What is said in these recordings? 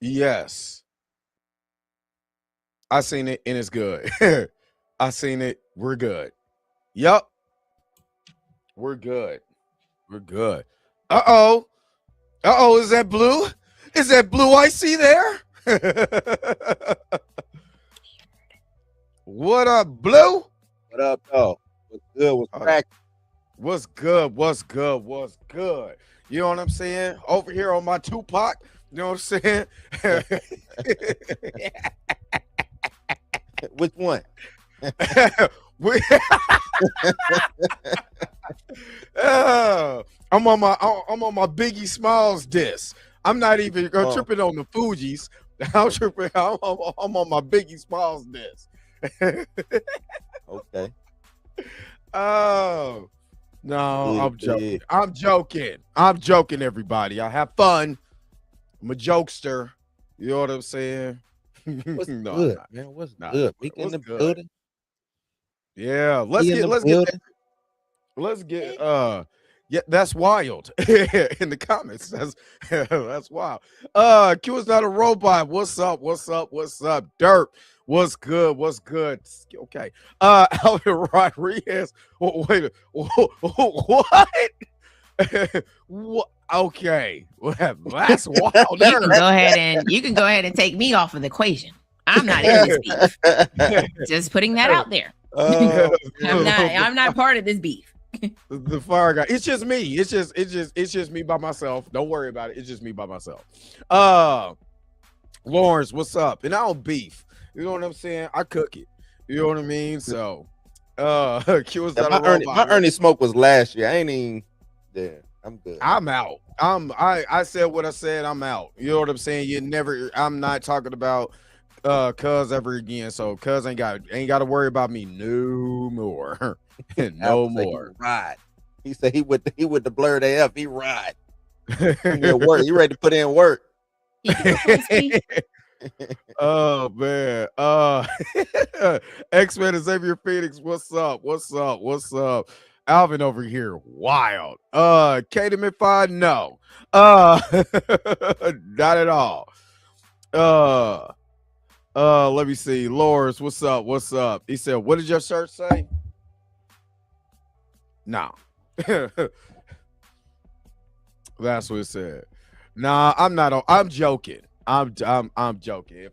Yes, I seen it and it's good. I seen it. We're good. Yup, we're good. We're good. Uh oh. Uh oh. Is that blue? Is that blue I see there? What up, blue? What up, though? What's good? What's Uh, cracking? what's good? What's good? What's good? You know what I'm saying? Over here on my Tupac. You know what I'm saying? Which one? We- I'm on my Biggie Smalls disc. I'm not even Oh, tripping on the Fugees. I'm tripping. I'm on my Biggie Smalls disc. okay. Oh no, Yeah, I'm yeah. joking. I'm joking. I'm joking. Everybody, I have fun. I'm a jokester. You know what I'm saying? What's No, I'm good, not. man? What's Not. good? Meek in What's the good? building. Yeah, He in the let's get that. building. Let's get yeah, that's wild in the comments. That's wild. Q is not a robot. What's up? What's up? What's up? Dirt. What's good? What's good? Okay. Alvin Rodriguez. Wait, what? What? Okay. Well, that's wild. You can go ahead and take me off of the equation. I'm not in this beef. Just putting that out there. Oh, I'm not part of this beef. The fire guy. It's just me. It's just me by myself. Don't worry about it. It's just me by myself. Lawrence, what's up? And I don't beef. You know what I'm saying? I cook it. You know what I mean? So Q is yeah, not a robot. my Ernie smoke was last year. I ain't even there. I'm good. I'm out. I said what I said. I'm out. You know what I'm saying? I'm not talking about cuz ever again. So cuz ain't got to worry about me no more. No Alpha say he more. ride. He said he would the blurred AF. He ride. He at work. He ready to put in work. Oh man. X-Men Xavier Phoenix. What's up? What's up? What's up? Alvin over here. Wild. Katie McFly, no. Not at all. Let me see. Lawrence, what's up? What's up? He said, what did your shirt say? No. That's what it said. Nah, I'm not. I'm joking. I'm joking.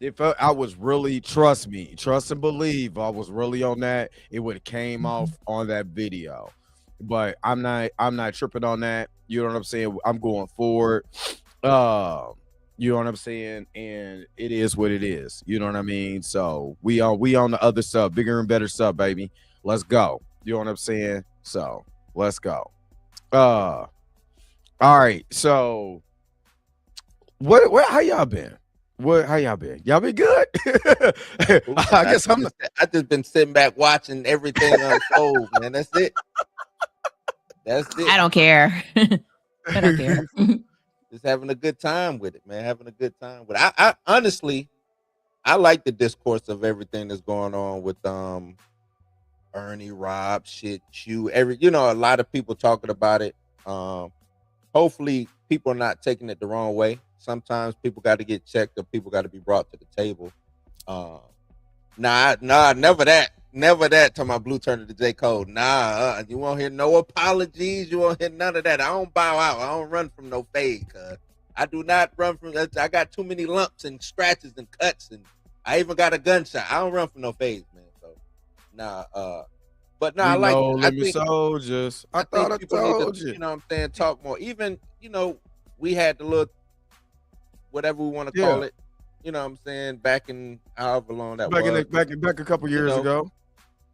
If I was really, trust me, trust and believe, I was really on that, it would have came off on that video. But I'm not. I'm not tripping on that. You know what I'm saying? I'm going forward. You know what I'm saying? And it is what it is. You know what I mean? So we on the other stuff, bigger and better stuff, baby. Let's go. You know what I'm saying? So let's go. All right. So what how y'all been? How y'all been? Y'all been good? I guess I'm I just been sitting back watching everything unfold, man. That's it. That's it. I don't care. I don't care. Just having a good time with it, man. Having a good time with it. I honestly, I like the discourse of everything that's going on with Ernie, Rob, shit, you, a lot of people talking about it. Hopefully people are not taking it the wrong way. Sometimes people got to get checked or people got to be brought to the table. Nah, never that. Never that to my blue turn to J. Cole. Nah, you won't hear no apologies. You won't hear none of that. I don't bow out. I don't run from no fade. I do not run from that. I got too many lumps and scratches and cuts, and I even got a gunshot. I don't run from no fades, man. So, but we I like know it. I limit think soldiers. I thought I people need told to, you. you know what I'm saying, talk more. Even, we had the little, whatever we want to Yeah. call it, you know what I'm saying, back in however long that Back was. back a couple years know, ago.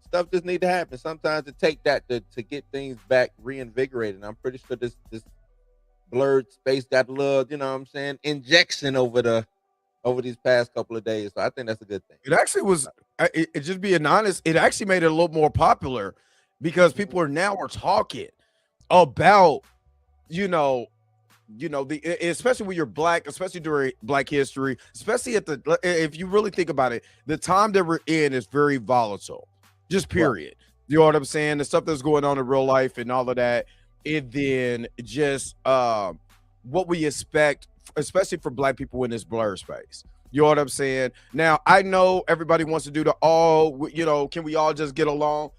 Stuff just need to happen. Sometimes it take that to get things back reinvigorated. I'm pretty sure this blurred space got a little, you know what I'm saying, injection over these past couple of days. So I think that's a good thing. It actually was. It just being honest, it actually made it a little more popular because people are talking about, especially when you're black, especially during Black History, especially if you really think about it, the time that we're in is very volatile. Just period. Right. You know what I'm saying? The stuff that's going on in real life and all of that. And then just what we expect especially for black people in this blur space. You know what I'm saying? Now, I know everybody wants to do the all, can we all just get along?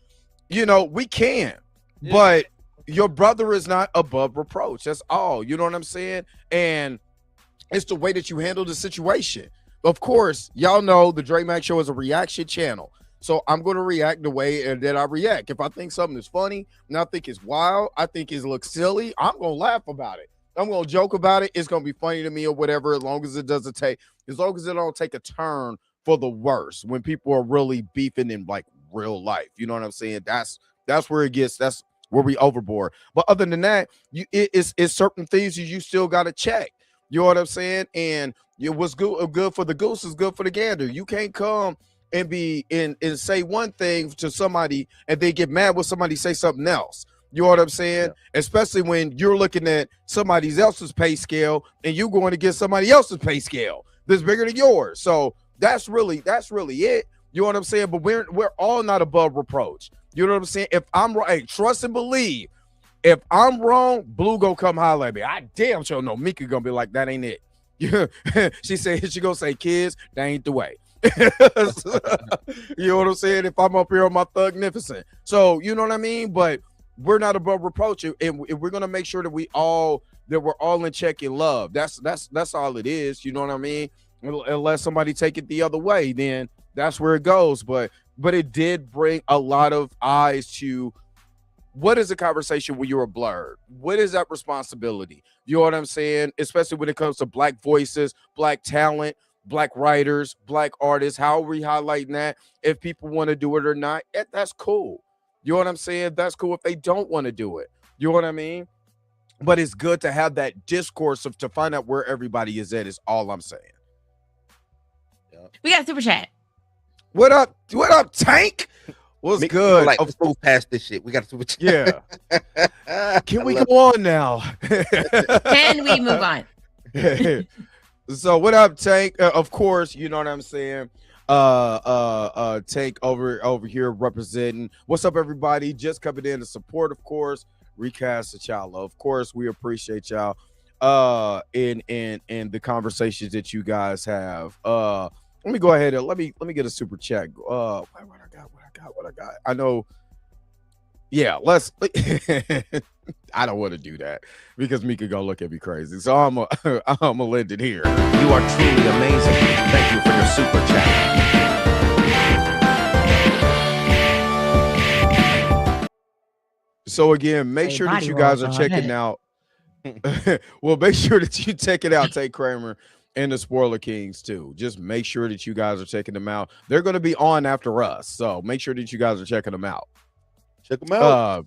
We can, Yeah. but your brother is not above reproach. That's all. You know what I'm saying? And it's the way that you handle the situation. Of course, y'all know the Dre Mack Show is a reaction channel. So I'm going to react the way that I react. If I think something is funny and I think it's wild, I think it looks silly, I'm going to laugh about it. I'm going to joke about it. It's going to be funny to me or whatever, as long as it don't take a turn for the worse when people are really beefing in like real life. You know what I'm saying? That's where it gets, that's where we overboard. But other than that, it's certain things you still got to check. You know what I'm saying? And what's good for the goose is good for the gander. You can't come and be and say one thing to somebody and they get mad when somebody say something else. You know what I'm saying? Yeah. Especially when you're looking at somebody else's pay scale and you're going to get somebody else's pay scale that's bigger than yours. So that's really it. You know what I'm saying? But we're all not above reproach. You know what I'm saying? If I'm right, hey, trust and believe. If I'm wrong, Blue go come holler at me. I damn sure know Mika gonna be like, that ain't it. She gonna say, kids, that ain't the way. You know what I'm saying? If I'm up here on my thugnificent. So you know what I mean? But we're not above reproach, and we're gonna make sure that we're all in check and love. That's all it is. You know what I mean? Unless somebody take it the other way, then that's where it goes. But it did bring a lot of eyes to what is a conversation when you're blurred? What is that responsibility? You know what I'm saying? Especially when it comes to black voices, black talent, black writers, black artists. How are we highlighting that? If people want to do it or not, that's cool. You know what I'm saying? That's cool if they don't want to do it. You know what I mean? But it's good to have that discourse to find out where everybody is at, is all I'm saying. Yeah. We got a super chat. What up, Tank? What's good? Like, let's move past this shit. We got a super chat. Yeah. Can we go on now? Can we move on? So what up, Tank? Of course, you know what I'm saying. Tank over here representing. What's up, everybody? Just coming in to support, of course. Recast T'Challa. Of course, we appreciate y'all. In the conversations that you guys have. Let me go ahead and let me get a super chat. What I got. I know. Yeah, let's. I don't want to do that because Mika gonna look at me crazy. So I'm gonna lend it here. You are truly amazing. Thank you for your super chat. So again, make sure that you guys are checking out. Well, make sure that you check it out, Tate Kramer and the Spoiler Kings too. Just make sure that you guys are checking them out. They're going to be on after us, so make sure that you guys are checking them out. Check them out.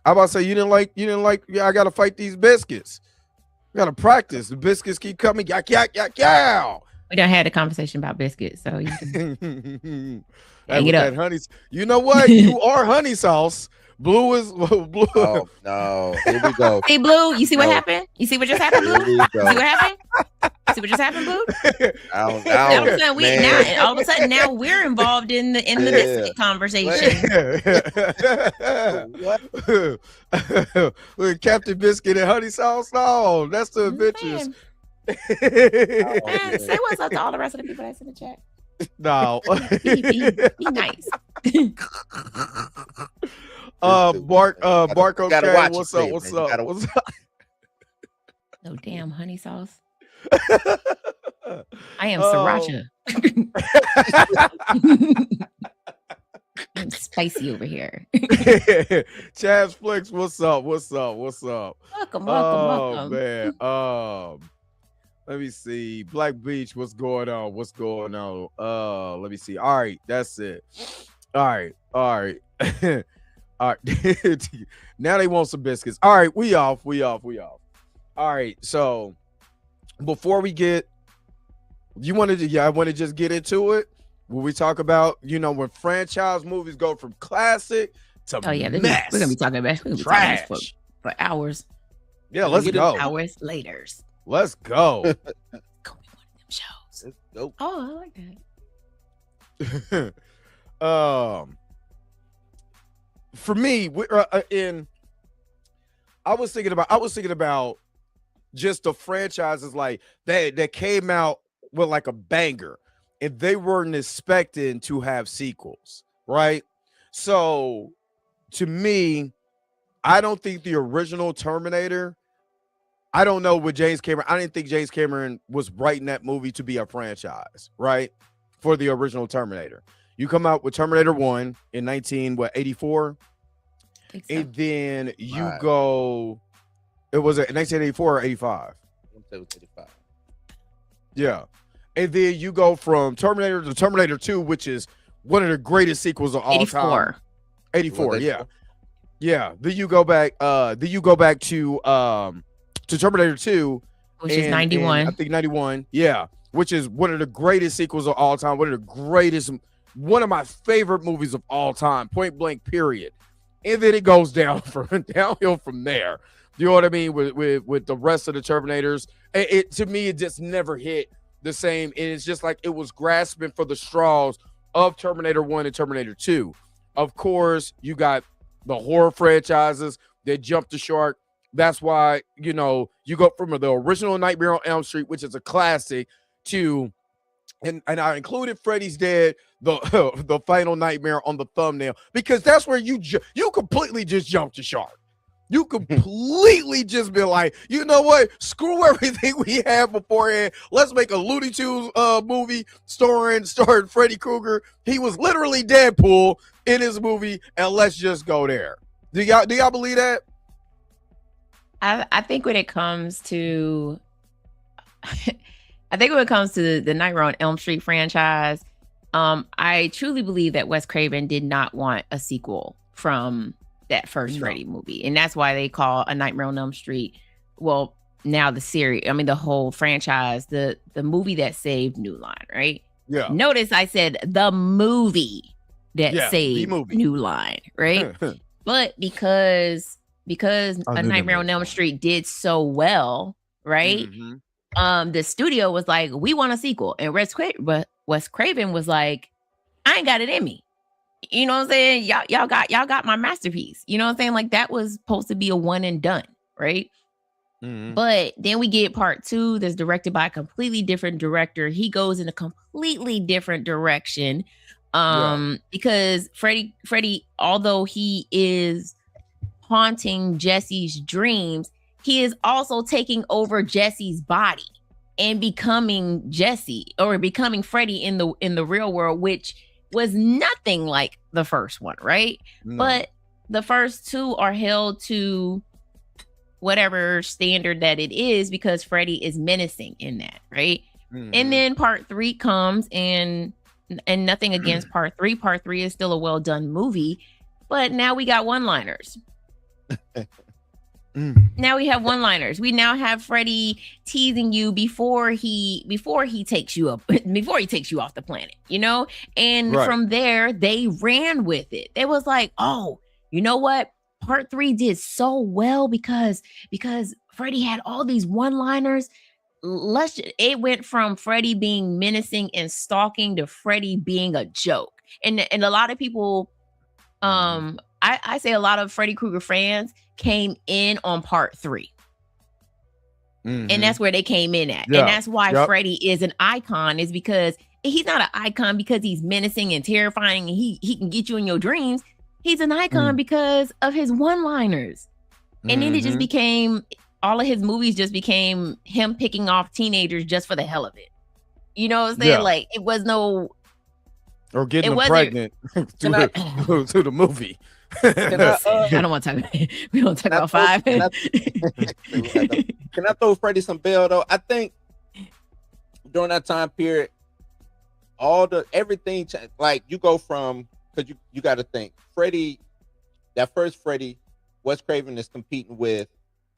I about to say you didn't like. Yeah, I got to fight these biscuits. We got to practice. The biscuits keep coming. Yak. We don't have a conversation about biscuits, so you can hang it up. Honey, you know what? You are honey sauce. Blue is blue. Oh no! Here we go. Hey, Blue, you see what happened? You see what just happened, Blue? You see what happened? See what just happened, Blue? All of a sudden, now we're involved in the biscuit conversation. With Captain Biscuit and honey sauce. No, that's the adventures. Man, say what's up to all the rest of the people that's in the chat. No, be nice. Bark, okay. What's up? No damn honey sauce. I am sriracha. I'm spicy over here. Chaz Flex, what's up? Welcome. Man. Let me see. Black Beach, what's going on? Let me see. All right, that's it. All right. All right. Now they want some biscuits. All right, we off. All right, so before we get, I want to just get into it. When we talk about, when franchise movies go from classic to mess. We're gonna be talking about trash for hours. Yeah, let's go. Hours later. Let's go. Go be one of them shows. Let's go. Oh, I like that. For me, I was thinking about just the franchises like that came out with like a banger, and they weren't expecting to have sequels, right? So to me, I don't think the original Terminator. I don't know with James Cameron. I didn't think James Cameron was writing that movie to be a franchise, right? For the original Terminator. You come out with Terminator 1 in 1984, and then you Right. go, it was 1984 or 85. I'm saying it was 85. Yeah. And then you go from Terminator to Terminator 2, which is one of the greatest sequels of all 84. time. 84, Was yeah. 84? Yeah. Then you go back to Terminator 2, Which is 91. I think 91. Yeah. Which is one of the greatest sequels of all time. One of my favorite movies of all time, point blank, period. And then it goes downhill from there. You know what I mean? With the rest of the Terminators. To me, it just never hit the same. And it's just like it was grasping for the straws of Terminator 1 and Terminator 2. Of course, you got the horror franchises that jumped the shark. That's why, you go from the original Nightmare on Elm Street, which is a classic, to and I included Freddy's Dead, the Final Nightmare on the thumbnail, because that's where you completely just jumped the shark. You completely just be like, you know what? Screw everything we had beforehand. Let's make a Looney Tunes movie starring Freddy Krueger. He was literally Deadpool in his movie, and let's just go there. Do y'all believe that? I think when it comes to the Nightmare on Elm Street franchise, I truly believe that Wes Craven did not want a sequel from that first Freddy movie. And that's why they call A Nightmare on Elm Street, well, now the series, the whole franchise, the movie that saved New Line, right? Yeah. Notice I said the movie that saved New Line, right? But because A Nightmare on Elm Street did so well, right? Mm-hmm. The studio was like, we want a sequel. And Wes Craven was like, I ain't got it in me. You know what I'm saying? Y'all got my masterpiece. You know what I'm saying? Like that was supposed to be a one and done, right? Mm-hmm. But then we get part 2 that's directed by a completely different director. He goes in a completely different direction. Because Freddy, although he is haunting Jesse's dreams, he is also taking over Jesse's body and becoming Jesse, or becoming Freddy in the real world, which was nothing like the first one, right? No. But the first 2 are held to whatever standard that it is, because Freddy is menacing in that, right? Mm-hmm. And then part 3 comes, and nothing against part 3. Part 3 is still a well done movie, but now we got one-liners. Now we have one-liners. We now have Freddy teasing you before he takes you off the planet, And from there, they ran with it. It was like, oh, you know what? Part 3 did so well because Freddy had all these one-liners. It went from Freddy being menacing and stalking to Freddy being a joke. And a lot of people, I say a lot of Freddy Krueger fans came in on part 3. Mm-hmm. And that's where they came in at. Yeah. And that's why Freddy is an icon, is because he's not an icon because he's menacing and terrifying and he can get you in your dreams. He's an icon because of his one-liners. And then it just became, all of his movies just became him picking off teenagers just for the hell of it. You know what I'm saying? Yeah. Like, it was no... Or getting them pregnant to the movie. I don't want to talk. We don't talk about 5. Can I throw Freddy some bail though? I think during that time period, everything like you go from, because you got to think Freddy, that first Freddy, Wes Craven is competing with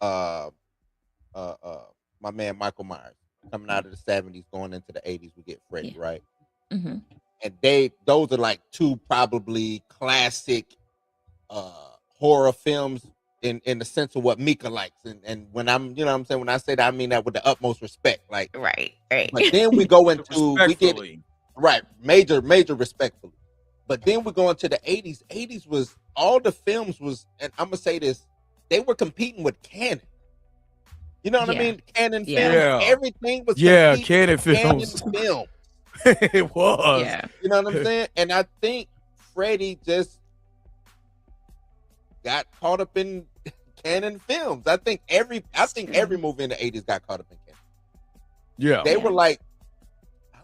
my man Michael Myers, coming out of the 70s going into the 80s. We get Freddy, right? Mm-hmm. And those are like 2 probably classic horror films in the sense of what Mika likes, and when I'm, when I say that, I mean that with the utmost respect, like right. But then we go into major respectfully. But then we go into the 80s. 80s was all the films was, and I'm gonna say this, they were competing with Canon. You know what I Yeah. mean? Canon Yeah. Films. Yeah. Everything was Yeah, competing Canon with Films. Film. It was. Yeah. You know what I'm saying? And I think Freddie just got caught up in Canon Films. I think every movie in the 80s got caught up in Canon. Yeah. They were like,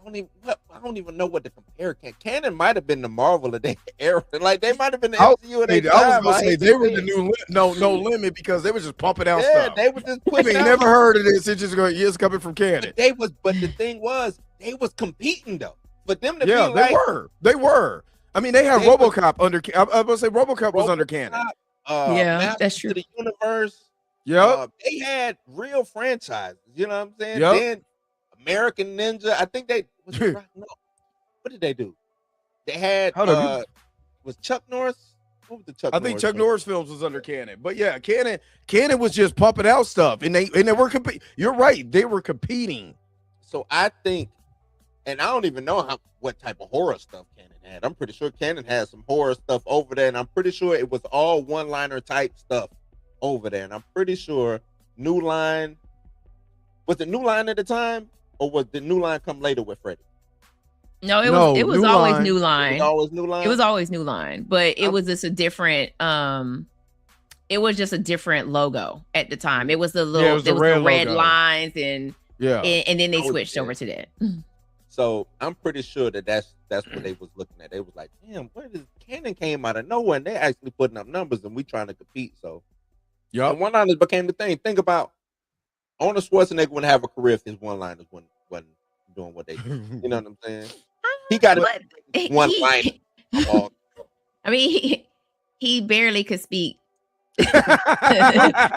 I don't even know what to compare. Canon might have been the Marvel of their era. Like they might have been the MCU of their time. I was gonna say they were the new no limit because they were just pumping out stuff. They were just I pushing mean, out. never heard of this. It's just going. It's coming from Canon. But the thing was, they was competing though. For them to Yeah, be like, they were. I mean, they had They was- RoboCop under. I was gonna say RoboCop was under Canon. Yeah, Masters that's true. of the Universe. Yep. They had real franchises. You know what I'm saying? Yep. Then American Ninja. I think they no. What did they do? They had Hold on, was Chuck Norris? What was the Chuck? I think Chuck film? Norris films was under Canon, but yeah, Canon was just pumping out stuff, and they were competing. You're right, they were competing. So I think, and I don't even know what type of horror stuff Canon had. I'm pretty sure Canon had some horror stuff over there, and I'm pretty sure it was all one-liner type stuff over there. And I'm pretty sure New Line was it New Line at the time, or was the New Line come later with Freddie? No, it No, was New always Line. New It Line. was always New Line. It was always New Line, but it I'm- was just a different it was just a different logo at the time. It was the little it was the the red red logo. lines and Yeah, then they Oh, switched yeah. over to that. So I'm pretty sure that's what they was looking at. They was like, damn, where is Canon came out of nowhere and they actually putting up numbers and we trying to compete. So yep. and one-liners became the thing. Think about Arnold Schwarzenegger wouldn't have a career if his one-liners wasn't doing what they do. You know what I'm saying? He got it But one he- line. Oh, I mean, he barely could speak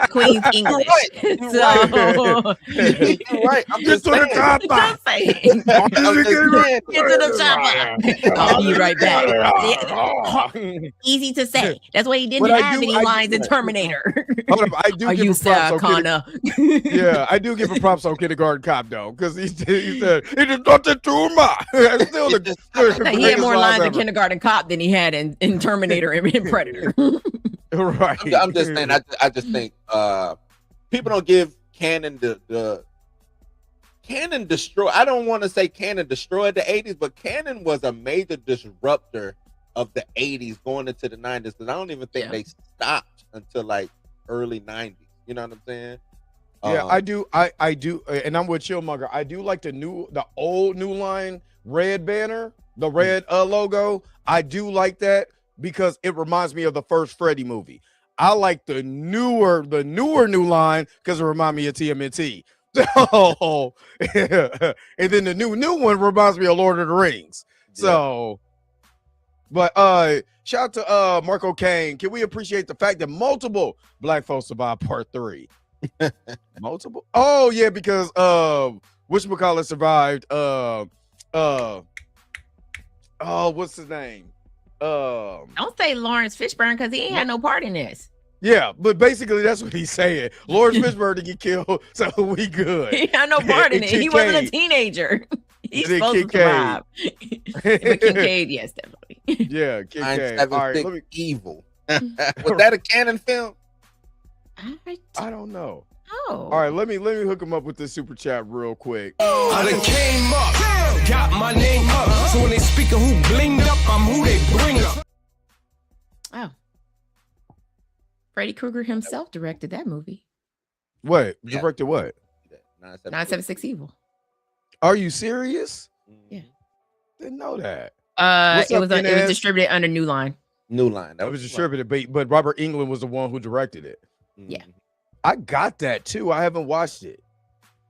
Queen's English. You're So you're right. I'm Get just to the saying. top. I'm saying, I'm just saying. get to the chopper. I'll be right back. Easy to say. That's why he didn't But I have do- any I do- lines in Terminator. Hold up, I do Are give you him props on Connor? Yeah, I do give him props on Kindergarten Cop though, because he said it is nothing to my. It's still the, It's the just- He had greatest more line lines in ever. Kindergarten Cop than he had in Terminator and in Predator. Right. I'm just saying. I just think people don't give Canon the Canon destroy. I don't want to say Canon destroyed the 80s, but Canon was a major disruptor of the 80s going into the 90s. Because I don't even think Yeah. they stopped until like early 90s. You know what I'm saying? Yeah, I do. I do, and I'm with Chillmonger. I do like the old New Line red banner, the red logo. I do like that because it reminds me of the first Freddy movie. I like the newer New Line because it reminds me of TMNT. So, and then the new one reminds me of Lord of the Rings. So, but shout out to Marco Kane. Can we appreciate the fact that multiple black folks survived part 3? Multiple? Oh yeah, because whatchamacallit survived. What's his name? Don't say Lawrence Fishburne because he ain't had no part in this. Yeah, but basically that's what he's saying. Lawrence Fishburne to get killed, so we good. He had no part in And it. He wasn't a Kincaid. teenager. He's And then supposed to survive. But Kincaid, yes, definitely. Yeah, Kincaid. All right, 976 let me. Evil. Was that a Canon film? I don't know. Oh. All right, let me hook him up with this super chat real quick. I done came up, got my name up. So when they speak of who blinged up, I'm who they bring up. Oh. Freddy Krueger himself directed that movie. What? Yeah. Directed what? 976 Evil. Are you serious? Yeah. Didn't know that. It up, was NS? distributed under New Line. New Line. That was distributed, but Robert Englund was the one who directed it. Yeah. I got that too. I haven't watched it.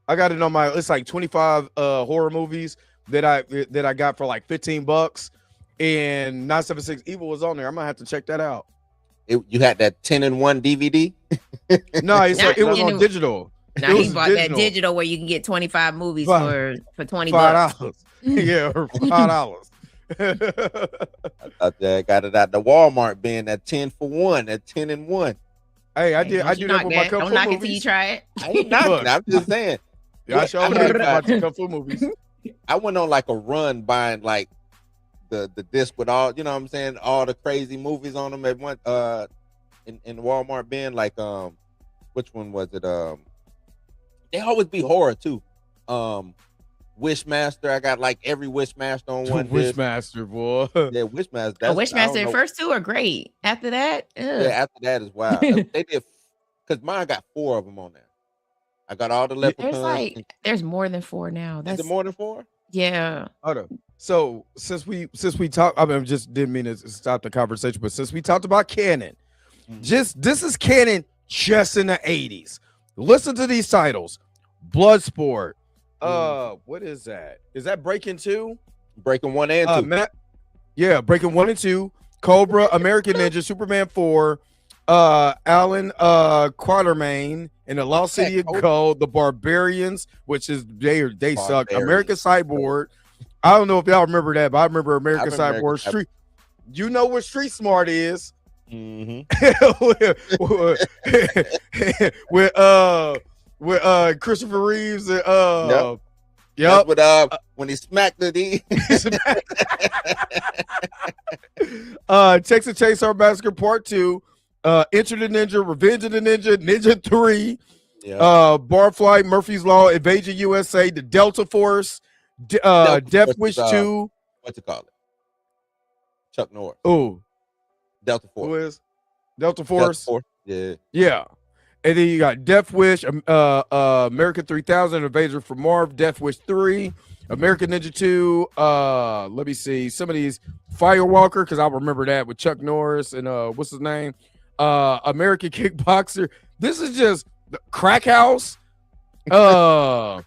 I got it on my. It's like 25 horror movies that I got for like $15, and 976 Evil was on there. I'm gonna have to check that out. You had that 10-in-1 DVD? No, it's Not like, it was in on the- digital. Now It he was bought that digital. digital where you can get 25 movies Five- for $20. $5. Yeah, or $5. I thought they got it out the Walmart being that 10 for 1, that 10-in-1. Hey, I Hey, do don't you that knock with my Kung Don't Fu knock it till you movies. try it. I ain't knocking. Look. I'm just saying. Yeah, I showed I you mean, about the Kung Fu movies. I went on like a run buying like the disc with all, you know what I'm saying, all the crazy movies on them at one in Walmart bin, like which one was it? they always be horror too. Wishmaster, I got like every Wishmaster on one disc. Wishmaster, boy. Yeah, Wishmaster. Oh, Wishmaster, the first two are great. After that, yeah, after that is wild. They did, because mine got 4 of them on there. I got all the leprechauns. There's more than 4 now. Is it more than 4? Yeah. Hold on. So since we talked, I mean, just didn't mean to stop the conversation, but since we talked about canon, this is canon just in the 80s. Listen to these titles: Bloodsport. What is that? Is that Breaking 2? Breaking 1 and 2. Yeah, Breaking 1 and 2. Cobra, American Ninja, Superman 4, Alan Quatermain, and the Lost City of Gold, The Barbarians, which is they suck. American Cyborg. I don't know if y'all remember that, but I remember American Cyborg. Street. You know what Street Smart is? Mm-hmm. with Christopher Reeves and Yep. That's what, when he smacked the D. Texas Chainsaw Massacre Part 2, Enter the Ninja, Revenge of the Ninja, Ninja 3, Barfly, Murphy's Law, Invasion USA, The Delta Force, Death Wish 2. What's it called? Chuck Norris. Oh, Delta Force. Who is Delta Force? Yeah. And then you got Death Wish, American 3000, Invasion from Mars, Death Wish 3, American Ninja 2. Let me see some of these. Firewalker, because I remember that with Chuck Norris and what's his name? American Kickboxer. This is just Crack House. I'm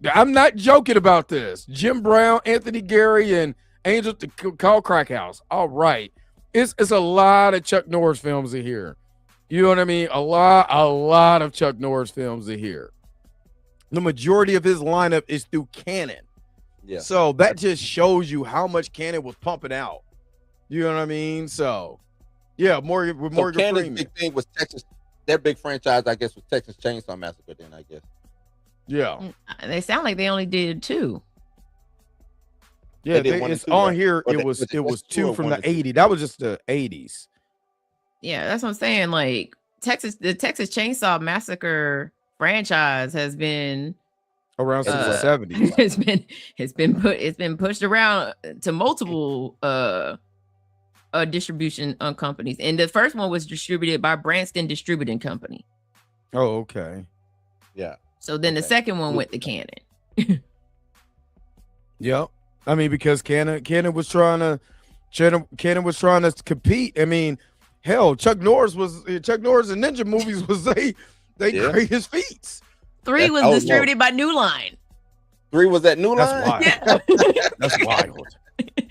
not joking about this. Jim Brown, Anthony Gary, and Angel to call Crack House. All right. It's a lot of Chuck Norris films in here. You know what I mean? A lot of Chuck Norris films in here. The majority of his lineup is through canon. Yeah. So that just shows you how much canon was pumping out. You know what I mean? So, yeah, Morgan Freeman. Big thing was Texas. Their big franchise, I guess, was Texas Chainsaw Massacre. Then I guess. Yeah. They sound like they only did 2. Yeah, it's on here. It was 2 from the 80s. That was just the 80s. Yeah, that's what I'm saying. Like the Texas Chainsaw Massacre franchise has been around since the 70s. It's been pushed around to multiple distribution companies, and the first one was distributed by Branston Distributing Company. Oh, okay. Yeah. So then the second one went to canon. Yep. I mean, because Canon was trying to compete. I mean, hell, Chuck Norris and Ninja movies was they greatest feats. 3 was distributed by New Line. 3 was at New Line. That's wild. Yeah. That's wild.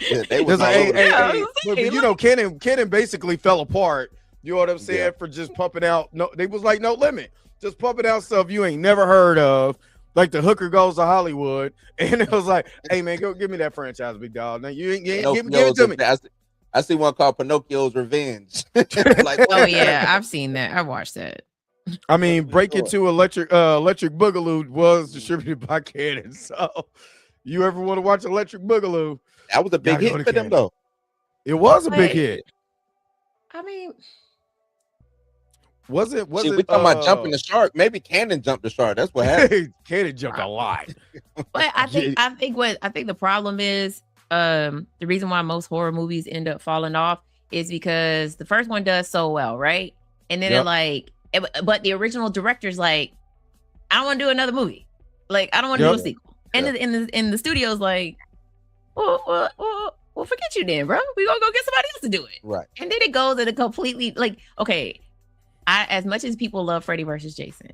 Yeah, they was but you know, Canon basically fell apart. You know what I'm saying? For just pumping out. No, they was like No Limit, just pumping out stuff you ain't never heard of. Like The Hooker Goes to Hollywood, and it was like, "Hey man, go give me that franchise, big dog. Now you ain't give it to me." I see one called Pinocchio's Revenge. Oh yeah, I've seen that. I watched that. I mean, Breaking 2 Electric Boogaloo was distributed by Canon. So, you ever want to watch Electric Boogaloo? That was a big hit for them, though. It was a big hit. I mean, we talking about jumping the shark? Maybe Canon jumped the shark. That's what happened. Canon jumped a lot. But I think the problem is the reason why most horror movies end up falling off is because the first one does so well, right? And then they're like, but the original director's like, I don't want to do another movie. Like, I don't want to do a sequel. And in the studio's like, well, forget you then, bro. We gonna go get somebody else to do it. Right. And then it goes in a completely like, okay, as much as people love Freddy versus Jason,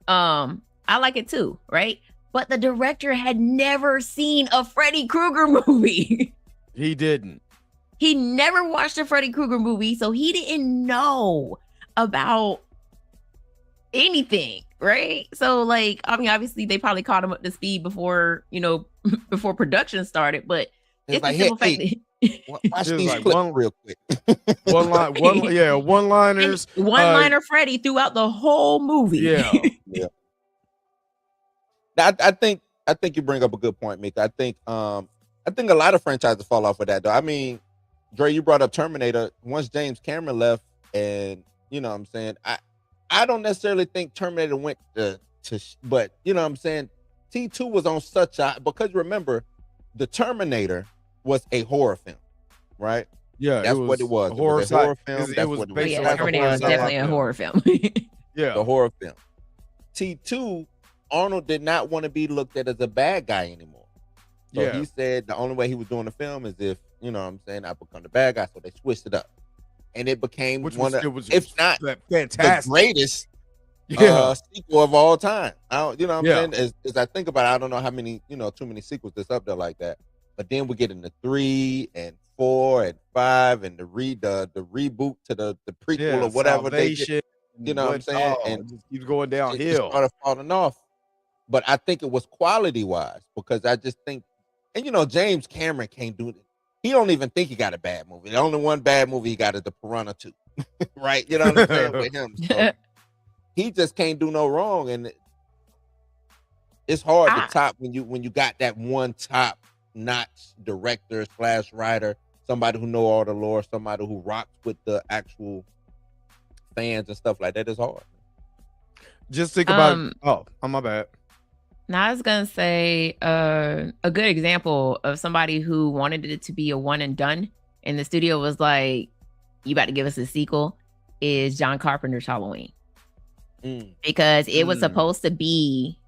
I like it too, right? But the director had never seen a Freddy Krueger movie. He didn't. He never watched a Freddy Krueger movie, so he didn't know about anything, right? So, like, I mean, obviously they probably caught him up to speed before, before production started, but it's like, the simple fact that watch these like clips real quick. One-liners. One-liner Freddy throughout the whole movie. Yeah. I think you bring up a good point, Mika. I think a lot of franchises fall off of that, though. I mean, Dre, you brought up Terminator. Once James Cameron left, and you know what I'm saying, I don't necessarily think Terminator went to but you know what I'm saying? T2 was on such a, because remember, the Terminator was a horror film, right? Yeah, That's what it was. It was a horror film. It That's was what it But was. yeah, like a Terminator was horror definitely a film. horror film. Yeah, The horror film. T2, Arnold did not want to be looked at as a bad guy anymore. So Yeah. he said the only way he was doing the film is if, you know what I'm saying, I become the bad guy. So they switched it up. And it became which one was, of, it was if not fantastic. the greatest Yeah, sequel of all time. I don't, you know what I'm Yeah. saying? As I think about it, I don't know how many, too many sequels that's up there like that. But then we get into 3 and 4 and 5 and the reboot to the prequel yeah, or whatever they did. Salvation, You know what I'm saying? And And just keeps going it downhill. started falling off. But I think it was quality wise because I just think, and James Cameron can't do it. He don't even think he got a bad movie. The only one bad movie he got is the Piranha 2, right? You know what I'm saying with him. So he just can't do no wrong, and it's hard to top when you got that one top notch director / writer, somebody who know all the lore, somebody who rocks with the actual fans and stuff like that. It's hard. Just think about. Oh, my bad. Now I was gonna say a good example of somebody who wanted it to be a one and done, and the studio was like, "You about to give us a sequel?" Is John Carpenter's Halloween, because it was supposed to be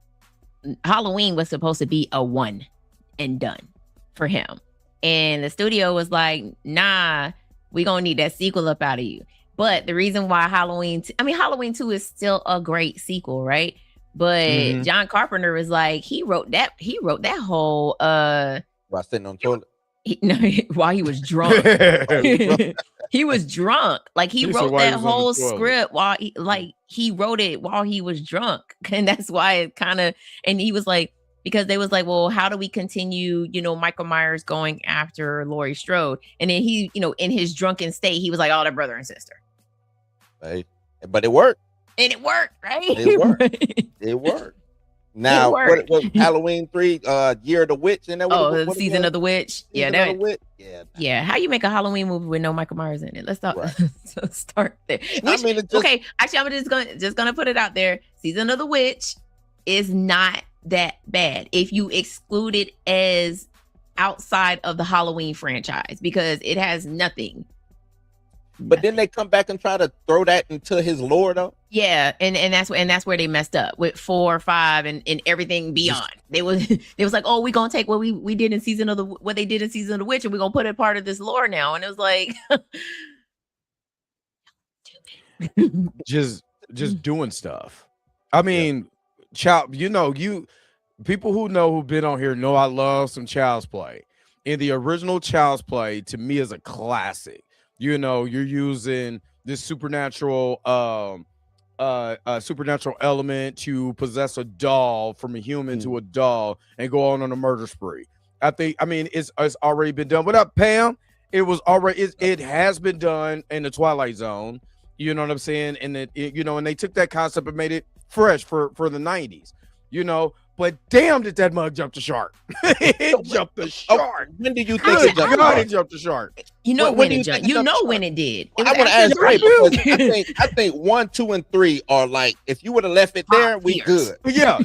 Halloween was supposed to be a one and done for him, and the studio was like, "Nah, we gonna need that sequel up out of you." But the reason why Halloween 2 is still a great sequel, right? But John Carpenter was like, he wrote that whole While sitting on the toilet. while he was drunk. He was drunk. Like he wrote that whole script while he wrote it while he was drunk. And that's why it kind of, and he was like, because they was like, well, how do we continue, Michael Myers going after Laurie Strode? And then he, in his drunken state, he was like, oh, they're brother and sister. Right. But it worked. And it worked, right? It worked. It worked. Now, what Halloween 3, Year of the Witch, and that what Season of the Witch. Yeah. How you make a Halloween movie with no Michael Myers in it? Let's start. Right. Let's start there. Okay, actually, I'm just gonna put it out there. Season of the Witch is not that bad if you exclude it as outside of the Halloween franchise because it has nothing. But then they come back and try to throw that into his lore, though. Yeah, and that's where they messed up with 4, 5, and everything beyond. They was like, oh, we gonna take what we did in what they did in Season of the Witch, and we're gonna put it part of this lore now. And it was like, just doing stuff. I mean, people who've been on here know I love some Child's Play. And the original Child's Play to me is a classic. You're using this supernatural element to possess a doll from a human to a doll and go on a murder spree. It's already been done. What up, Pam? It was already it has been done in the Twilight Zone. You know what I'm saying? And and they took that concept and made it fresh for the 90s. But damn, did that mug jump the shark? It jumped the shark. When did you think it jumped the shark? When it jumped. When it did. I want to ask right because I think 1, 2, and 3 are like, if you would have left it there, we good. Yeah.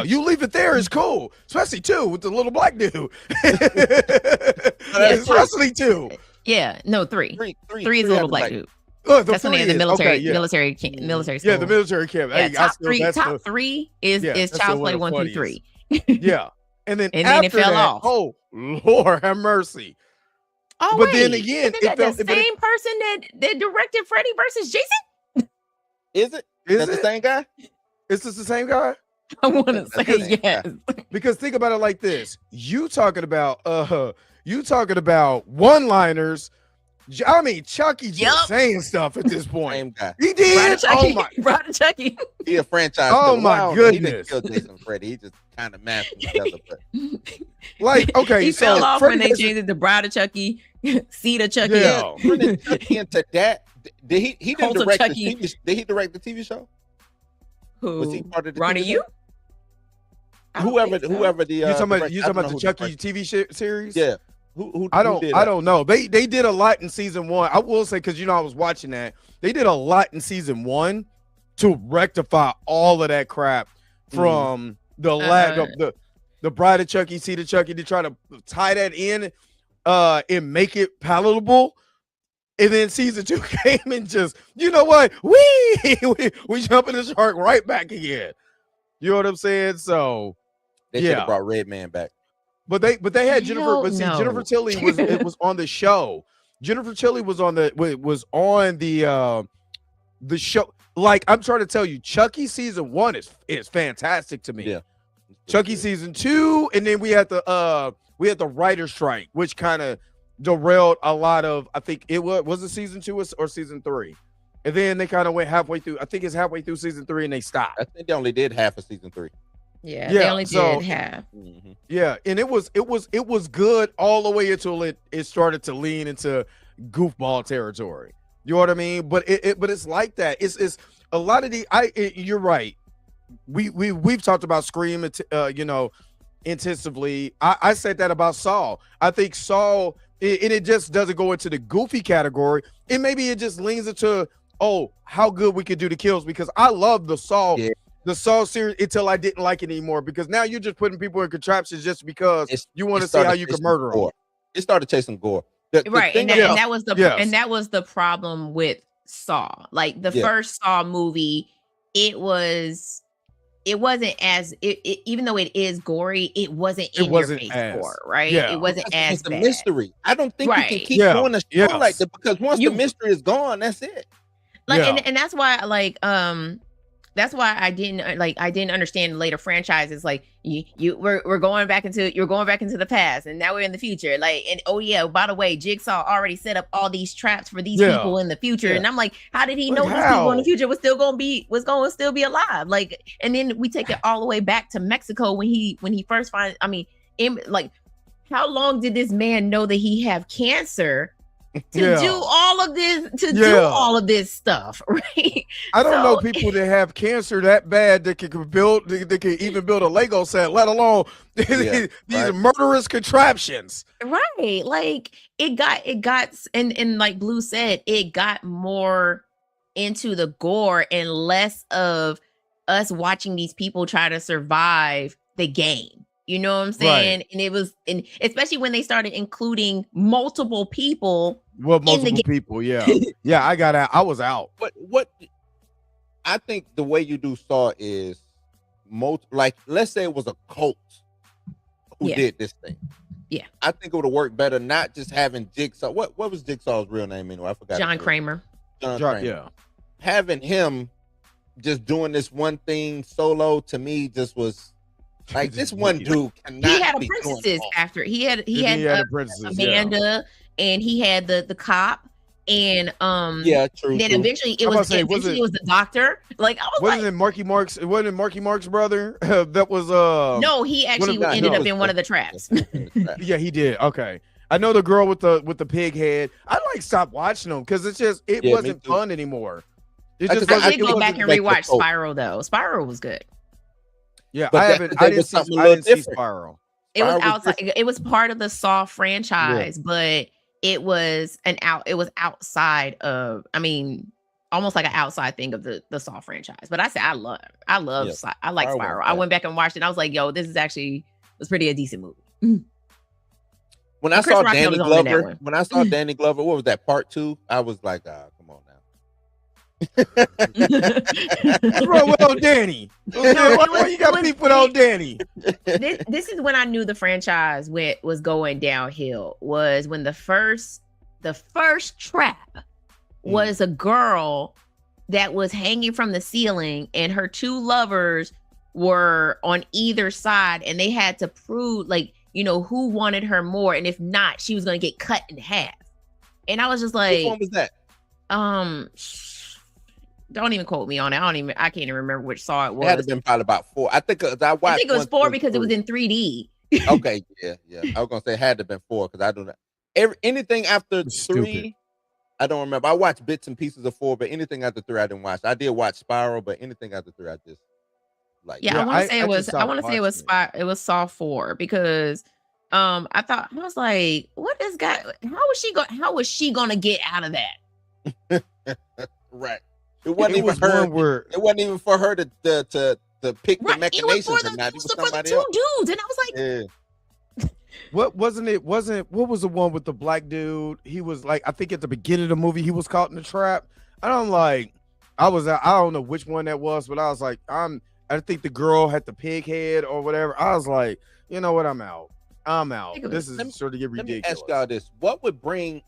You leave it there is cool, especially 2 with the little black dude. Especially 2. Yeah, no 3. 3 is a little black dude. That's when the military school. Yeah, the military camp. Yeah, top three is Child's Play 1 through 3. Yeah, and then it fell off. Oh Lord, have mercy. Oh, but then again, it fell, the same person that directed Freddy versus Jason. Is it? Is that the same guy? Is this the same guy? I want to say yes. Because think about it like this: you talking about one-liners. Chucky just saying stuff at this point. Same guy. He did. Brother Chucky. He a franchise. Oh my goodness. He didn't kill Jason Freddy. He just kind of mashed together. He fell off when they changed it to Bride of Chucky, Seed of Chucky. Yeah. Turning Chucky into that. Did he didn't direct the TV? Did he direct the TV show? Who? Was he part of the Ronnie? TV show? Whoever the you talking about the Chucky TV series? Yeah. I don't know. They did a lot in season 1. I will say, because I was watching that. They did a lot in season 1 to rectify all of that crap from the Bride of Chucky, Seed of Chucky, to try to tie that in and make it palatable. And then season 2 came and just, you know what? We jump in the shark right back again. You know what I'm saying? So They should have brought Redman back. But they had Jennifer. Hell But see, no. Jennifer Tilly was on the show. Jennifer Tilly was on the show. Like, I'm trying to tell you, Chucky season 1 is fantastic to me. Yeah. Chucky season 2, and then we had the writer's strike, which kind of derailed a lot of. I think it was it season 2 or season 3, and then they kind of went halfway through. I think it's halfway through season 3, and they stopped. I think they only did half of season 3. Yeah, they only did half. Mm-hmm. Yeah, and it was good all the way until it started to lean into goofball territory. You know what I mean? But it's like that. It's a lot of the you're right. We've talked about Scream, intensively. I said that about Saw. I think Saw, and it just doesn't go into the goofy category. And maybe it just leans into, how good we could do the kills, because I love the Saw. Yeah. The Saw series until I didn't like it anymore, because now you're just putting people in contraptions just because you want to see how you can murder them. It started chasing gore. Right, and that was the problem with Saw. Like the first Saw movie, it wasn't as even though it is gory, it wasn't in your face gore, right? Yeah. It wasn't as the bad. Mystery. I don't think you can keep doing a show like that, because once the mystery is gone, that's it. Like, and that's why, like, that's why I didn't understand later franchises. Like we're going back into the past, and now we're in the future. Like, and by the way, Jigsaw already set up all these traps for these people in the future. And I'm like, how did he know these people in the future was going to still be alive? Like, and then we take it all the way back to Mexico when he first finds. I mean, how long did this man know that he have cancer to do all of this stuff, right? I don't know people that have cancer that bad that can even build a Lego set, let alone these murderous contraptions. Right. Like it got and like Blue said, it got more into the gore and less of us watching these people try to survive the game. You know what I'm saying? Right. And especially when they started including multiple people. Well, multiple people, yeah. Yeah, I got out. I was out. What I think the way you do Saw is like, let's say it was a cult who did this thing. Yeah. I think it would have worked better not just having Jigsaw. What was Jigsaw's real name anyway? I forgot. John Kramer. John Kramer. Yeah. Having him just doing this one thing solo, to me, just was like, this one dude cannot. He had apprentices after. He had Amanda, and he had the cop, and true. Then eventually it was the doctor. Like, I was wasn't it Marky Mark's? It wasn't Marky Mark's brother that was No, he actually ended up in one of the traps. Yeah, he did. Okay. I know the girl with the pig head. I stopped watching them because it wasn't fun anymore. I did go back and rewatch Spiral though. Spiral was good. Yeah, I didn't see Spiral. It was outside. It was part of the Saw franchise, but it was outside of. I mean, almost like an outside thing of the Saw franchise. But I like Spiral. I went back and watched it. And I was like, yo, this was pretty a decent movie. When I saw Danny Glover, what was that, part 2? I was like, come on now. What's wrong with old Danny? Why you got beef with old Danny? This is when I knew the franchise was going downhill. Was when the first trap was a girl that was hanging from the ceiling, and her two lovers were on either side, and they had to prove, like, who wanted her more, and if not, she was gonna get cut in half. And I was just like, which one was that? Don't even quote me on it. I can't even remember which Saw it was. It had to been probably about 4. I think it was 4 because it was in 3D. Okay, yeah. I was gonna say it had to have been 4 because I do not. Anything after 3, I don't remember. I watched bits and pieces of 4, but anything after 3, I didn't watch. I did watch Spiral, but anything after 3, I just like. Yeah, I want to say it was. I want to say it was Saw 4 because I thought, I was like, what is guy? How was she gonna get out of that? Right. It wasn't even her. It wasn't even for her to to pick the Right. It was machinations for and not. It was the somebody two else. dudes, and I was like, Yeah. What was the one with the black dude? He was like, I think at the beginning of the movie, he was caught in the trap. And I'm like, I don't know which one that was, but I was like, I think the girl had the pig head or whatever. I was like, you know what? I'm out. This is sort of get Let me ridiculous. ask y'all this: what would bring,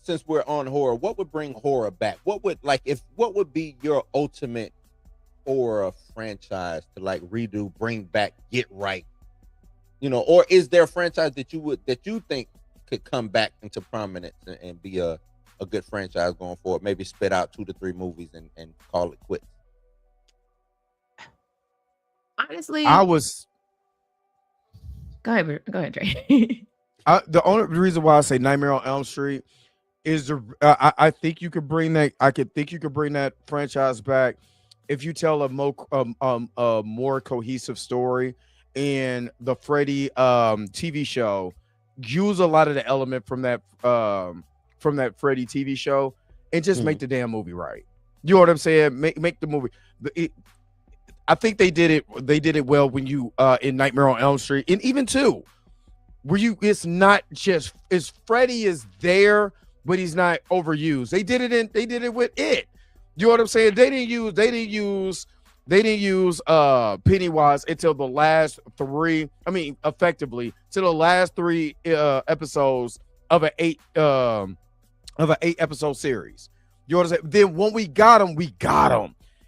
since we're on horror, what would bring horror back? What would be your ultimate horror franchise to like redo, bring back, get right? You know, or is there a franchise that you think could come back into prominence and be a good franchise going forward? Maybe spit out 2 to 3 movies and call it quits. honestly, I was go ahead, Dre. the only reason why I say Nightmare on Elm Street is I think you could bring that. I could think you could bring that franchise back if you tell a more cohesive story. And the Freddy TV show use a lot of the element from that Freddy TV show and just make the damn movie right. You know what I'm saying? Make the movie. I think they did it well when you in Nightmare on Elm Street, and even 2, where it's not just Freddy is there, but he's not overused. They did it with it. You know what I'm saying? They didn't use Pennywise until the last 3. I mean, effectively to the last 3 episodes of an 8 episode series. You know what I'm saying? Then when we got him.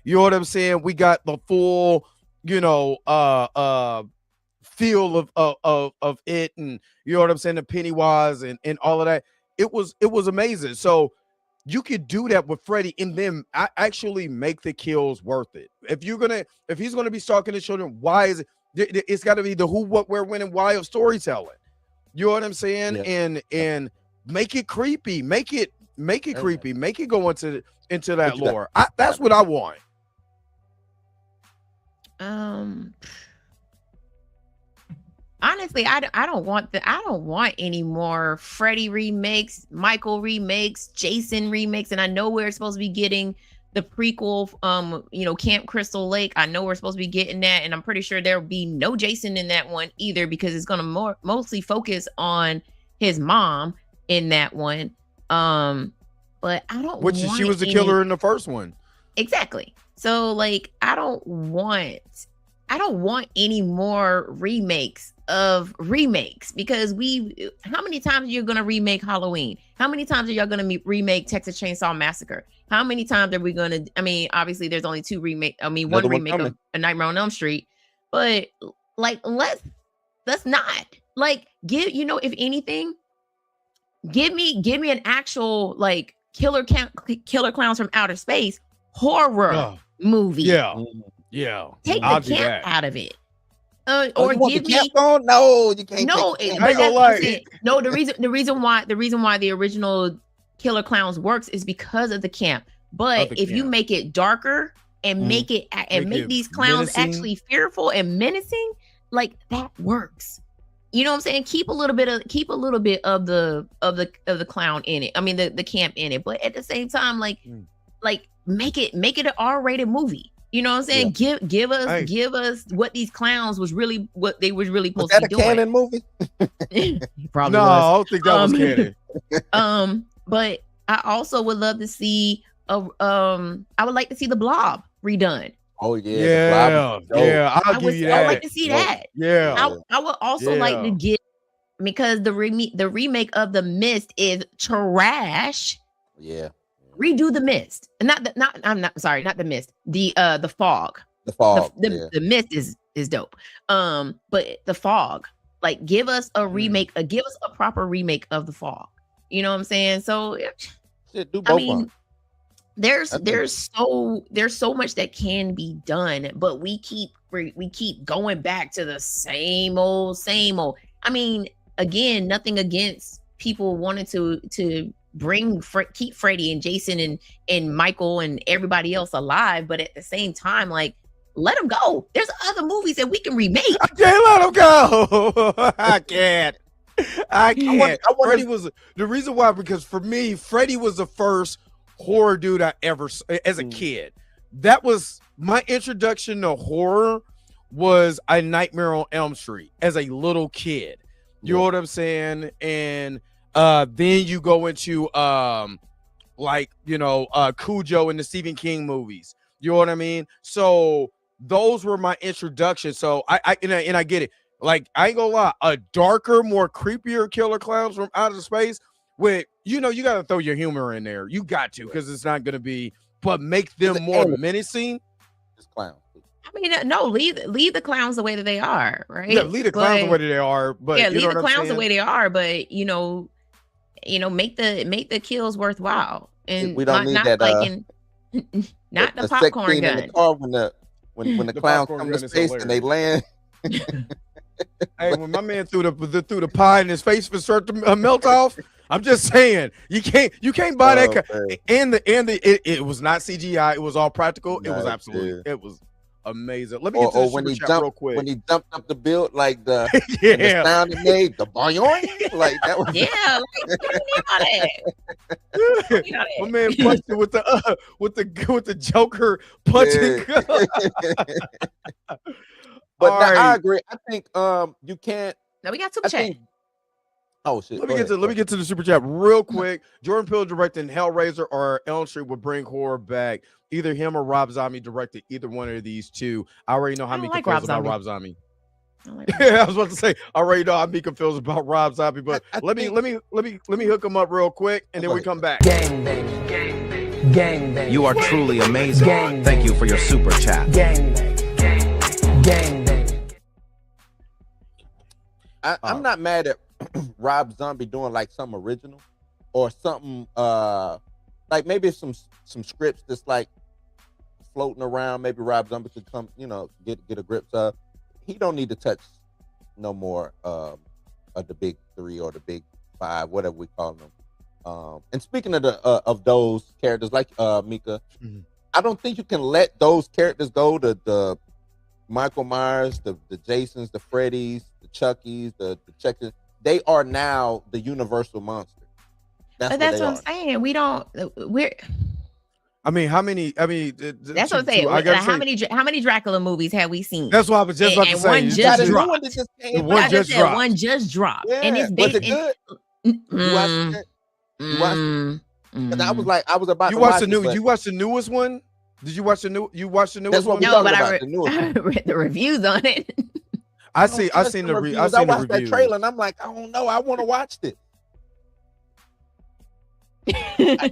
You know what I'm saying? We got the full, feel of it, and you know what I'm saying, the Pennywise and all of that. It was amazing. So you could do that with Freddy and then actually make the kills worth it. If he's gonna be stalking the children, why is it? It's got to be the who, what, where, when, and why of storytelling. You know what I'm saying? Yeah. And make it creepy. Make it creepy. Make it go into that lore. That's what I want. Honestly, I don't want any more Freddy remakes, Michael remakes, Jason remakes, and I know we're supposed to be getting the prequel, Camp Crystal Lake. I know we're supposed to be getting that, and I'm pretty sure there'll be no Jason in that one either because it's gonna mostly focus on his mom in that one. But I don't. She was the killer in the first one. Exactly. So like, I don't want any more remakes of remakes because how many times are you going to remake Halloween? How many times are y'all going to remake Texas Chainsaw Massacre? How many times are we going to, obviously there's only 2 remake. One remake of A Nightmare on Elm Street, but like, let's not like if anything, give me an actual like killer clowns from outer space horror movie. Yeah. Take the camp out of it. Or give me camp on? No, you can't. No, no. The reason why the original Killer Clowns works is because of the camp. But if you make it darker and make these clowns menacing, actually fearful and menacing, like that works. You know what I'm saying? Keep a little bit of the clown in it. I mean the camp in it, but at the same time, like make it an R-rated movie. You know what I'm saying? Yeah. Give us what these clowns what they was really supposed to be doing. Was that a canon movie? Probably no, was. I don't think that was canon. But I also would love to see I would like to see the Blob redone. Oh yeah. I'll give you that. I would like to see that. Yeah. I would also like to get, because the remake of The Mist is trash. Yeah. Redo The Mist. Not The Mist. The Fog. The Fog. The Mist is dope. But The Fog, like, give us a remake, give us a proper remake of The Fog. You know what I'm saying? So do both. There's so much that can be done, but we keep going back to the same old. I mean, again, nothing against people wanting to keep Freddy and Jason and Michael and everybody else alive, but at the same time, like, let them go. There's other movies that we can remake. I can't let them go. I can't. Freddy was the reason why, because for me, Freddy was the first horror dude I ever as a kid. that was my introduction to horror. Was A Nightmare on Elm Street as a little kid. You know what I'm saying? And then you go into like, you know, Cujo and the Stephen King movies. You know what I mean? So those were my introduction. So I get it. Like, I ain't gonna lie, a darker, more creepier Killer Clowns from Outer Space with, you know, you got to throw your humor in there. You got to, because it's not gonna be, but make them more menacing. Just clowns. I mean, no, leave the clowns the way that they are, right? Yeah, leave the clowns the way that they are, but yeah, leave the clowns the way they are, but you know, make the kills worthwhile, and we don't need that. Like not the popcorn gun. In the car when the clowns come to space and they land. Hey, when my man threw the pie in his face for start to melt off, I'm just saying you can't buy that. And it was not CGI. It was all practical. It was absolutely it was amazing. Let me get to the super chat real quick. When he jumped up the build, like the the sound it made, the boing, like that was my man punched it with the Joker punching. But I agree. I think you can't. Now we got super chat. Oh shit! Let me get to the super chat real quick. Jordan Peele directing Hellraiser or Elm Street would bring horror back. Either him or Rob Zombie directed either one of these two. I already know how many confused about Rob Zombie. I was about to say I already know I'd be confused about Rob Zombie, but let me hook him up real quick and then we come back. Gang bang, gang bang, gang bang. You are truly amazing. Thank you for your super chat. Gang bang, gang bang, gang bang. I'm not mad at Rob Zombie doing like something original or something like maybe some scripts that's like floating around. Maybe Rob Zombie could come, you know, get a grip of. He don't need to touch no more of the big three or the big five, whatever we call them. And speaking of those characters, like Mika, I don't think you can let those characters go. The Michael Myers, the Jasons, the Freddys, the Chuckies, the Checkers. They are now the universal monster. That's what I'm saying. I mean, how many? I mean, that's what I'm saying. How many Dracula movies have we seen? That's what I was just about to say. One just dropped. One just dropped. Yeah. And it's was it good? You watched it? You watched it? And I was about to watch it. You watched the newest one? Did you watch the new? You watched the newest That's what one? No, but I read the reviews on it. I seen the reviews. I watched that trailer and I'm like, I don't know. I want to watch this. Why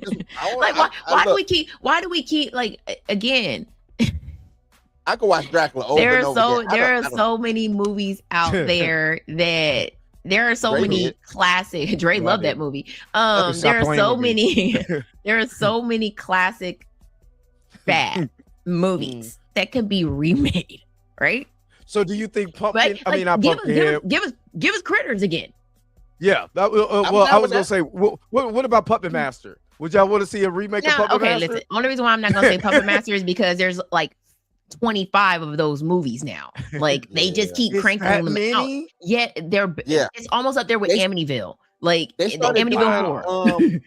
do we keep like again? I could watch Dracula over and over again. There are so many movies out there that there are so many classic. Dre loved that movie. There are so many. There are so many classic bad movies that could be remade, right? So do you think Pumpkin? Give us Critters again. Yeah. I was gonna say, what about Puppet Master? Would y'all want to see a remake of Puppet Master? Listen. Only reason why I'm not gonna say Puppet Master is because there's like 25 of those movies now. Like they just keep cranking them out. Yet it's almost up there with Amityville. Like the Amityville 4.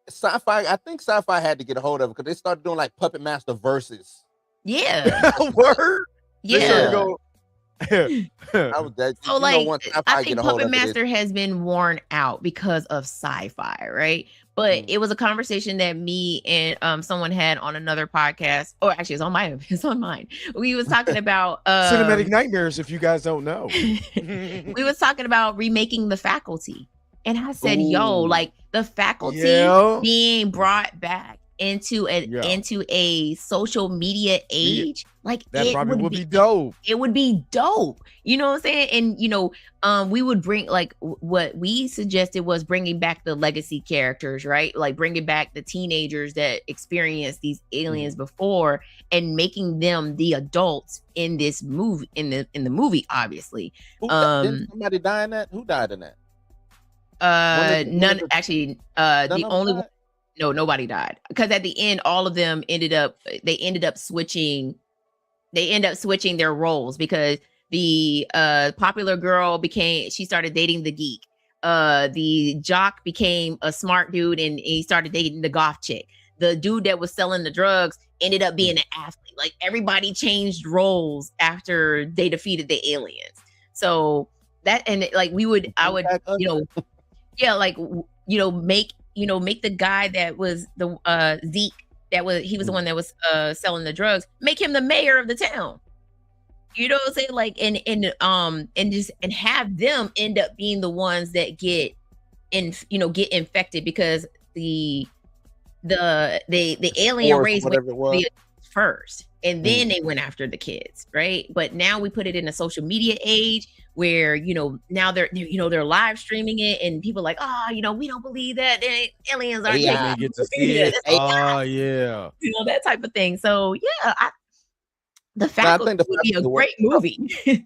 Sci-fi. I think Sci-Fi had to get a hold of it because they started doing like Puppet Master versus. Yeah. Word. Yeah. I think Puppet Master has been worn out because of Sci-Fi, right? But it was a conversation that me and someone had on another podcast, or actually it's on mine. We was talking about Cinematic Nightmares, if you guys don't know. We was talking about remaking The Faculty. And I said, like The Faculty being brought back into a social media age, like that probably would be dope. It would be dope. You know what I'm saying? And we would bring like what we suggested was bringing back the legacy characters, right? Like bringing back the teenagers that experienced these aliens before and making them the adults in this movie, in the movie, obviously. Didn't somebody die in that? Who died in that? None actually. The only one. No, nobody died because at the end, all of them ended up switching. They end up switching their roles because the popular girl she started dating the geek. The jock became a smart dude and he started dating the goth chick. the dude that was selling the drugs ended up being an athlete. Like everybody changed roles after they defeated the aliens. So that, and like I would, like, make the guy that was the Zeke, he was the one that was selling the drugs, make him the mayor of the town. You know what I'm saying? Like, and have them end up being the ones that get infected because the alien race went first, and then they went after the kids, right? But now we put it in a social media age where now they're live streaming it, and people are like, we don't believe that aliens aren't taking get to see it. Yeah, that type of thing. So yeah, the Faculty would be a great movie.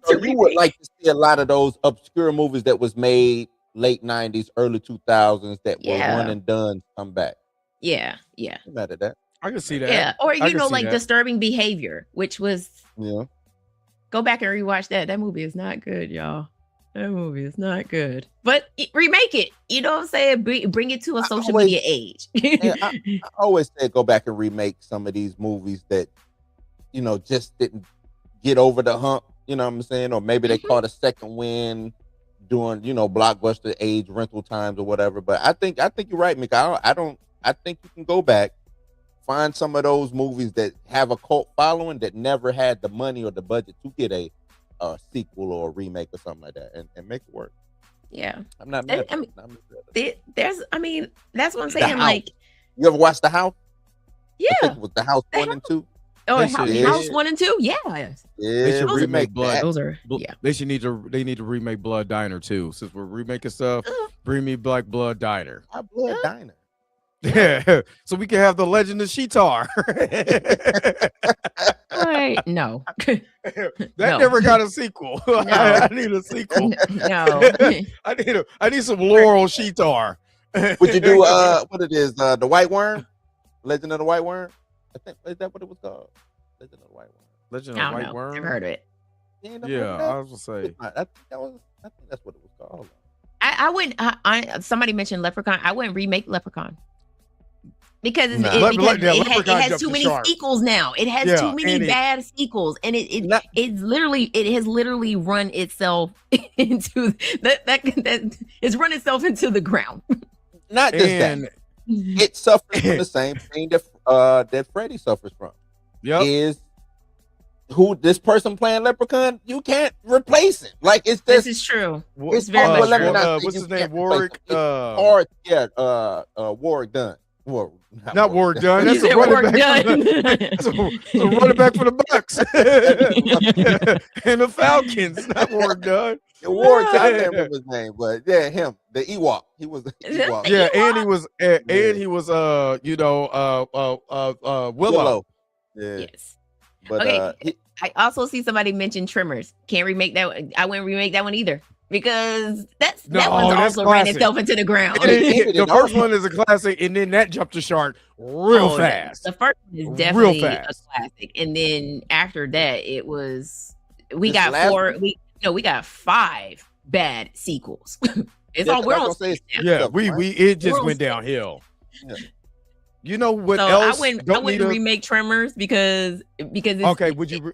So you would like to see a lot of those obscure movies that was made late 90s, early 2000s that were one and done come back. Yeah. I'm mad at that. I can see that. Yeah, or like Disturbing Behavior, which was go back and rewatch that. That movie is not good, y'all. That movie is not good. But remake it. You know what I'm saying? Bring it to a social media age. I always say go back and remake some of these movies that just didn't get over the hump. You know what I'm saying? Or maybe they caught a second wind during blockbuster age rental times or whatever. But I think you're right, Mika. I think you can go back, find some of those movies that have a cult following that never had the money or the budget to get a sequel or a remake or something like that, and make it work. Yeah, I'm not mad. That's what I'm saying. Like, you ever watched The House? Yeah, I think it was The House 1 and 2. Oh, House 1 and 2. Yeah, they should remake Blood. Those are They need to remake Blood Diner too. Since we're remaking stuff, bring me Black Blood Diner. Blood Diner. Yeah, so we can have the Legend of Sheetar. Right? No, that never got a sequel. No. I need a sequel. No, I need some Laurel Sheetar. Would you do what it is? The White Worm, Legend of the White Worm. Is that what it was called? Legend of the White Worm. Legend of the White Worm. I've heard of it. Yeah, I was gonna say. I think that's what it was called. I wouldn't. Somebody mentioned Leprechaun. I wouldn't remake Leprechaun. Because it has too many sequels now. It has too many bad sequels, and it has literally run itself into that it's run itself into the ground. Not just that, it suffers from the same thing that Freddy suffers from. Is who this person playing Leprechaun? You can't replace him. Like it's this is true. It's very much true. What's his name? Warwick. Warwick Dunn. Not Warwick Dunn. That's a running back. That's a running back for the Bucks and the Falcons. Not Warwick Dunn. Warwick, I can't remember his name, but yeah, him, the Ewok. He was the Ewok. Yeah, and he was Willow. Yeah. Yes. But okay. I also see somebody mention Tremors. Can't remake that. I wouldn't remake that one either. Because that one's also ran itself into the ground. The first one is a classic, and then that jumped the shark real fast. The first one is definitely a classic, and then after that, it was we got 5 bad sequels. It's all we're on. It just went downhill. Yeah. You know what else? I wouldn't remake Tremors because it's, okay. Would you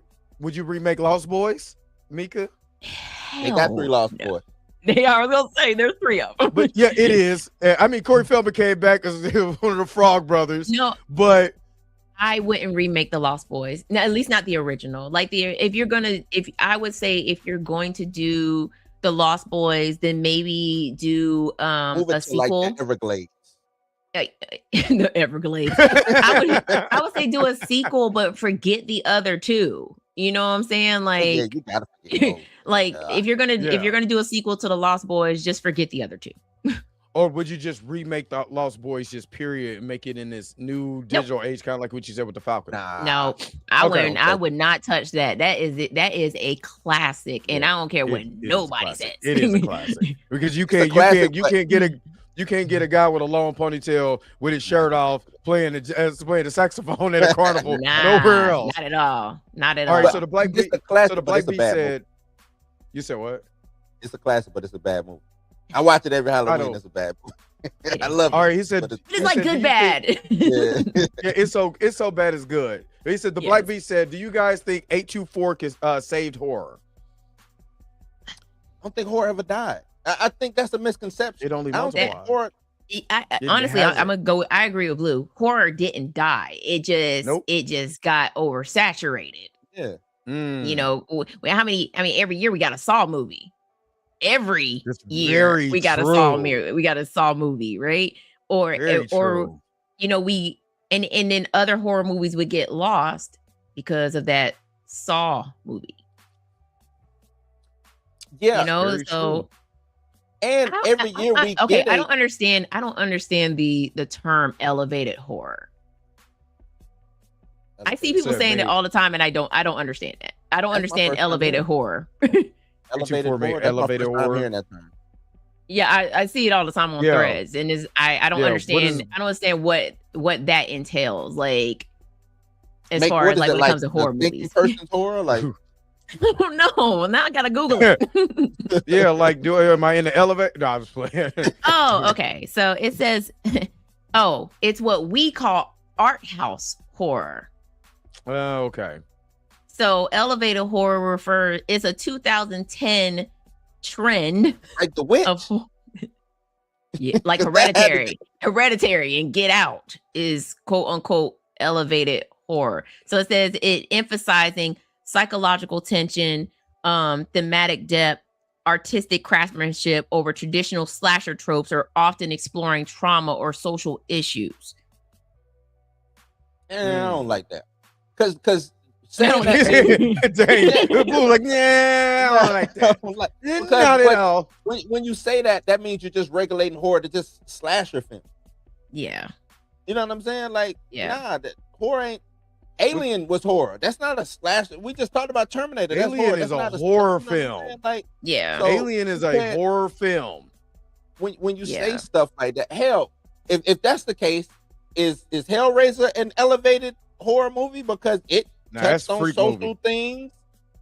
remake Lost Boys, Mika? They got 3 Lost Boys. They are. I was gonna say there's 3 of them. But yeah, it is. I mean, Corey Feldman came back as one of the Frog Brothers. No, but I wouldn't remake the Lost Boys. No, at least not the original. Like if you're going to do the Lost Boys, then maybe do a sequel. Like the Everglades. The Everglades. I would say do a sequel, but forget the other 2. You know what I'm saying? Like, yeah, you gotta forget those. Like if you're gonna do a sequel to the Lost Boys, just forget the other 2. Or would you just remake the Lost Boys just period and make it in this new digital age, kind of like what you said with the Falcon? No, I wouldn't. I would not touch that. That is a classic, and I don't care what nobody says. It is a classic because you can't get a guy with a long ponytail with his shirt off playing the saxophone at a carnival nowhere else. Not at all. Not at all. all. Right, so the Black Beat said. You said what? It's a classic, but it's a bad movie. I watch it every Halloween. It's a bad movie. I love it. All right, he said But It's he like said, "Do good you bad. yeah. Yeah, it's so bad it's good. He said the Yes. Black Beast said, "Do you guys think 824 saved horror?" I don't think horror ever died. I think that's a misconception. It only I don't think multiplied. horror. Honestly, hasn't. I'm gonna go. I agree with Blue. Horror didn't die. Nope. It just got oversaturated. Yeah. You know, how many? I mean, every year we got a Saw movie. Every That's year very we got a Saw true. we got a Saw movie, right? Or Very true. you know, and then other horror movies would get lost because of that Saw movie. Yeah. You know, very so And every year we okay, get I don't understand the term elevated horror. I see people Said saying it maybe- all the time, and I don't understand that. I don't That's my understand first time elevated hearing it. horror. elevated for me, horror. That's elevated my first time horror. hearing that term. Yeah, I see it all the time on Yeah. threads, and I don't Yeah, what understand. is- I don't understand what that entails. Like, as Make- far what as is like it, when it comes to the horror thinking movies. person's horror, like I don't know. Now I gotta Google it. Yeah, like am I in the elevator? No, I was playing. Oh, okay. So it says, oh, it's what we call art house horror. Okay. So elevated horror is a 2010 trend like the witch. of yeah, like Hereditary and Get Out is quote unquote elevated horror. So it says it emphasizing psychological tension, thematic depth, artistic craftsmanship over traditional slasher tropes, or often exploring trauma or social issues. I don't like that. Cause I don't saying like that, Dang. Blue like, yeah, I don't like that. like, Not because at all. when you say that, that means you're just regulating horror to just slasher film. Yeah. You know what I'm saying? Like, Yeah. nah, that horror ain't. Alien was horror. That's not a slasher. We just talked about Terminator. That's Alien horror. is That's a not horror you know what I'm film. saying? Like, Yeah. So, Alien is a can't- horror film. when you say Yeah. stuff like that, hell, if that's the case, is Hellraiser an elevated horror movie because it Nah, that's touched on freak social movie. things?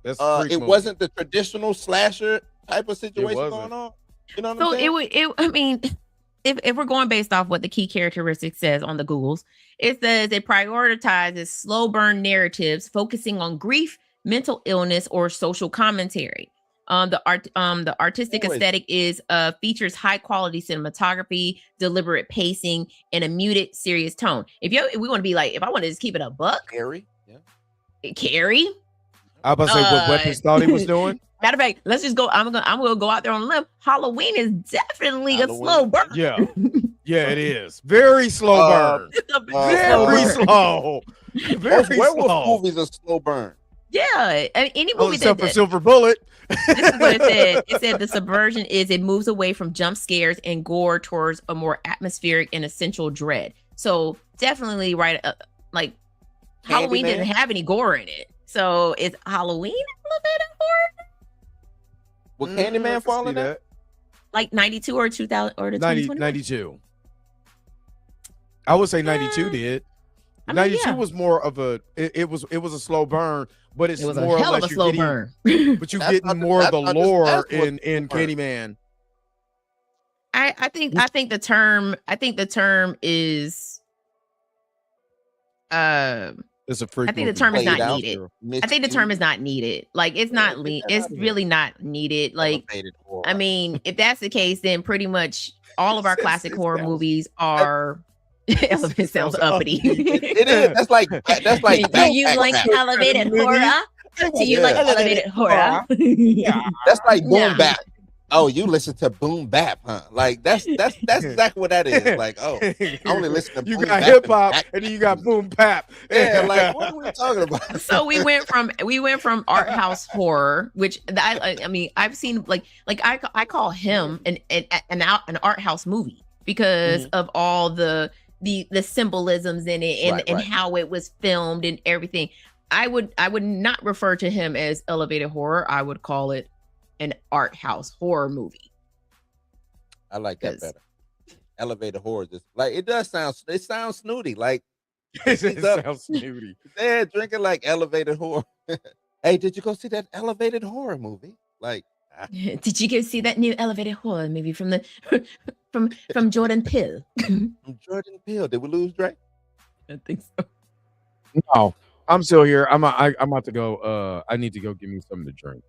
That's a freak It movie. wasn't the traditional slasher type of situation wasn't. going on. You know what So I'm saying? I mean, if we're going based off what the key characteristics says on the Googles, it says it prioritizes slow burn narratives focusing on grief, mental illness, or social commentary. The artistic Always. aesthetic is features high quality cinematography, deliberate pacing, and a muted, serious tone. If we want to be like, if I want to just keep it a buck, Scary. Yeah. Carrie. I was about to say what weapons thought he was doing. Matter of fact, let's just go. I'm gonna go out there on a limb. Halloween is definitely Halloween. a slow burn. Yeah. Yeah, it is. Very slow burn. It's a Very slow burn. slow. Very Most werewolf slow. movies are slow burn. Yeah, I mean, any Oh, movie except for that Silver Bullet. this is what it said. It said the subversion is it moves away from jump scares and gore towards a more atmospheric and essential dread. So definitely right, like Halloween Candyman? didn't have any gore in it. So is Halloween elevated horror? Would I Candyman can fall see in that? Like 92 or 2000 or the 90, 2021? 92. I would say 92 did. I mean, 92 yeah. was more of a it was a slow burn, but it's It was a more or hell of less a you're slow getting, burn. but you're That's getting not- more of the that's not- lore that's what in slow burn. Candyman. I think the term is It's a freak I think the movie. term is Played not out needed. there. I think the term is not needed. Like it's Yeah, not get that it's out of here. really not needed. Like Elevated horror. I mean, if that's the case, then pretty much all of our It classic sounds- horror movies are elevated sounds sounds uppity. it is. That's like Do you like back. elevated horror? Do you like Yeah. elevated horror? That's like boom Yeah. bap. Oh, you listen to boom bap, huh? Like that's exactly what that is. Like, oh, I only listen to You boom got bap hip and hop back- and then you got boom pap. Yeah, like what are we talking about? So we went from art house horror, which I mean I've seen like I call him an art house movie because of all the symbolisms in it and Right, right. how it was filmed and everything. I would not refer to him as elevated horror. I would call it an art house horror movie. I like that 'Cause- better. Elevated horror, just like it sounds snooty. Like It He's up. sounds snooty. they're drinking like elevated horror. Hey, did you go see that elevated horror movie? Like, Did you go see that new elevated horror movie from the from Jordan Peele? From Jordan Peele. Did we lose Dre? I think so. No, I'm still here. I'm about to go. I need to go get me something to drink.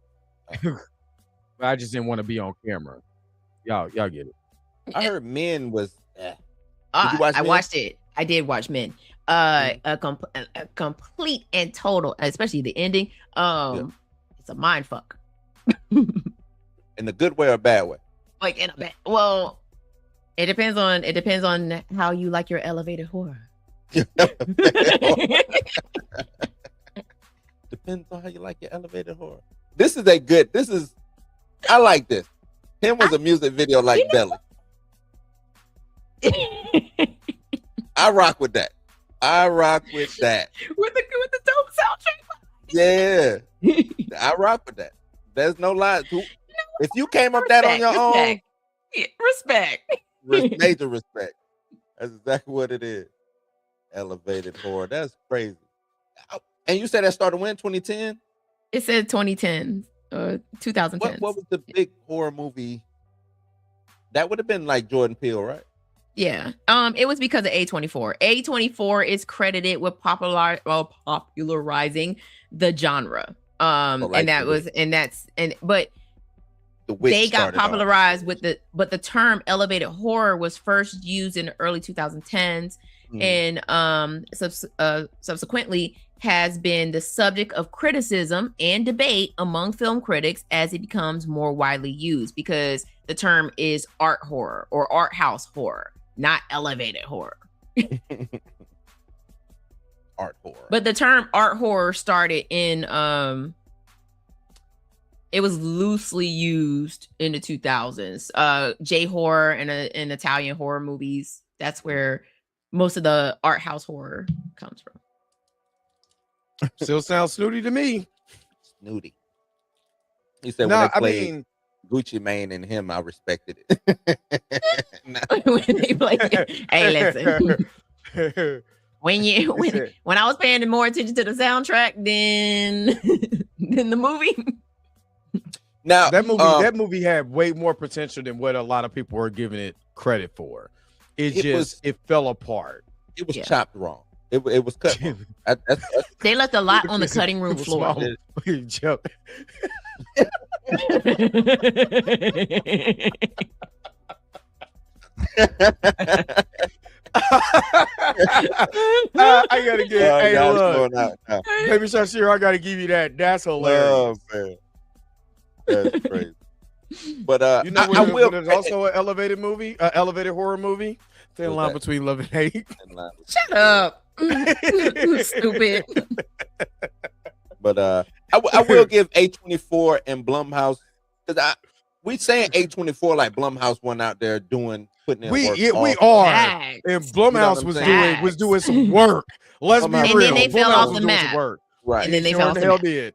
But I just didn't want to be on camera. Y'all get it. I heard Men was. Did you watch I Men? watched it. I did watch Men. A complete and total, especially the ending. It's a mind fuck. In a good way or a bad way? Like in a bad. Well, it depends on how you like your elevated horror. Depends on how you like your elevated horror. I like this. Him was a music video like Belly. I rock with that. With the dope soundtrack. Yeah. I rock with that. There's no lie. If you came up that on your own, respect. Major respect. That's exactly what it is. Elevated horror. That's crazy. And you said that started when? 2010? It said 2010, 2010. What was the big horror movie? That would have been like Jordan Peele, right? Yeah. It was because of A24. A24 is credited with popularizing the genre. But they got popularized but the term elevated horror was first used in the early 2010s and subsequently has been the subject of criticism and debate among film critics as it becomes more widely used, because the term is art horror or art house horror, not elevated horror. Art horror. But the term art horror started in it was loosely used in the 2000s. J-horror and Italian horror movies. That's where most of the art house horror comes from. Still sounds snooty to me. Snooty. He said when they played Gucci Mane and him, I respected it. When they played, hey, listen. When I was paying more attention to the soundtrack than the movie. Now that movie had way more potential than what a lot of people were giving it credit for. It fell apart. It was chopped wrong. It was cut wrong. They left a lot on the cutting room floor. I gotta get Baby Shashir, I gotta give you that. That's hilarious. Oh, man. That's crazy. But there's also an elevated movie, elevated horror movie. Thin line between love and hate. Shut up. Stupid. But I will give A24 and Blumhouse, because we saying A24 like Blumhouse went out there putting in work. We are. And Blumhouse was doing some work. Let's be real. And then they fell off the map. Right. And then they fell off the map. Did.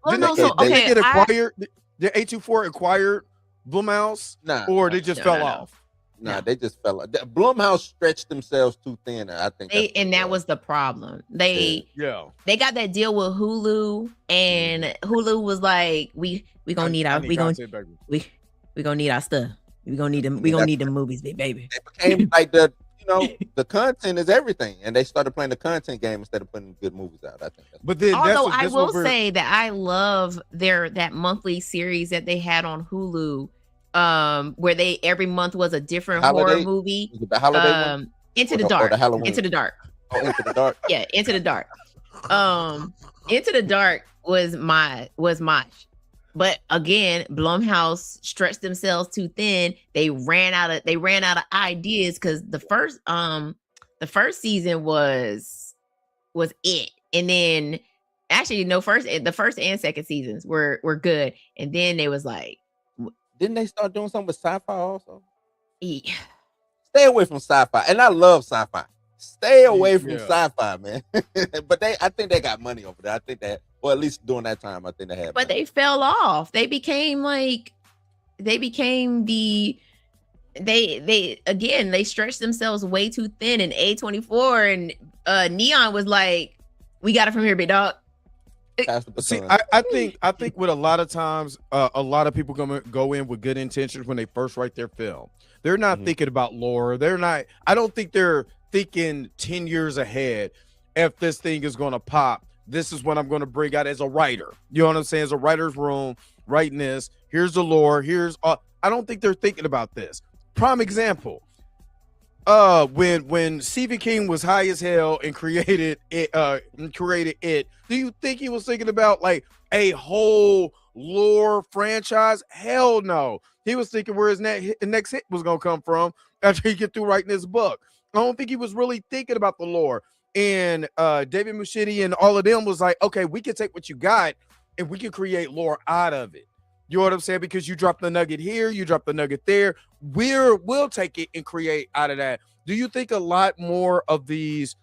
Well, Did they get acquired? Did A24 acquire Blumhouse? Or they just fell off? Nah, they just fell off. Blumhouse stretched themselves too thin. I think that was the problem. They got that deal with Hulu, and Hulu was like, we gonna need our stuff. We gonna need them movies, baby. It became like the content is everything, and they started playing the content game instead of putting good movies out. I think. But then, I will say that I love that monthly series that they had on Hulu, where they every month was a different horror movie. Was it the holiday one? Into the Dark. Into the Dark. Oh, Into the Dark. Yeah, Into the Dark. Into the Dark was my. But again, Blumhouse stretched themselves too thin. They ran out of ideas, because the first season was it, and then actually the first and second seasons were good, and then they was like, didn't they start doing something with sci-fi also? Yeah. Stay away from sci-fi, and I love sci-fi. Stay away from sci-fi, man. But I think they got money over there. I think that, or at least during that time, I think they had. But money. they fell off. They stretched themselves way too thin. And A24 and Neon was like, "We got it from here, big dog." Pass the See, baton. I think with a lot of times, a lot of people go in with good intentions when they first write their film. They're not thinking about lore. They're not. I don't think they're thinking 10 years ahead. If this thing is going to pop, this is what I'm going to bring out as a writer. You know what I'm saying? As a writer's room, writing this. Here's the lore. Here's. I don't think they're thinking about this. Prime example. When Stephen King was high as hell and created it, do you think he was thinking about like a whole lore franchise? Hell no. He was thinking where his next hit was gonna come from after he get through writing this book. I don't think he was really thinking about the lore. And David Muschietti and all of them was like, okay, we can take what you got and we can create lore out of it. You know what I'm saying? Because you drop the nugget here, you drop the nugget there. We'll take it and create out of that. Do you think a lot more of these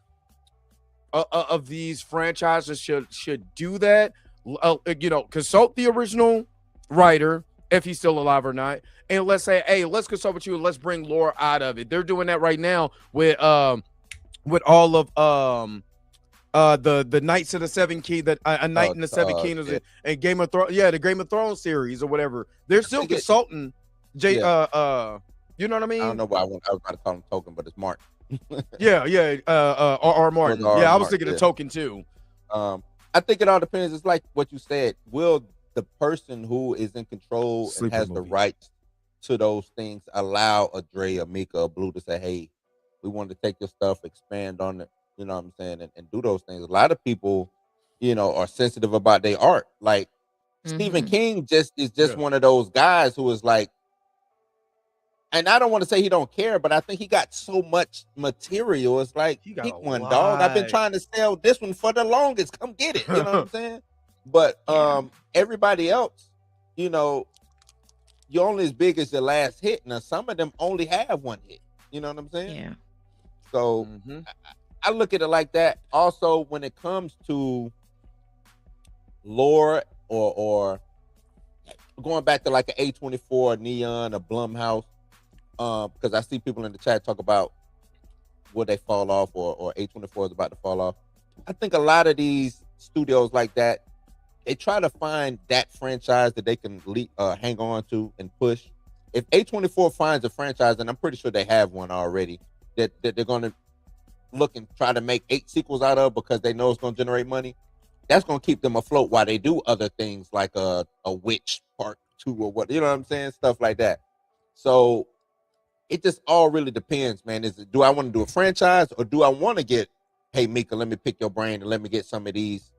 franchises should do that? Consult the original writer if he's still alive or not, and let's say, hey, let's consult with you and let's bring lore out of it. They're doing that right now with all of the Knights of the Seven Kingdoms, a Knight in the Seven Kingdoms, and Game of Thrones, the Game of Thrones series or whatever. They're still consulting. You know what I mean? I don't know why I was about to call him Token, but it's Mark. R. Martin. I was thinking of Token too. I think it all depends. It's like what you said. Will the person who is in control and has the rights to those things allow a Dre, a Mika, a Blue to say, hey, we want to take your stuff, expand on it, you know what I'm saying, and do those things. A lot of people, are sensitive about their art. Like Stephen King is one of those guys who is like, and I don't want to say he don't care, but I think he got so much material. It's like, pick one, dog. I've been trying to sell this one for the longest. Come get it. You know what I'm saying? But everybody else, you're only as big as your last hit. Now, some of them only have one hit. You know what I'm saying? Yeah. So I look at it like that. Also, when it comes to lore or going back to like an A24, a Neon, a Blumhouse, because I see people in the chat talk about will they fall off or A24 is about to fall off. I think a lot of these studios like that, they try to find that franchise that they can hang on to and push. If A24 finds a franchise, and I'm pretty sure they have one already, that they're going to look and try to make 8 sequels out of because they know it's going to generate money, that's going to keep them afloat while they do other things like a Witch Part 2 or what, you know what I'm saying? Stuff like that. So it just all really depends, man. Do I want to do a franchise or do I want to get, hey, Mika, let me pick your brain and let me get some of these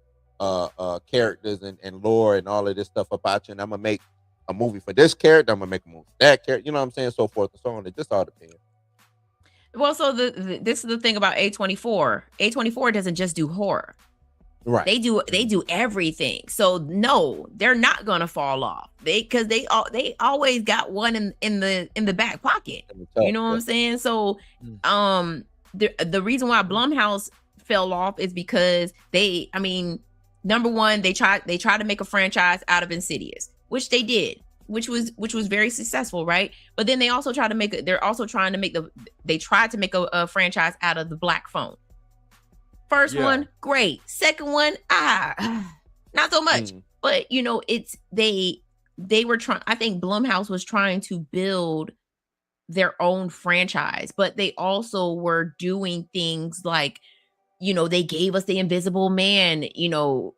characters and lore and all of this stuff about you, and I'm going to make a movie for this character, I'm going to make a movie for that character, you know what I'm saying? So forth and so on. It just all depends. Well, so this is the thing about A24. A24 doesn't just do horror. Right. They do everything. So no, they're not gonna fall off. Because they always got one in the back pocket. You know what I'm saying? So the reason why Blumhouse fell off is because number one, they tried to make a franchise out of Insidious, which they did, which was very successful, right? But then they also tried to make a franchise out of The Black Phone. First one, great. Second one, not so much. But they were trying. I think Blumhouse was trying to build their own franchise, but they also were doing things like, they gave us the Invisible Man,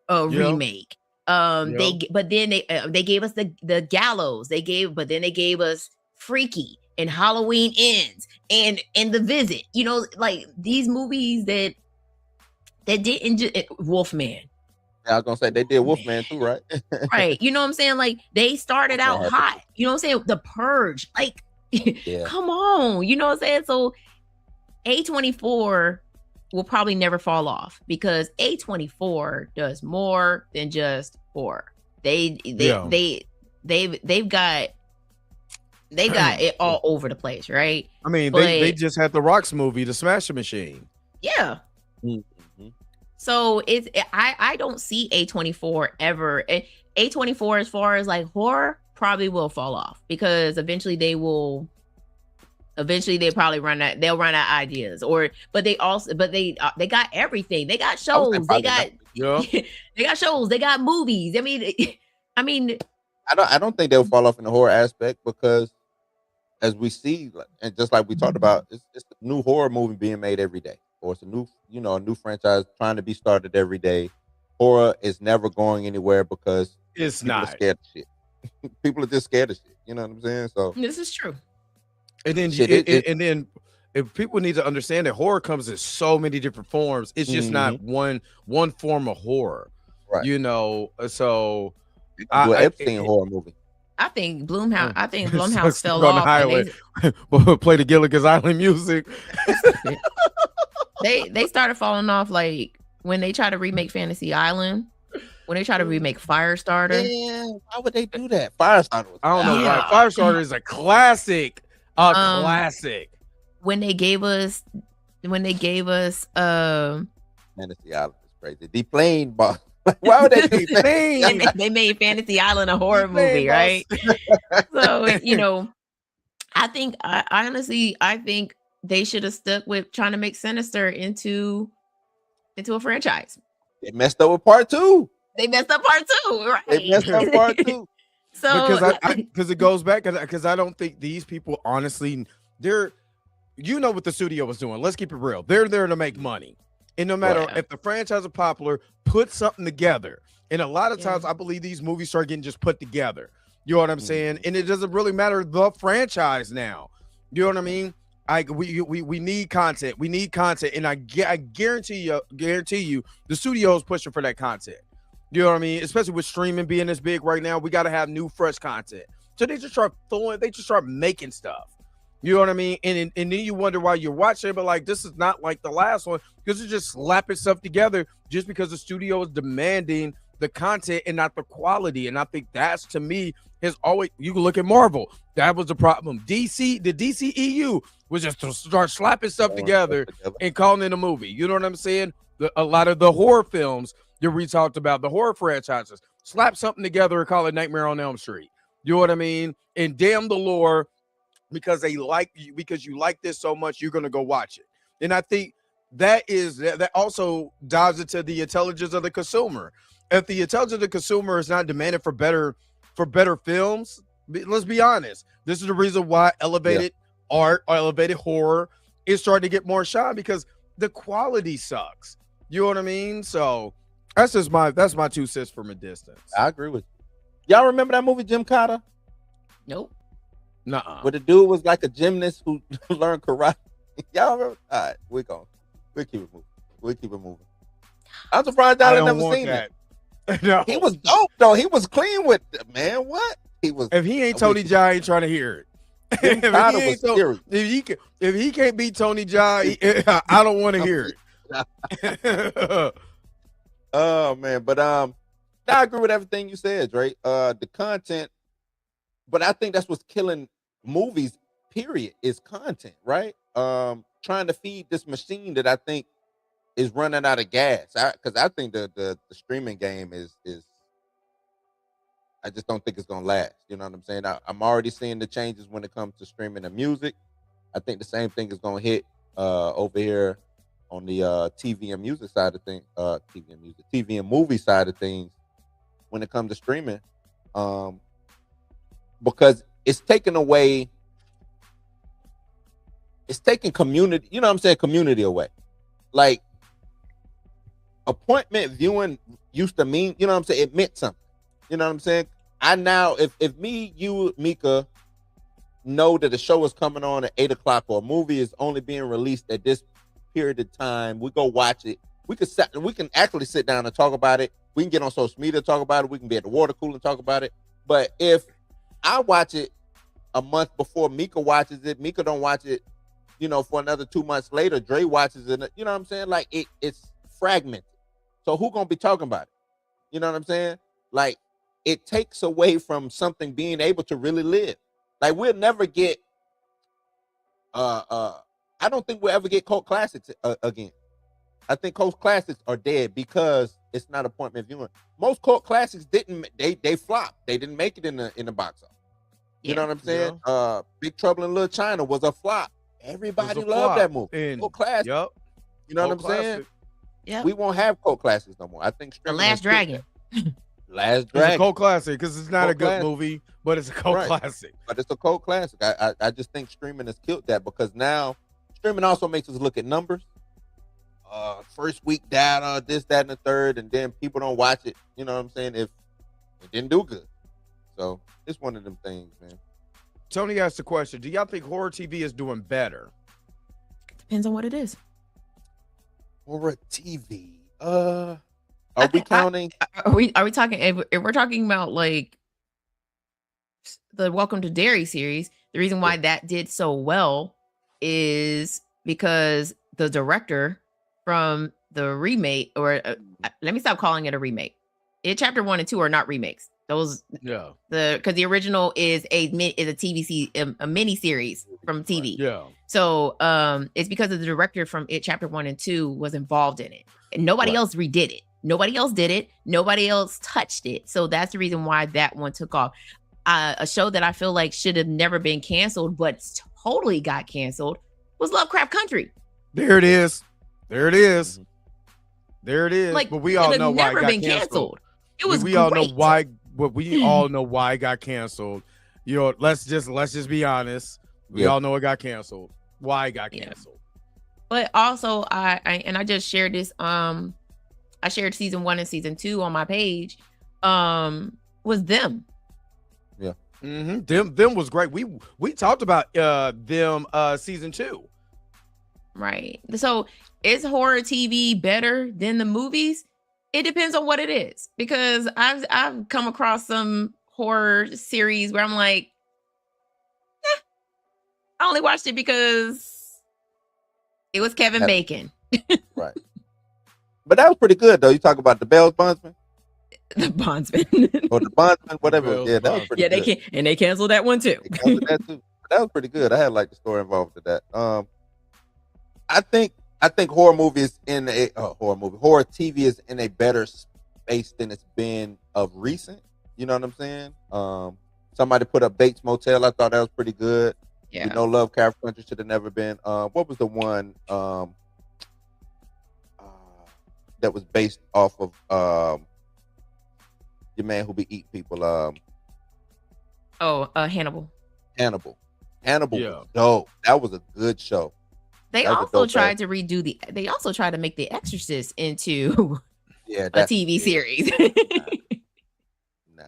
remake. They gave us the Gallows. But then they gave us Freaky and Halloween Ends and The Visit. Like these movies that didn't Wolfman. I was gonna say they did Wolfman too, right? Right. You know what I'm saying? Like they started out hot. You know what I'm saying? The Purge. Like, come on. You know what I'm saying? So A24 will probably never fall off because A24 does more than just horror. They've got it all over the place, right? I mean, they just had the Rocks movie, The Smashing Machine. Yeah. So I don't see A24 ever. A24 as far as like horror probably will fall off because eventually they probably run out. They'll run out of ideas. But they got everything. They got shows. They got Yeah. They got shows. They got movies. I mean, I don't think they'll fall off in the horror aspect because, as we see, and just like we talked about, it's a new horror movie being made every day, or it's a new franchise trying to be started every day. Horror is never going anywhere because It's people are not. scared of shit. People are just scared of shit. You know what I'm saying? So this is true. And then, Shit, and then, if people need to understand that horror comes in so many different forms, it's just not one form of horror, right. you know. So, do an Epstein horror movie. I think Blumhouse Sucks fell to go on the off. highway. Play the Gilligan's Island music. They started falling off like when they try to remake Fantasy Island, when they try to remake Firestarter. Yeah, why would they do that? Firestarter. I don't know why. Firestarter is a classic. Classic. When they gave us Fantasy Island is crazy. The plane boss. Why would they do that? they made Fantasy Island a horror movie, right? So, I honestly think they should have stuck with trying to make Sinister into a franchise. They messed up with part 2. They messed up part 2, right? They messed up part 2. So because it goes back, because I don't think these people honestly, they're, what the studio was doing. Let's keep it real. They're there to make money. And no matter if the franchise is popular, put something together. And a lot of times I believe these movies start getting just put together. You know what I'm saying? And it doesn't really matter the franchise now. You know what I mean? We need content. We need content. And I guarantee you, the studio is pushing for that content. You know what I mean? Especially with streaming being this big right now, we got to have new, fresh content. So they just start making stuff. You know what I mean? And then you wonder why you're watching it, but like, this is not like the last one, because it's just slapping stuff together just because the studio is demanding the content and not the quality. And I think that's, to me, has always, you can look at Marvel. That was the problem. The DCEU was just to start slapping stuff together and calling it a movie. You know what I'm saying? A lot of the horror films that we talked about, the horror franchises, slap something together and call it Nightmare on Elm Street. You know what I mean? And damn the lore, because you like this so much, you're gonna go watch it. And I think that also dives into the intelligence of the consumer. If the intelligence of the consumer is not demanding for better films, let's be honest. This is the reason why elevated art or elevated horror is starting to get more shine, because the quality sucks. You know what I mean? So that's my 2 cents from a distance. I agree with you. Y'all remember that movie Jim Carter? Nope. Nuh-uh. Where the dude was like a gymnast who learned karate. Y'all remember? All right, we'll keep it moving. I'm surprised y'all have never seen that. No. He was dope though. He was clean with it, man. What? He was. If he ain't Tony Jaa, I ain't trying to hear it. If he can't beat Tony Jaa, I don't want to hear it. Oh man, but I agree with everything you said, Dre. The content, but I think that's what's killing movies. Period, is content, right? Trying to feed this machine that I think is running out of gas. Because I think the streaming game is. I just don't think it's gonna last. You know what I'm saying? I'm already seeing the changes when it comes to streaming and music. I think the same thing is gonna hit over here on the TV and music side of things, TV and movie side of things when it comes to streaming, because it's taking community, you know what I'm saying, community away. Like, appointment viewing used to mean, you know what I'm saying, it meant something. You know what I'm saying? I now, if me, you, Mika, know that a show is coming on at 8:00 or a movie is only being released at this period of time, we go watch it. We can actually sit down and talk about it. We can get on social media and talk about it. We can be at the water cooler and talk about it. But if I watch it a month before Mika watches it, Mika don't watch it, for another 2 months later, Dre watches it. You know what I'm saying? Like, it's fragmented. So who gonna be talking about it? You know what I'm saying? Like, it takes away from something being able to really live. Like, we'll never get I don't think we'll ever get cult classics again. I think cult classics are dead because it's not appointment viewing. Most cult classics they flopped. They didn't make it in the box office. You know what I'm saying? Yeah. Big Trouble in Little China was a flop. Everybody loved that movie. Cult classic. Yep. You know what I'm saying? Yep. We won't have cult classics no more. I think The streaming Last has killed Dragon. that. Last It's a Dragon. cult classic because it's not Cult a good classic. movie, but it's a cult Right. classic. But it's a cult classic. I just think streaming has killed that because now streaming also makes us look at numbers. First week data, this, that, and the third, and then people don't watch it. You know what I'm saying? If it didn't do good. So it's one of them things, man. Tony asked the question: do y'all think horror TV is doing better? Depends on what it is. Horror TV. Are we counting? Are we talking if we're talking about like the Welcome to Derry series, the reason why that did so well is because the director from the remake, or let me stop calling it a remake. Chapter 1 and 2 are not remakes. Those Yeah. because the original is a TVC a mini series from TV. Yeah. So it's because of the director from It Chapter 1 and 2 was involved in it. And nobody else redid it. Nobody else did it. Nobody else touched it. So that's the reason why that one took off. A show that I feel like should have never been canceled, but totally got canceled was Lovecraft Country. There it is. There it is. There it is. Like, but we all know why it never got been canceled. It was we all know great. why. But we all know why it got canceled. You know, let's just be honest. We all know it got canceled. Why it got canceled. But also, I just shared this. I shared season 1 and season 2 on my page. Was Them. Yeah. Them was great. We talked about Them season 2. Right. So is horror TV better than the movies? It depends on what it is, because I've come across some horror series where I'm like, I only watched it because it was Kevin Bacon. Right. But that was pretty good though. You talk about the Bells Bondsman? The Bondsman. Or the Bondsman, whatever. Bells Yeah, that was pretty good. They canceled that one too. They canceled that too. That was pretty good. I had like the story involved with that. I think horror TV is in a better space than it's been of recent. You know what I'm saying? Somebody put up Bates Motel. I thought that was pretty good. Yeah. You know, Lovecraft Country should have never been. What was the one that was based off of your man who be eating people? Hannibal. Hannibal Yeah. was dope. That was a good show. They That was a also dope tried to redo they also tried to make The Exorcist into Yeah, a TV series. Nah.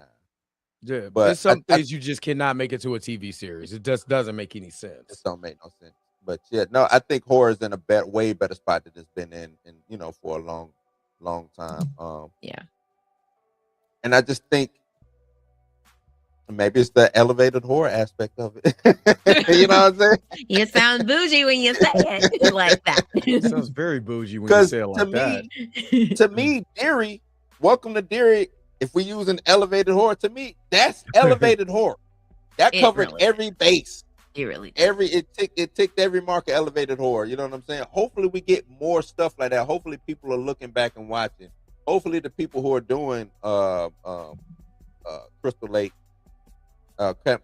Yeah, But but some I- things you just cannot make it to a TV series. It just doesn't make any It sense. don't make no sense. But yeah, no, I think horror is in a way better spot than it's been in for a long time. Yeah. And I just think maybe it's the elevated horror aspect of it. You know what I'm saying? You sound bougie when you say it like that. It sounds very bougie when you Because say it like that. to me, Derry, Welcome to Derry, if we use an elevated horror, to me, that's elevated horror. That It covered really every base. It really It ticked every mark of elevated horror. You know what I'm saying? Hopefully we get more stuff like that. Hopefully people are looking back and watching. Hopefully the people who are doing Crystal Lake camp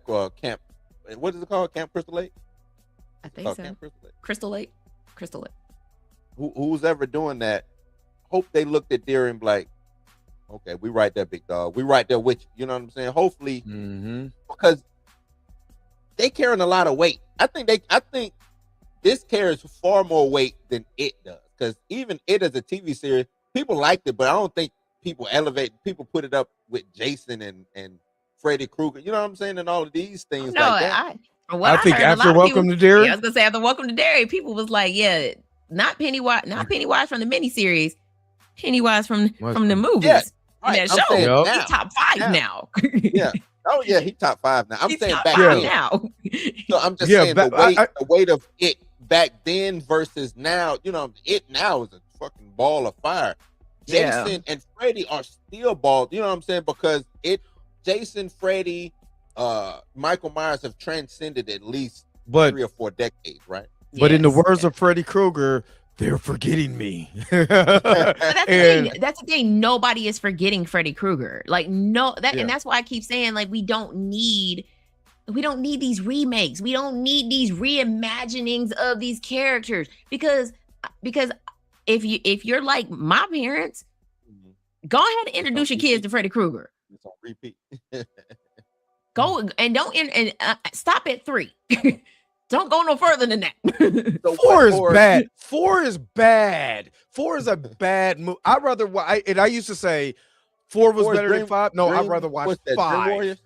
what is it called? Camp Crystal Lake? I think so. Camp Crystal Lake. Crystal Lake. Who's ever doing that? Hope they looked at Derry and be like, okay, we right there, big dog. We right there with you. You know what I'm saying? Hopefully, because they carrying a lot of weight. I think this carries far more weight than It does. Because even It as a TV series, people liked it, but I don't think people put it up with Jason and Freddy Krueger. You know what I'm saying? And all of these things No, like that. I think after Welcome to Derry, I was gonna say after Welcome to Derry, people was like, yeah, not Pennywise from the miniseries, Pennywise from the movies. Yeah, In right. that I'm show, saying Yup. he's now. top 5 now. Yeah. Oh yeah, he top 5 now. I'm He's saying top back 5 then. now. So I'm just Yeah, saying but the weight of It back then versus now. You know, It now is a fucking ball of fire. Yeah. Jason and Freddy are still balls. You know what I'm saying? Because Jason, Freddy, Michael Myers have transcended at least but 3 or 4 decades, right? but in the Yes. words of Freddy Krueger, they're forgetting me. But that's And- the thing. That's the thing. Nobody is forgetting Freddy Krueger. Like Yeah. and that's why I keep saying like we don't need these remakes. We don't need these reimaginings of these characters because if you're like my parents, go ahead and introduce your kids to Freddy Krueger. It's on repeat. Go and don't stop at 3. Don't go no further than that. 4 is bad. 4 is bad. 4 is a bad movie. I'd rather I used to say 4 was better than 5. No, I'd rather watch 5. Dream Warriors?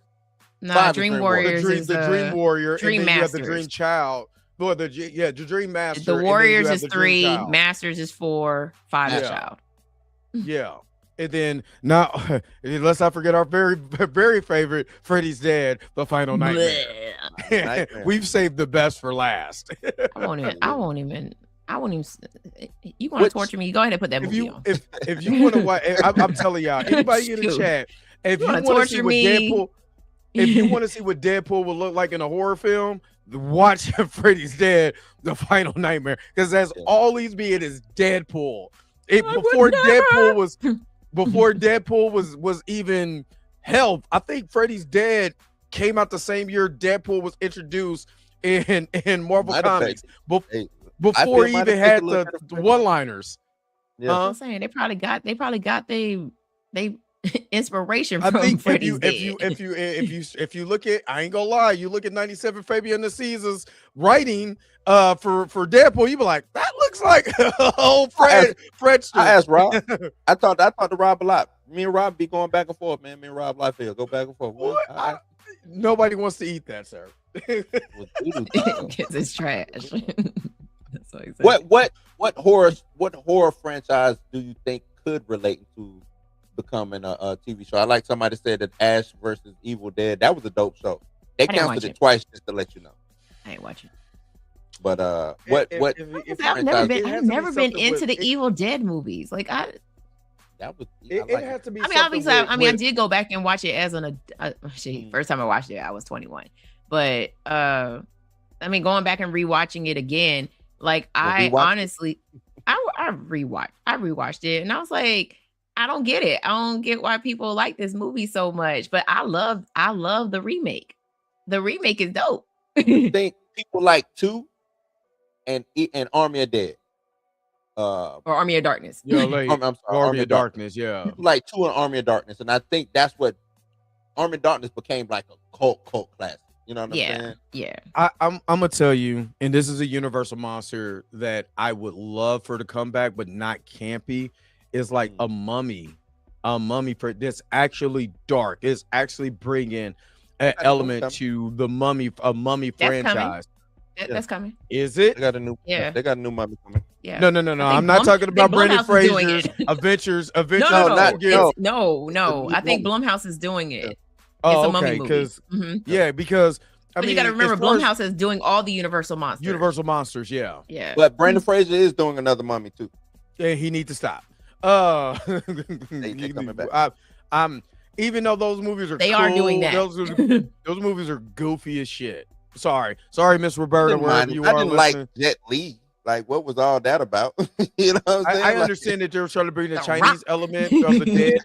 Nah, Dream Warriors is the Dream Warrior, Dream and then Masters. you have the Dream Child. Well, the Dream Master. The Warriors is 3, Masters is 4, 5 is Child. Yeah. And then now, let's not forget our very, very favorite Freddy's Dead, The Final Nightmare. We've saved the best for last. I won't even. You want to torture me? Go ahead and put that movie on. If you want to watch, I'm telling y'all, anybody in the chat, if you want to see what Deadpool, if you want to see what Deadpool will look like in a horror film, watch Freddy's Dead, The Final Nightmare, because that's all he's being is Deadpool. Before Deadpool was even hell, I think Freddy's Dead came out the same year Deadpool was introduced in Marvel Comics. Before he even had the one-liners. Yeah. I'm saying they probably got they inspiration from I think Freddy's Dead. if you look at, I ain't gonna lie, you look at 97 Fabian the Caesar's writing for Deadpool, you be like, that looks like old Fredster. I asked Rob. I talked to Rob a lot. Me and Rob be going back and forth, man. Me and Rob Liefeld go back and forth. Nobody wants to eat that, sir. Because it's trash. That's what horror franchise do you think could relate to becoming a TV show? I like somebody said that Ash versus Evil Dead. That was a dope show. They counted it twice just to let you know. I ain't watching. But I've never been into the Evil Dead movies. Like it has to be. I mean, obviously, I did go back and watch it as first time I watched it, I was 21. But going back and rewatching it again, like I rewatched it, and I was like, I don't get it. I don't get why people like this movie so much. But I love the remake. The remake is dope. I think people like 2 and Army of Dead. Or Army of Darkness. Yeah, I'm sorry, Army of Darkness. Yeah, people like 2 and Army of Darkness, and I think that's what Army of Darkness became, like a cult classic. You know what I'm saying? Yeah. I'm gonna tell you, and this is a Universal monster that I would love for to come back, but not campy. Is like a mummy for this actually dark. It's actually bringing an element to the mummy franchise. That's coming. Is it? They got a new mummy coming. Yeah. No. I'm not talking about Brendan Fraser's Adventures. No. I think Blumhouse is doing it. Oh, it's a mummy movie. Because but you got to remember, Blumhouse is doing all the Universal monsters. Universal monsters, yeah. But Brendan Fraser is doing another mummy too. Yeah, he needs to stop. They coming back. I'm even though those movies are are doing that. Those movies are goofy as shit. Sorry, Miss Roberta, wherever you are. I didn't like Jet Li. Like, what was all that about? You know what I'm saying? I understand that they were trying to bring the Chinese element of the dead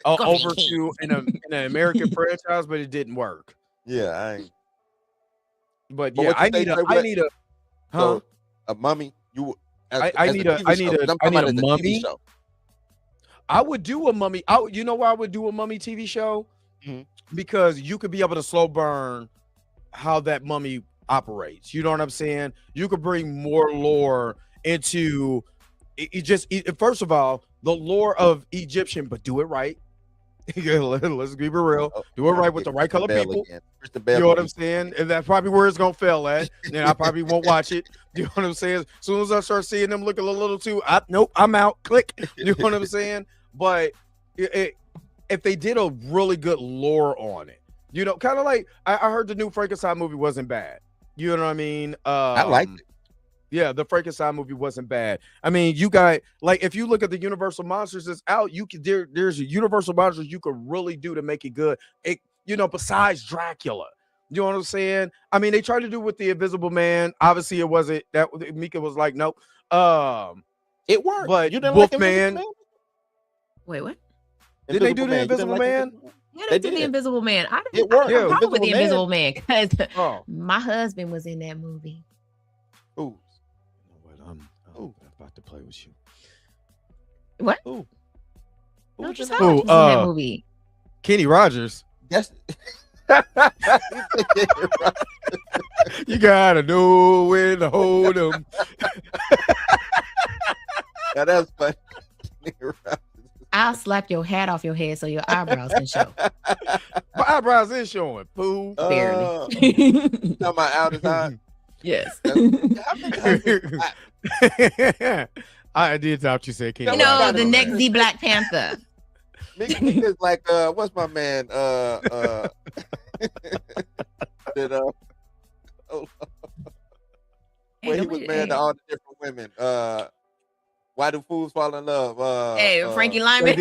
over to an American franchise, but it didn't work. Yeah, But yeah, I need a mummy. I need a mummy. I would do a mummy. You know why I would do a mummy TV show? Mm-hmm. Because you could be able to slow burn how that mummy operates. You know what I'm saying? You could bring more lore into it. First of all, the lore of Egyptian, but do it right. Let's be real. Do it right with the right color people. You know what I'm saying? And that's probably where it's gonna fail at. And I probably won't watch it. You know what I'm saying? As soon as I start seeing them looking a little too, nope, I'm out. Click. You know what I'm saying? But if they did a really good lore on it, you know, kind of like I heard the new Frankenstein movie wasn't bad. You know what I mean? I liked it. Yeah, the Frankenstein movie wasn't bad. I mean, you got like if you look at the Universal monsters that's out, you could there's a Universal monsters you could really do to make it good. Besides Dracula. You know what I'm saying? I mean, they tried to do with the Invisible Man. Obviously, it wasn't that. Mika was like, nope. It worked. But you didn't Wolfman. Like Wait, what? Did they do the Invisible Man? Yeah, they did the Invisible Man. I it worked. I have a problem with the Invisible Man because my husband was in that movie. Ooh. I'm about to play with you. What? Who? No, was just in how that? much was in that movie? Kenny Rogers. Yes. You gotta know when to hold him. Yeah, that's funny. I'll slap your hat off your head so your eyebrows can show. My eyebrows is showing, fool. Barely. Talking about out his eye. Yes. I did thought you said Kenny You know, Rogers. the next the Black Panther. Nigga is like what's my man? That where he was married to all the different women. Why do fools fall in love? Hey, Frankie Lyman.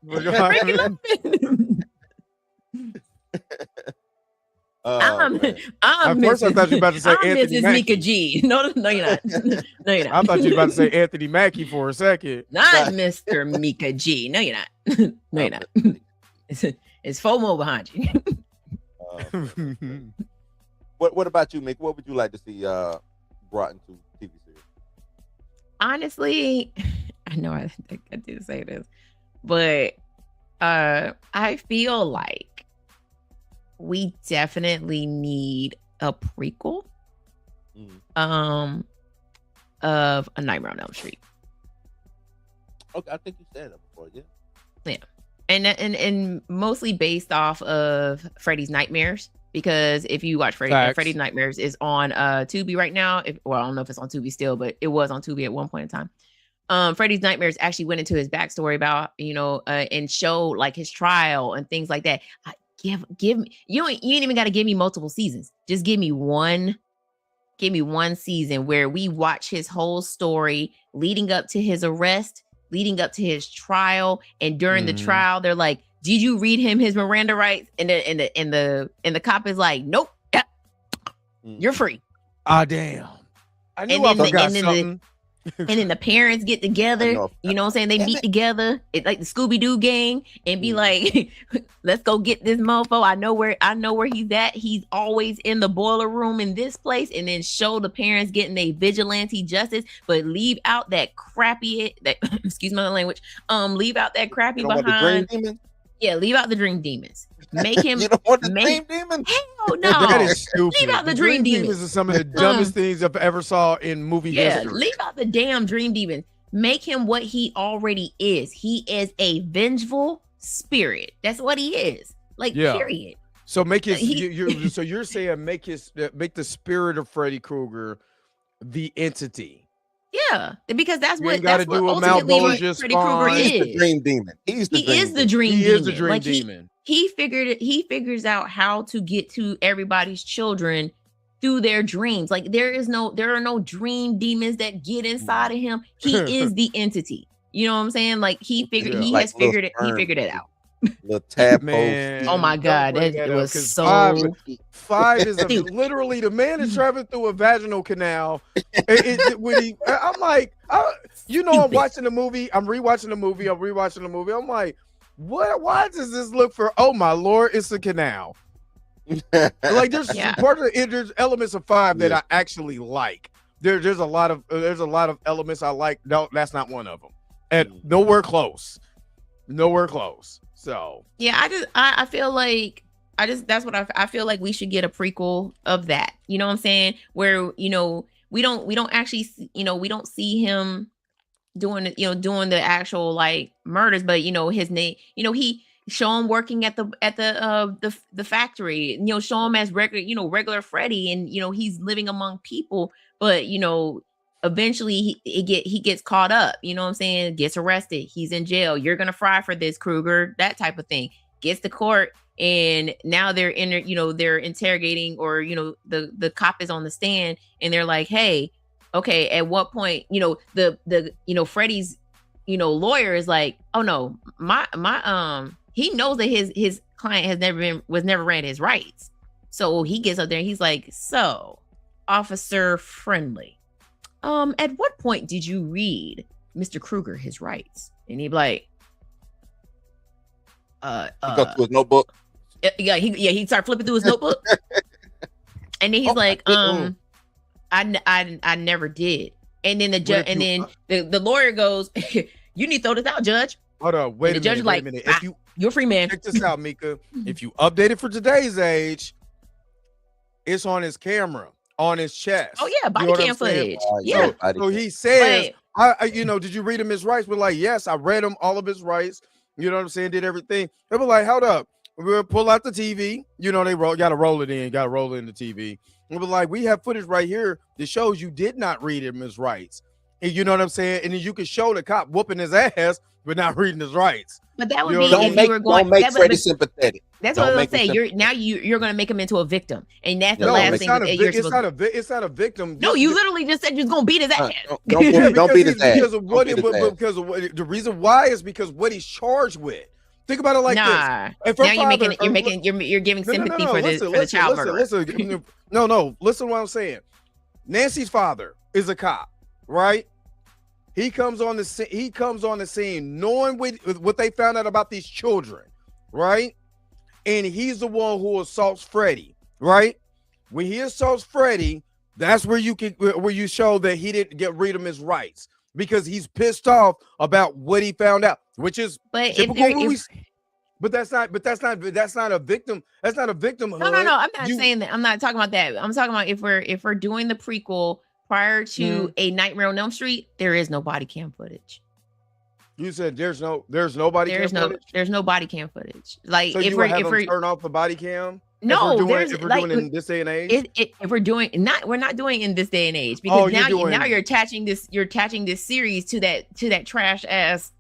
Frankie Lyman. Oh, I'm At first, I thought you were about to say I'm Anthony Mrs. Mackie. Mika G. No, you're not. No, you're not. I thought you were about to say Anthony Mackie for a second. Not Mr. Mika G. No, you're not. No, you're not. It's FOMO behind you. What about you, Mick? What would you like to see brought into TV series? Honestly, I know I did say this, but I feel like we definitely need a prequel of A Nightmare on Elm Street. Okay, I think you said that before, yeah. And mostly based off of Freddy's Nightmares, because if you watch Freddy's Nightmares is on Tubi right now. I don't know if it's on Tubi still, but it was on Tubi at one point in time. Freddy's Nightmares actually went into his backstory about, and showed like his trial and things like that. Give me, you ain't even got to give me multiple seasons. Just give me one season where we watch his whole story leading up to his arrest, leading up to his trial, and during the trial, they're like, "Did you read him his Miranda rights?" And the cop is like, "Nope, you're free." Ah, damn! I knew I forgot something. And then the parents get together, you know what I'm saying? They meet together, it's like the Scooby-Doo gang, and be like, let's go get this mofo. I know where he's at. He's always in the boiler room in this place, and then show the parents getting their vigilante justice, but leave out that crappy excuse my language. Leave out that crappy behind. Yeah, leave out the dream demons. Make him. You don't want the dream demons? Hell no. That is stupid. Leave out the dream demons. Are some of the dumbest things I've ever saw in movie history. Leave out the damn dream demons. Make him what he already is. He is a vengeful spirit. That's what he is. Like, period. So make his. So you're saying make the spirit of Freddy Krueger the entity. Yeah, because that's what Malbolgia Freddy Krueger is. He's the dream demon. He is the dream demon. He is the dream demon. He figures out how to get to everybody's children through their dreams. Like there are no dream demons that get inside of him. He is the entity. You know what I'm saying? Like he figured it out. Little tap man. Oh my God, that was so. Five is literally the man is traveling through a vaginal canal. I'm like, I'm watching the movie. I'm rewatching the movie. I'm like, what? Why does this look for? Oh my Lord, it's a canal. Like there's there's elements of Five that I actually like. There's a lot of elements I like. No, that's not one of them. And nowhere close. So yeah, I feel like that's what I feel like we should get a prequel of that. You know what I'm saying? Where we don't actually we don't see him doing the actual like murders, but his name, he show him working at the factory, show him as regular Freddy, and he's living among people, but eventually he gets caught up, you know what I'm saying, gets arrested, he's in jail, you're gonna fry for this, Krueger, that type of thing, gets to court, and now they're they're interrogating, or the cop is on the stand, and they're like, hey, okay, at what point the Freddy's lawyer is like, oh no, my he knows that his client was never read his rights, so he gets up there and he's like, so Officer Friendly, at what point did you read Mr. Krueger his rights? And he'd be like, he go through his notebook. He'd start flipping through his notebook. And then he's like, I never did. And then the lawyer goes, You need to throw this out, Judge. Hold on, wait And a the judge minute. is Wait like, a minute. "Ah, If you you're a free man." check this out, Mika, if you update it for today's age, it's on his camera, on his chest. Oh yeah, You body know what I'm cam saying? footage. Yeah. Yeah. Body So cam. he says, But you know, did you read him his rights? We're like, yes, I read him all of his rights. You know what I'm saying? Did everything. They were like, hold up. We'll pull out the TV. You know, they got to roll it in, got to roll it in the TV. And we're like, we have footage right here that shows you did not read him his rights. And you know what I'm saying? And then you can show the cop whooping his ass, but not reading his rights. but that would You know be what I if mean? you were going. Don't make that would- Freddie sympathetic. That's Don't what I was make him saying. You're sympathetic. you're gonna make him into a victim, and that's the No, last it's thing not that a you're it's supposed. not a victim. No, you literally just said you're gonna beat his ass. Don't because beat his ass. because of what Don't beat his ass. because of what the reason why is because what he's charged with. Think about it like nah. this. If her Now you're father- making you're giving No, no, no, sympathy no, for listen, the child listen, murderer. listen. No, listen to what I'm saying. Nancy's father is a cop, right? He comes on the scene knowing what they found out about these children, right? And he's the one who assaults Freddie, right? When he assaults Freddie, that's where you show that he didn't get rid of his rights because he's pissed off about what he found out, which is But if typical they're movies. But that's not a victim. That's not a victimhood. no, I'm not saying that. I'm not talking about that. I'm talking about if we're doing the prequel prior to a Nightmare on Elm Street, there is no body cam footage. You said there's no body cam footage? There's no body cam footage. Like So if you we're would have if them we're turn off the body cam? no, if there's we're like doing it in this day and age. if we're doing we're not doing in this day and age Oh, because you're now doing- you're attaching this series to that trash ass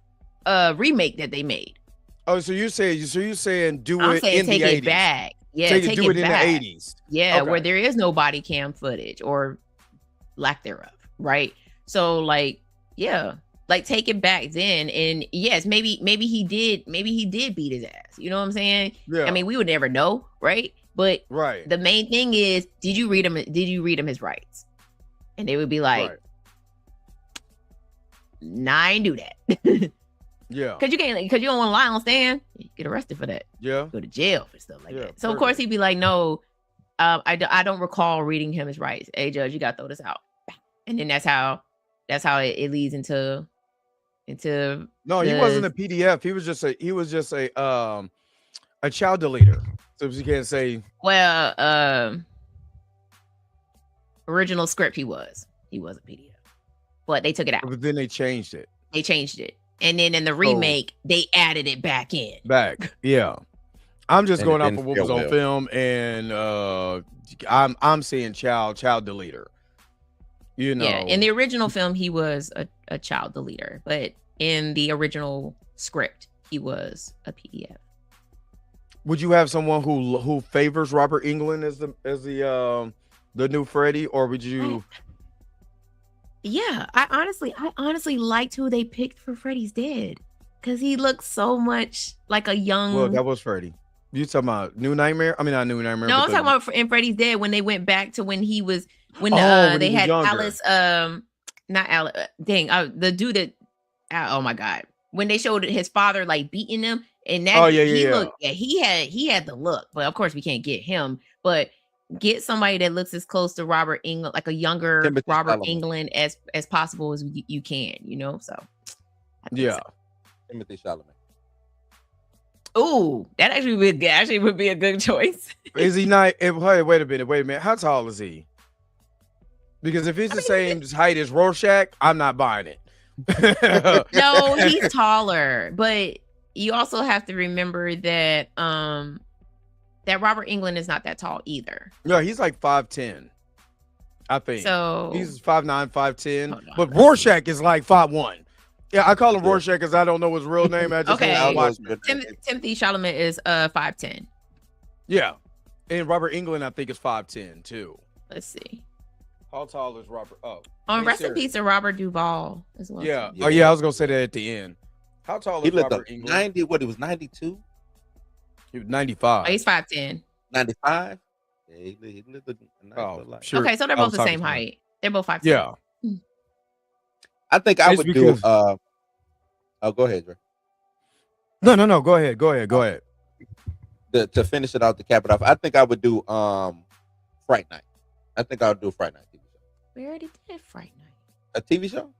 remake that they made. Oh, so you're saying do I'm it saying in take the it 80s. back. Yeah, Take take it, do it it back. in the 80s. Yeah, Okay. where there is no body cam footage or lack thereof, right? So like, yeah, like take it back then. And yes, maybe he did beat his ass. You know what I'm saying? Yeah. I mean, we would never know, right? But right. the main thing is, did you read him his rights? And they would be like, Right. nah, I ain't do that. Yeah. Cause you don't want to lie on stand. You get arrested for that. Yeah. Go to jail for stuff like Yeah, that. So of course he'd be like, no, I don't recall reading him his rights. Hey judge, you gotta throw this out. And then that's how it leads into No, he wasn't a PDF. He was just a child deleter. So you can't say original script he was a PDF. But they took it out. but then they changed it. They changed it. And then in the remake, they added it back in. Back. Yeah. I'm just And going it off didn't of what was feel on well. film, and I'm seeing child deleter. You know. Yeah, in the original film, he was a child deleter, but in the original script, he was a PDF. Would you have someone who favors Robert Englund as the new Freddy, or would you? Yeah, I honestly liked who they picked for Freddy's Dead because he looked so much like a young. Well, that was Freddy. You talking about New Nightmare? I mean, not New Nightmare. No, but I'm talking about in Freddy's Dead when they went back to when he was when when they he was had younger. Alice. Not Alice. The dude that. Oh my god! When they showed his father like beating him, and that Oh, yeah, he yeah, looked. Yeah, he had the look, but of course we can't get him. But get somebody that looks as close to Robert Englund, like a younger Timothy Robert Chalamet. Englund as possible as you can, you know. So I think Yeah. so. Timothy Chalamet. Ooh, that actually would be a good choice. Is he not? Hey, wait a minute. How tall is he? Because if he's the same height as Rorschach, I'm not buying it. No, he's taller, but you also have to remember that that Robert Englund is not that tall either. No, he's like 5'10", I think. So He's 5'9", 5'10", Hold on, but let's Rorschach is like 5'1". Yeah, I call him Yeah. Rorschach because I don't know his real name. I just Okay. know I how don't know to his watch good him. name. Timothy Chalamet is 5'10". Yeah, and Robert Englund I think is 5'10" too. Let's see. How tall is Robert? Oh, On Hey, rest in Sarah. peace to Robert Duvall as well. yeah. Yeah. Oh yeah, I was gonna say that at the end. How tall He is looked Robert up Englund? 90. What, he was 92? He was 95. Oh, he's 5'10". 95? Yeah, he looked a nice Oh, little light. sure. Okay, so they're I was both the talking same to him. height. They're both 5'10". Yeah. I think I It's would because- do oh, go ahead, Dre. No. Go ahead. To finish it out, to cap it off, I think I would do Fright Night. I think I would do a Fright Night TV show. We already did Fright Night. A TV show?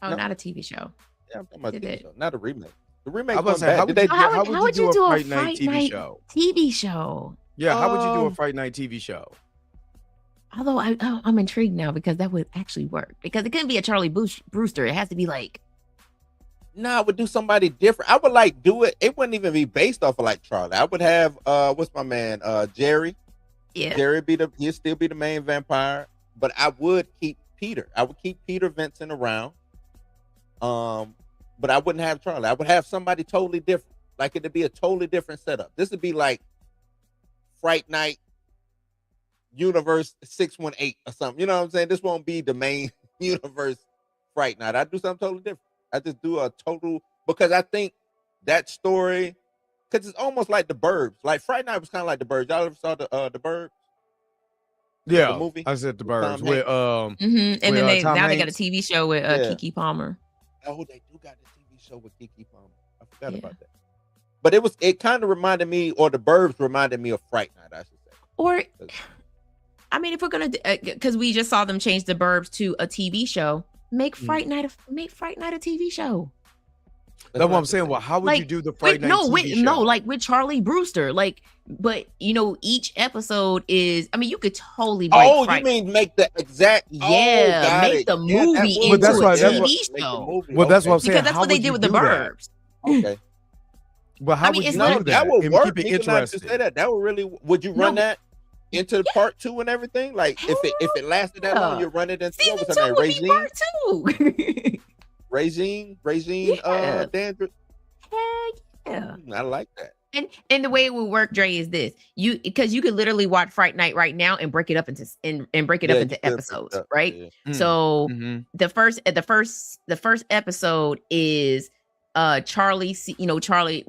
Oh, No. not a TV show. Yeah, I'm talking about Did TV it? show, not a remake. The remake I was wasn't about to bad. say, how Did would they? you do a Fright Fright Night TV Night show? TV show? Yeah, how would you do a Um, Fright Night TV show? Although I'm intrigued now because that would actually work. Because it couldn't be a Charlie Brewster. It has to be like, Nah, I would do somebody different. I would like do it. It wouldn't even be based off of like Charlie. I would have what's my man? Jerry. yeah, Jerry he'd still be the main vampire, but I would keep Peter. I would keep Peter Vincent around. But I wouldn't have Charlie. I would have somebody totally different. Like it'd be a totally different setup. This would be like Fright Night Universe 618 or something. You know what I'm saying? This won't be the main universe Fright Night. I'd do something totally different. I just do a total, because I think that story, because it's almost like The Burbs. Like Fright Night was kind of like The Burbs. Y'all ever saw the Burbs? Yeah, movie? I said the With birds Tom with and with, then they Tom now they got a Hanks? TV show with Yeah. Kiki Palmer. Oh, they do got the TV show with Kiki Palmer. I forgot Yeah. about that. But it kind of reminded me, or The Burbs reminded me of Fright Night, I should say. Or, I mean, if we're gonna, because we just saw them change the Burbs to a TV show, make Fright Night a TV show. That's what I'm saying. Well, how would you Like, do the Fright Night TV show? no, like with Charlie Brewster, like, but you know, each episode is. I mean, you could totally. Break Oh, Fright you mean make the exact? Yeah, got make it. the Yeah, that movie would- But that's into why- a that's TV what- Make the show. movie, Well, that's what I'm okay. saying. Because that's How what they would did you with the do that? Burbs. Okay. But how I mean, would it's you not- do No, that? that would and work. keep it You can not just interesting. say that. That would really. Would you run No. that into the part 2 and everything? Like if it lasted that long, you run it into Season what was 2 her name? would be part 2. Regine, Yeah. Dandridge. Heck yeah. I like that. And the way it would work, Dre, is this: because you could literally watch Fright Night right now and break it up into and break it up Yeah, into you could break it episodes, up, right? yeah. Mm. So Mhm. the first episode is Charlie Charlie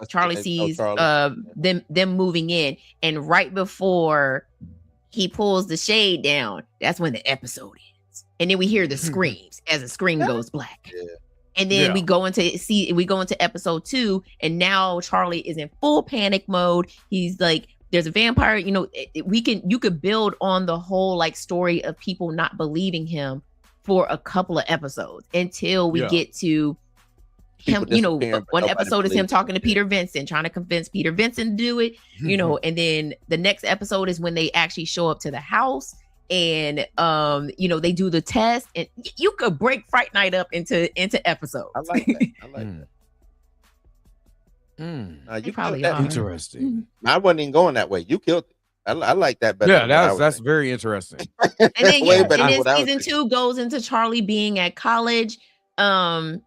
Charlie Oh, sees Charlie. them moving in, and right before he pulls the shade down, that's when the episode ends, and then we hear the screams as the screen goes black. Yeah. And then Yeah. we go into episode 2, and now Charlie is in full panic mode. He's like, there's a vampire, you could build on the whole like story of people not believing him for a couple of episodes until we Yeah. get to him, People disappearing, but one nobody episode is him believes talking to him. Peter Vincent, trying to convince Peter Vincent to do it, and then the next episode is when they actually show up to the house, and they do the test, and you could break Fright Night up into episodes. I like that. I like Mm. that. Mm. Nah, you probably killed that. are. Interesting. I wasn't even going that way. You killed it. I like that better. Yeah, than what I that's was that's thinking. very interesting. And then Way yeah, better and than what I then was season 2 goes into Charlie being at college.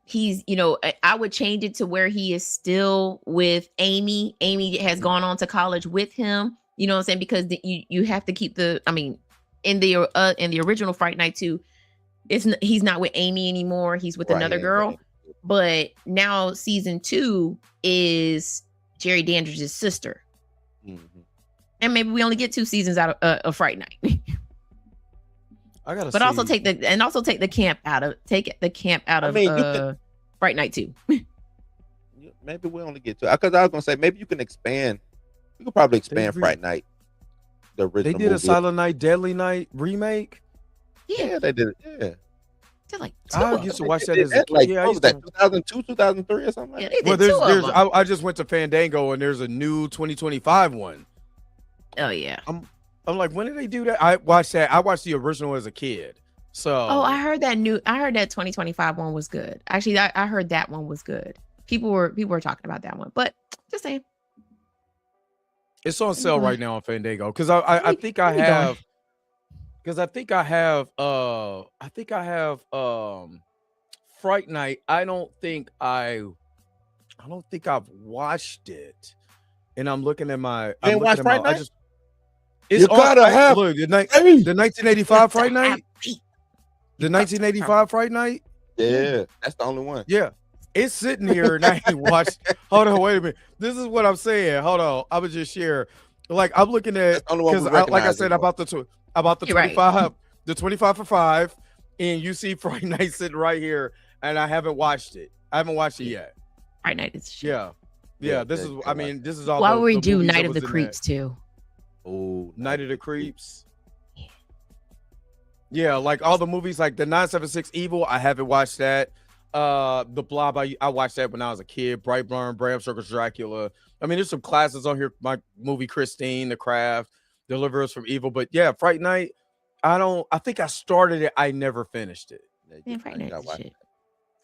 He's I would change it to where he is still with Amy. Amy has gone on to college with him. You know what I'm saying? Because you have to keep in the original Fright Night 2, he's not with Amy anymore. He's with Right, another yeah, girl. right. But now season 2 is Jerry Dandridge's sister. Mhm. And maybe we only get 2 seasons out of Fright Night. I gotta. But also see. take the camp out of I mean, you could- Fright Night 2. Maybe we only get to, because I was gonna say maybe you can expand. You could probably expand re- Fright Night. The They original did a movie. Silent Night, Deadly Night remake. Yeah, they did it. Yeah. They're like 2 I of used them. to watch They that did as a kid. like, Yeah, I what was used that, to. 2002, 2003 or something like Yeah, that? they Well, did 2 there's. of them. I just went to Fandango and there's a new 2025 one. Oh yeah. I'm like, when did they do that? I watched that. I watched the original as a kid. So. Oh, I heard that 2025 one was good. Actually, I heard that one was good. People were talking about that one, but just saying. It's on sale Mhm. right now on Fandango because I think I where we going? have because I think I have Fright Night. I don't think I've watched it, and I'm looking at my. I'm ain't looking watched at my- Fright I Night? just. It's You gotta have- look the 1985 Fright Night. The 1985 Fright Night. Yeah, that's the only one. Yeah. It's sitting here and I ain't watched. Hold on, wait a minute. This is what I'm saying. Hold on. I would just share. Like I'm looking at That's the only one we because like I recognize said anymore. about the You're right. 25, the 25 for 5, and you see Friday Night sitting right here, and I haven't watched it. I haven't watched it yet. Fright Night is shit. Yeah. Yeah, This yeah, is you're I right. mean, this is all Why the- would we the do movies that Night of was the in Creeps too? Oh, that. Night of the Creeps. Yeah, like all the movies, like the 976 Evil. I haven't watched that. The Blob. I watched that when I was a kid. Brightburn, Bram Stoker's Dracula. I mean, there's some classics on here. My movie Christine, The Craft, Deliver Us from Evil. But yeah, Fright Night. I think I started it. I never finished it. Yeah, Fright Night is shit.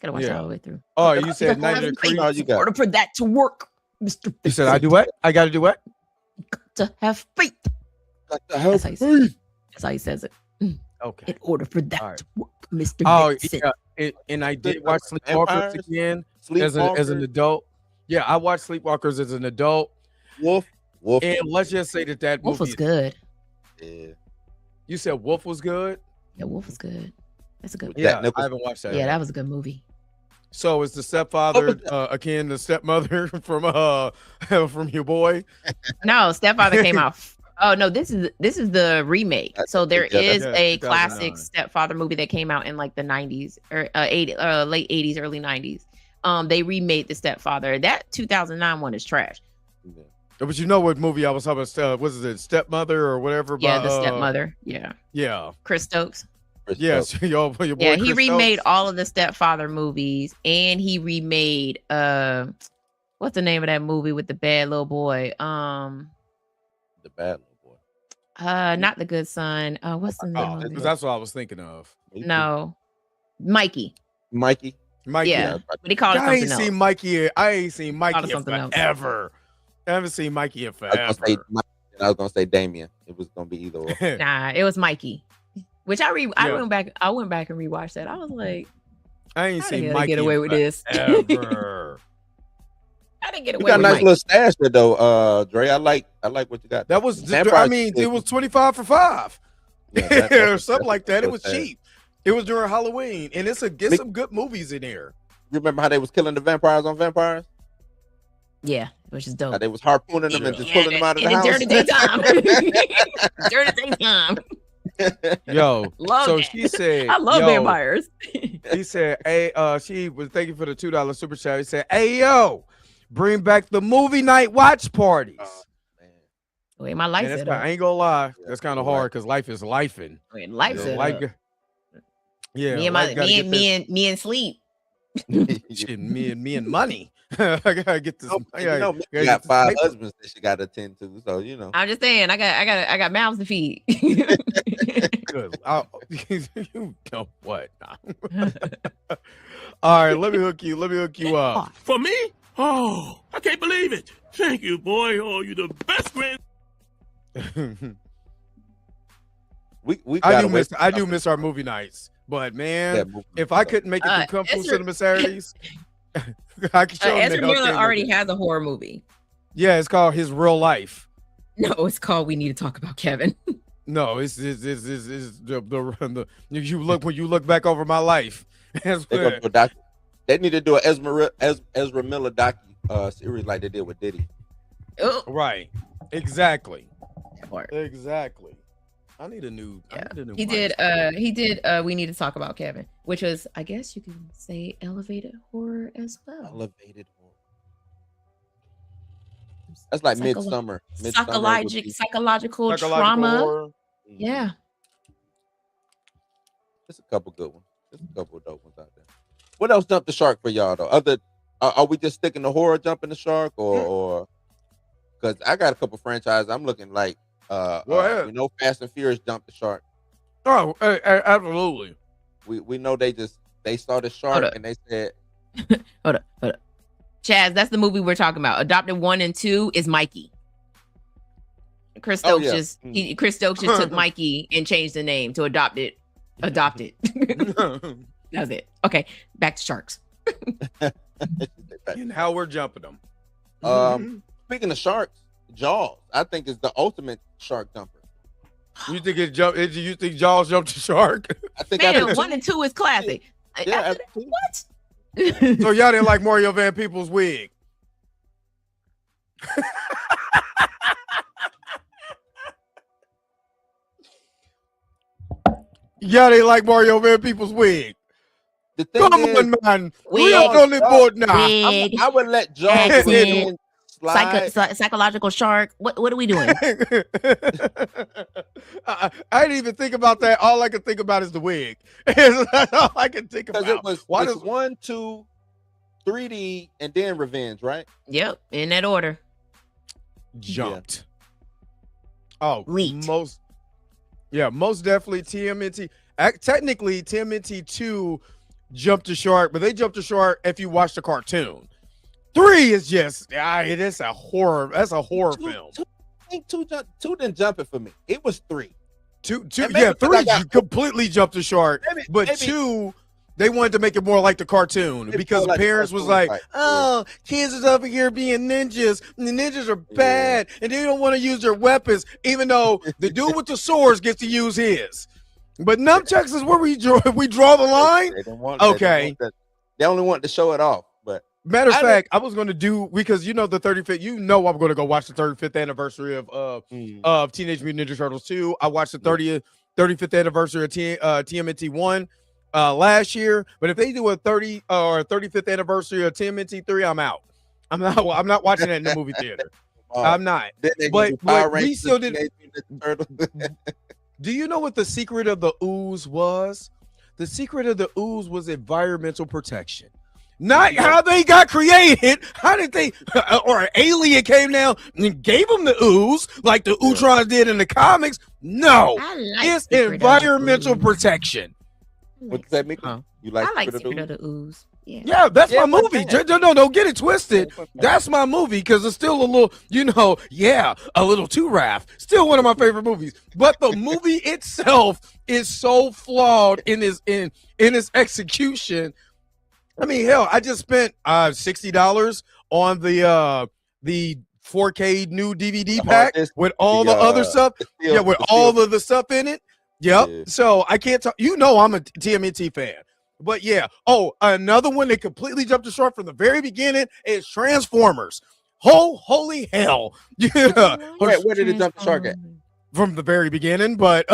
Gotta watch it all the way through. Oh, you said Night of the Creeps. Oh, you got order for that to work, Mr. You said I do what? I got to do what? To have faith. the hell. That's how he says it. Okay. In order for that All to work, Mr. Oh Vincent. yeah, and I did watch Sleepwalkers Vampires? again as an adult. Yeah, I watched Sleepwalkers as an adult. Wolf. And let's just say that Wolf movie. was good. Yeah. You said Wolf was good. Yeah, Wolf was good. That's a good. Yeah, Nicholson. I haven't watched that. Yeah, that was a good movie. So is the stepfather akin to stepmother from your boy? No, Stepfather came out. Oh no, this is the remake. So there is a 2009. classic Stepfather movie that came out in like the 90s or late 80s, early 90s. They remade the Stepfather. That 2009 one is trash. Yeah. But you know what movie I was talking about? Was it Stepmother or whatever? Yeah, by, the Stepmother. Yeah, Yeah. Chris Stokes. Yes. your boy Yeah, he Chris remade Stokes. all of the Stepfather movies, and he remade what's the name of that movie with the bad little boy? The bad little boy. Not The Good Son. What's the name Oh, of it? that's what I was thinking of. No, Mikey. Mikey. Mikey. Yeah, but he called it I ain't something else. seen Mikey. I ain't seen Mikey in something else. forever. I haven't seen Mikey in I was forever. gonna say Damien. It was gonna be either or. Nah, it was Mikey. Which I Yeah. went back and rewatched that. I was like, I ain't how the seen hell Mikey they get away with this? Ever. I didn't get You away got a with nice Mikey. little stash there though, Dre. I like what you got. That was. Vampire I mean, Chick. it was 25 for 5. Yeah, or something like that. It was stash. cheap. It was during Halloween, and it's some good movies in there. You remember how they was killing the vampires on Vampires? Yeah, which is dope. How they was harpooning them and just Yeah, pulling them out of in the house. during the daytime. During the daytime. Yo, Love so that. she said, I love yo, vampires. He said, hey, she was thank you for the $2 super chat. He said, hey, yo, bring back the movie night watch parties. Man. Wait, my life And that's set kinda- up. I ain't gonna lie, that's kind of you're right. hard because life is lifing. Wait, life Yeah, set life up. go- yeah, Me and life gotta get this- me and sleep. shit, me and money. I gotta get this. Oh, I you gotta- know, gotta you get got this 5 paper. husbands that she got to attend to, so you know. I'm just saying, I got mouths to feed. Good. You know what? All right, let me hook you up. For me? Oh, I can't believe it. Thank you, boy. Oh, you the best grand. We I gotta do wait. miss our movie nights, but man, That movie if was I dope. couldn't make it to Kung Fu Ezra- Cinema Saturdays, I could show them Ezra the Miller Hellcat already movie. has a horror movie. Yeah, it's called His Real Life. No, it's called We Need to Talk About Kevin. No, it's the you look when you look back over my life. That's They, gonna what- do a they need to do an Ezra Miller series like they did with Diddy. Oh, right. Exactly. that part. Exactly. I need a new. I Yeah. need a new He mic. did We Need to Talk About Kevin, which was, I guess you can say, elevated horror as well. Elevated horror. That's like Midsummer. Psychological trauma. horror. Yeah. There's a couple good ones. There's a couple of dope ones out there. What else jumped the shark for y'all though? Are we just sticking to horror jumping the shark or because I got a couple franchises I'm looking like Go ahead. we know Fast and Furious jumped the shark. Oh, absolutely. We know they started Hold shark up. and they said Hold up. Chaz, that's the movie we're talking about. Adopted 1 and 2 is Mikey. Chris Oh, Stokes yeah. Chris Stokes just took Mikey and changed the name to Adopt It. That's it. Okay, back to sharks. And how we're jumping them. Speaking of sharks, Jaws, I think is the ultimate shark jumper. You think it jump? You think Jaws jumped the shark? I think Man, after 1 and 2 is classic. yeah, After after that, two. what? So y'all didn't like Mario Van Peebles' wig? Y'all didn't like Mario Van Peebles' wig? The thing Come is, on, man. We Wig. up on the board now. Wig. I would let Jaws Accent. win slide. Psychological shark. What are we doing? I didn't even think about that. All I could think about is the wig. That's all I can think about. Because it was 1, 2, 3D, and then Revenge, right? Yep, in that order. Jumped. Yeah. Oh, Leaked. most definitely TMNT. Technically, TMNT 2 jumped the shark, but they jumped the shark if you watch the cartoon. 3 is just it's a horror. That's a horror film. I think two didn't jump it for me. It was 3. 3 completely jumped the shark, but maybe 2 they wanted to make it more like the cartoon because like parents was like, oh, kids is over here being ninjas, and the ninjas are bad, and they don't want to use their weapons, even though the dude with the swords gets to use his. But nunchucks is where we draw the line. They only want to show it off. But matter of fact, I was going to do, because the 35th. I'm going to go watch the 35th anniversary of Teenage Mutant Ninja Turtles 2. I watched the 35th anniversary of TMNT 1 last year. But if they do a 30 or 35th anniversary of TMNT 3, I'm out. I'm not watching that in the movie theater. I'm not. But we still did. Do you know what the secret of the ooze was? The secret of the ooze was environmental protection. Not how they got created. How did they, or an alien came down and gave them the ooze like the Utrons did in the comics? No, it's environmental protection. What does that mean? You like? I like Secret of the Ooze. Yeah, that's my movie. No, don't get it twisted. That's my movie because it's still a little, a little too Raph. Still one of my favorite movies. But the movie itself is so flawed in its execution. I mean, hell, I just spent $60 on the 4K new DVD pack with all the other stuff. With all of the stuff in it. Yep. Yeah. So I can't talk. I'm a TMNT fan. But another one that completely jumped the shark from the very beginning is Transformers. Holy hell. Yeah. Where did it jump the shark at? From the very beginning, but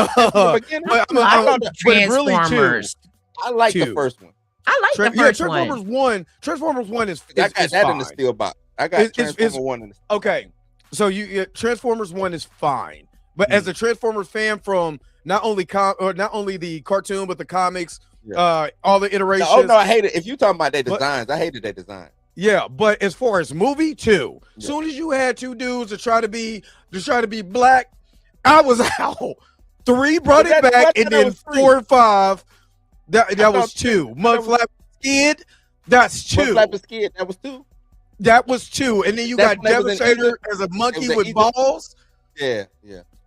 Transformers. I like the first one. I like the first Transformers one. Transformers 1 is I got that fine. in the steel box. I got Transformers 1 in the steel. Okay. So Transformers 1 is fine. But as a Transformers fan from not only the cartoon but the comics, all the iterations. No, I hate it. If you talking about their designs, I hated their design. Yeah, but as far as movie 2, soon as you had 2 dudes to try to be black, I was out. 3 brought it back, and then 4 and 5. That was 2. Mudflap Skid. That's 2. Mudflap Skid. That was 2. That was 2, and then you got Devastator as a monkey with balls. Yeah.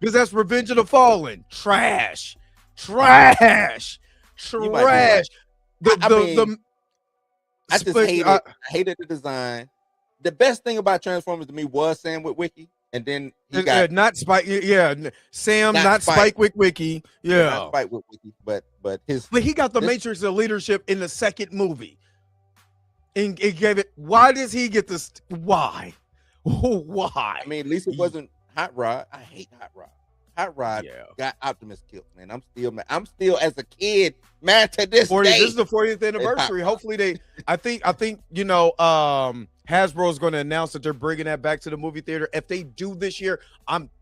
Because that's Revenge of the Fallen. Trash. I just hated. I hated the design. The best thing about Transformers to me was Sam Witwicky, and then he got not Spike. Yeah, Sam, not Spike Witwicky. Yeah, not Spike Witwicky, but he got the Matrix of leadership in the second movie, and it gave it. Why does he get this? Why? Why? I mean, at least it wasn't Hot Rod. I hate Hot Rod. Hot Rod got Optimus killed, man. I'm still as a kid mad to this day. This is the 40th anniversary. Hopefully I think Hasbro is going to announce that they're bringing that back to the movie theater. If they do this year,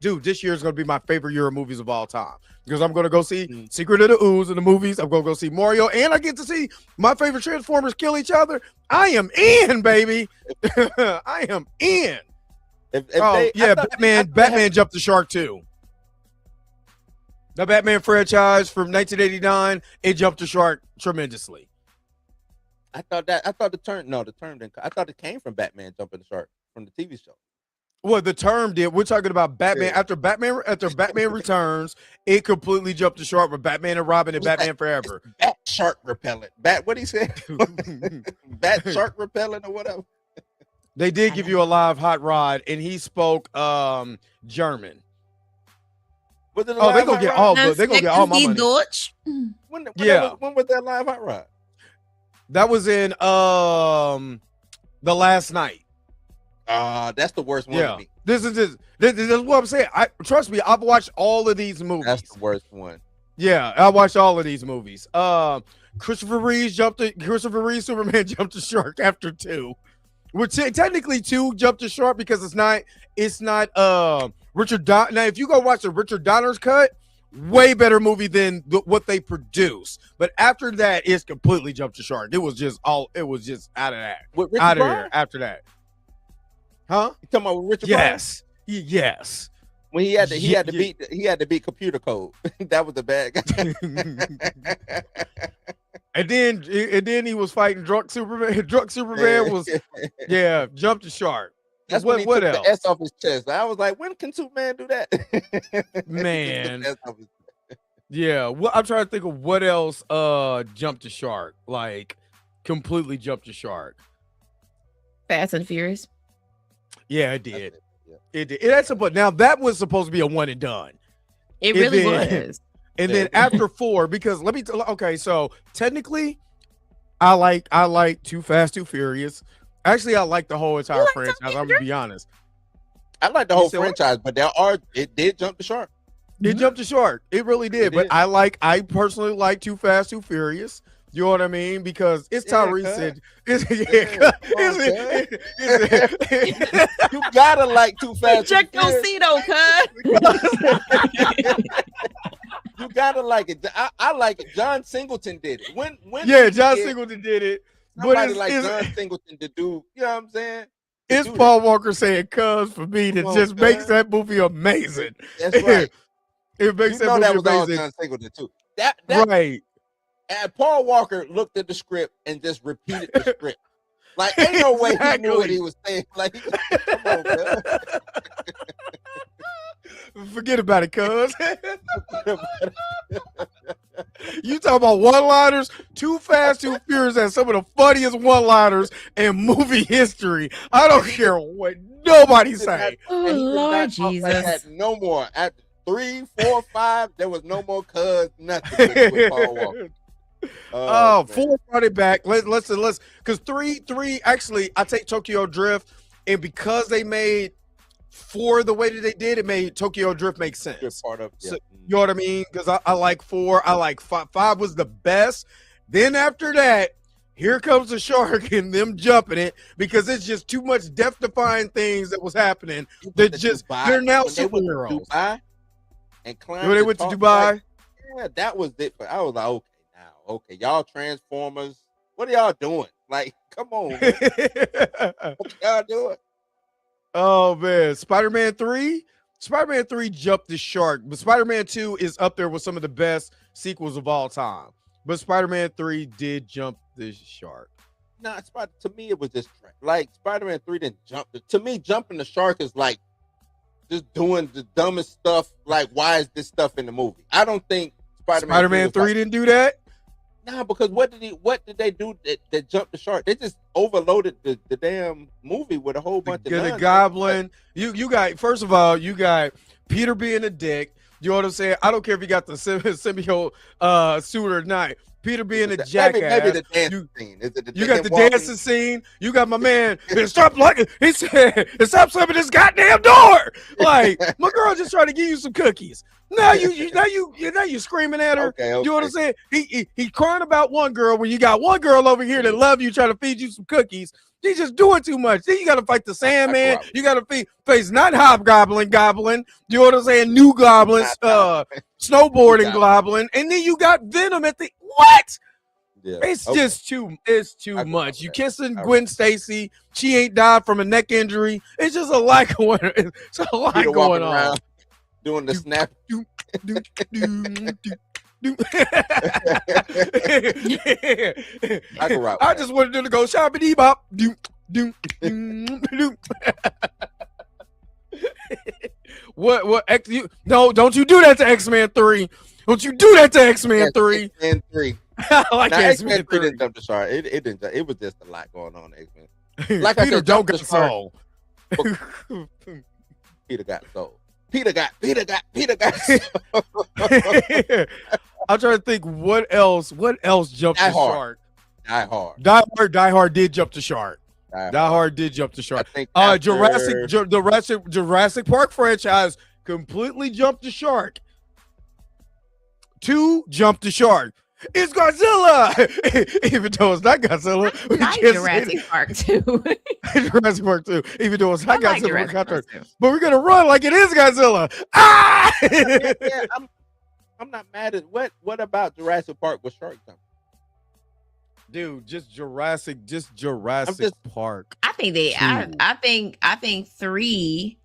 this year is going to be my favorite year of movies of all time because I'm going to go see Secret of the Ooze in the movies. I'm going to go see Mario, and I get to see my favorite Transformers kill each other. I am in, baby. I am in. Batman jumped the shark too. The Batman franchise from 1989, it jumped the shark tremendously. I thought the term didn't. I thought it came from Batman jumping the shark from the TV show. Well, the term did. We're talking about Batman after Batman Returns. It completely jumped the shark with Batman and Robin and Batman Forever. Bat shark repellent. What he said? Bat shark repellent or whatever. They did give you a live Hot Rod, and he spoke German. Was it they're gonna get all good. They're gonna get all my money. Dutch. When was that live Hot Rod? That was in the last night. That's the worst one to me. This is what I'm saying. Trust me, I've watched all of these movies. That's the worst one. Yeah, I watched all of these movies. Christopher Reeve Superman jumped the shark after 2. Well, technically 2 jumped the shark because it's not Richard Don. Now, if you go watch the Richard Donner's cut, way better movie than what they produced. But after that, it's completely jumped the shark. It was just out of that. With Richard Out of Pryor? there after that. Huh? You talking about with Richard Yes. Yes. Pryor? When he had to beat computer code. That was the bad guy. And then he was fighting drunk Superman. Drunk Superman was jumped the shark. That's when he took the S off his chest. I was like, when can Superman do that? Man. Yeah. Well, I'm trying to think of what else jumped the shark. Like completely jumped the shark. Fast and Furious. Yeah, it did. It did. But now that was supposed to be a one and done. It really was. And then after 4, because let me okay, so technically I like Too Fast, Too Furious. Actually, I like the whole entire franchise. I'm gonna be honest. I like the whole franchise, but it did jump the shark. It jumped the shark. It really did. But I personally like Too Fast, Too Furious. You know what I mean? Because it's Tyrese said. You gotta like Too Fast. Check your seat, cuz. You gotta like it. I like it. John Singleton did it. When John Singleton did it. Somebody like John Singleton to do, you know what I'm saying? It's Paul Walker saying "cuz" for me that just makes that movie amazing. That's right. It makes that movie was amazing. All John Singleton too. That right. And Paul Walker looked at the script and just repeated the script. Like, ain't no way he knew what he was saying. Like, come on, man. Forget about it, cuz. You talk about one-liners. Too Fast, Too Furious has some of the funniest one-liners in movie history. I don't care what nobody say. Oh, Lord Jesus. Had no more. At 3, 4, 5, there was no more cuz, nothing with Paul Walker. 4 brought it back. Let's because 3 actually I take Tokyo Drift, and because they made 4 the way that they did, it made Tokyo Drift make sense. Part of, so, you know what I mean? Because I like 4, I like 5. 5 was the best. Then after that, here comes the shark and them jumping it because it's just too much death-defying things that was happening. That just they're now superheroes. And when they went to Dubai, yeah, that was it. But I was like, okay, y'all Transformers, what are y'all doing? Like, come on, man. What y'all doing? Oh man, Spider-Man 3 jumped the shark, but Spider-Man 2 is up there with some of the best sequels of all time. But Spider-Man 3 did jump the shark. Nah, to me it was just like Spider-Man 3 didn't jump. To me, jumping the shark is like just doing the dumbest stuff. Like, why is this stuff in the movie? I don't think Spider-Man 3 didn't do that. Nah, because what did they do that jumped the shark? They just overloaded the damn movie with a whole bunch of the Goblin. You got, first of all, you got Peter being a dick. You know what I'm saying? I don't care if you got the symbiote suit or not. Peter being a jackass. Maybe the dancing scene. Is it you got the dancing scene. You got my man. Stop like he said. Stop slamming this goddamn door. Like, my girl just trying to give you some cookies. Now you screaming at her. Okay. You know what I'm saying? He crying about one girl when you got one girl over here that love you, trying to feed you some cookies. He's just doing too much. Then you got to fight the Sandman. You got to face not Hobgoblin, Goblin. You know what I'm saying? New Goblins, snowboarding Goblin, and then you got Venom at the what? Yeah. It's just too. It's too much. You kissing Gwen Stacy. She ain't died from a neck injury. It's just a lot going. It's a lot going on. Doing the snap. I can rock. I just wanted them to go shoppity bop. What? No, don't you do that to X-Men 3. Don't you do that to X-Men 3. X-Men 3. I like X-Men 3. Didn't jump the shark. It didn't. It was just a lot going on in X-Men. Like Peter, I said, don't get soul. Peter got soul. Peter got. I'm trying to think what else jumped the shark. Die Hard did jump the shark. Die Hard did jump the shark. Jurassic Park franchise completely jumped the shark. 2 jumped the shark. It's Godzilla, even though it's not Godzilla. I like Jurassic Park too. Jurassic Park 2, even though it's not I like Godzilla, Jurassic Park too. but we're gonna run like it is Godzilla. Ah! Yeah, I'm not mad at what about Jurassic Park with Shark Tank? Dude, just Jurassic Park. I think I think 3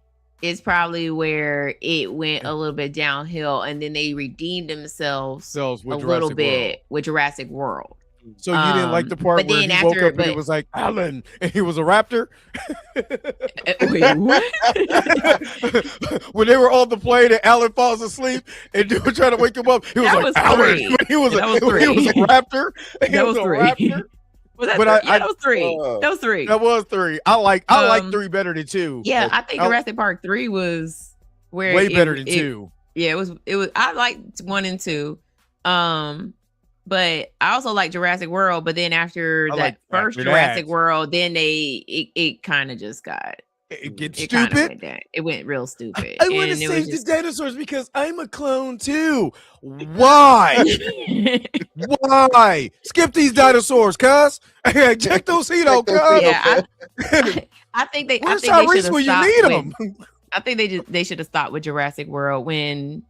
is probably where it went a little bit downhill, and then they redeemed themselves With a Jurassic little bit World. with Jurassic World. So you didn't like the part but where then he woke after- up and it was like Alan, and he was a raptor? Wait, what? When they were on the plane and Alan falls asleep and dude trying to wake him up, he was That like was Alan. 3. He was That was he was a 3. raptor. He That was a 3. raptor. Was that But 3? Yeah, that was 3. That was 3. That was 3. I like 3 better than 2. Yeah, I think Jurassic Park 3 was where way better than 2. Yeah, it was I liked 1 and 2. But I also like Jurassic World, but then after first Jurassic World, then it kind of just got It gets it kinda stupid. went down. It went real stupid. I want to And it save was the dinosaurs because I'm a clone too. Why? Why? Skip these dinosaurs, cuz. Check those feet out, cuz. Yeah, I think they. Where's I think they Tyrese should when you have need stopped. him? I think they should have stopped with Jurassic World when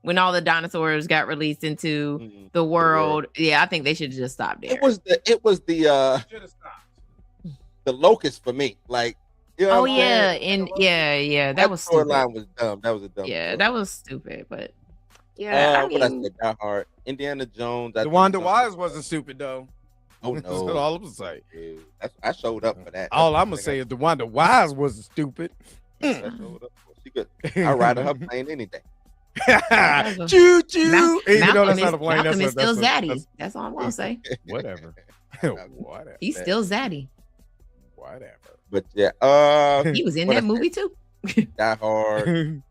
when all the dinosaurs got released into the world. Yeah, I think they should have just stopped there. It was the locust for me. Like, you know Oh what I'm yeah, saying? and yeah, that was stupid. storyline was dumb. That was a dumb. Yeah, story. that was stupid. But yeah, What I said, Die Hard, Indiana Jones. The Wanda Wise wasn't stupid though. Oh That's no, all I'm gonna say. dude. I showed up for that. All I'm gonna say is the Wanda Wise wasn't stupid. I showed up. She could. I ride on her plane any day. Choo choo. Even though Malcolm that's is, not a plane, Malcolm is still that's zaddy. That's all I'm gonna say. whatever. Whatever. He's still zaddy. Whatever. But yeah, He was in what that I movie too. Die Hard.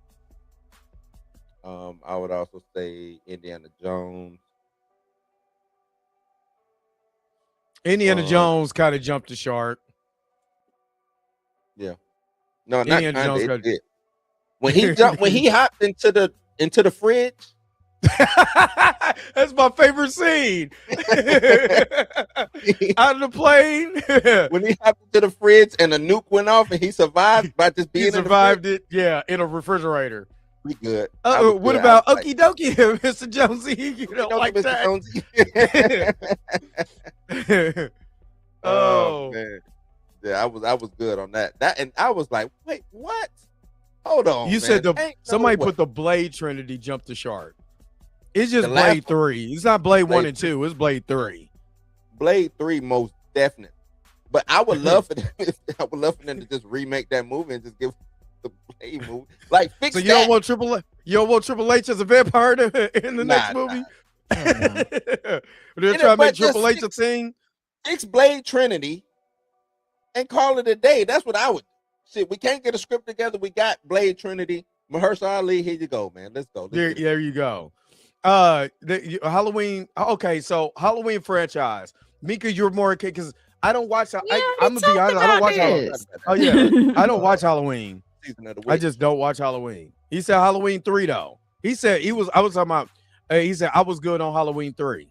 I would also say Indiana Jones. Indiana Jones kind of jumped the shark. Yeah. No, not Indiana kind Jones of. got- It did. When he jumped, when he hopped into the fridge. That's my favorite scene. Out of the plane. When he hopped into the fridge and the nuke went off and he survived by just being He in the survived it. Yeah, in a refrigerator. We good. I was What good. about I was Okie Dokie, Mr. Jonesy? You don't like Mr. that? Jonesy. Oh. Man. Yeah, I was good on that. And I was like, wait, what? Hold on. You man. said Ain't no somebody way. put the Blade Trinity jump the shark. It's just The last Blade 3. It's not Blade 1 Blade and 2. It's Blade 3. Blade 3 most definite. But I would love for them. I would love for them to just remake that movie and just give the Blade movie like fix So you that. don't want Triple H? You don't want Triple H as a vampire in the next movie? They're trying to but make just Triple H a thing. Fix Blade Trinity and call it a day. That's what I would. Shit, we can't get a script together. We got Blade Trinity, Mahershala Ali. Here you go, man. Let's go. There you go. Halloween. Okay, so Halloween franchise. Mika, you're more okay because I don't watch. I'm gonna be honest. I don't watch Halloween. Oh yeah, I don't watch Halloween. Season of the I Witch. just don't watch Halloween. He said Halloween 3 though. He said I was talking about. He said I was good on Halloween 3.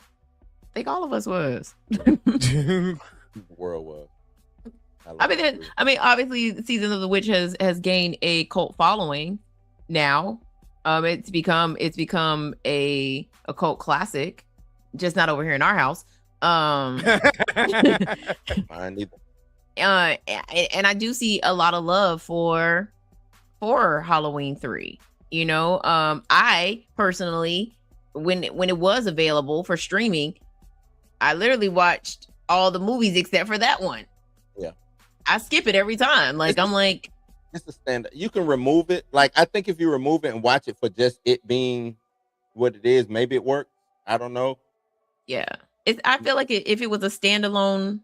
I think all of us was. The world was. I mean, obviously, Season of the Witch has gained a cult following now. It's become a cult classic, just not over here in our house. Mine either. And I do see a lot of love for Halloween 3. You know, I personally, when it was available for streaming, I literally watched all the movies except for that one. Yeah. I skip it every time. Like, I'm like, It's a standard. You can remove it. Like, I think if you remove it and watch it for just it being what it is, maybe it works. I don't know. yeah. I feel like if it was a standalone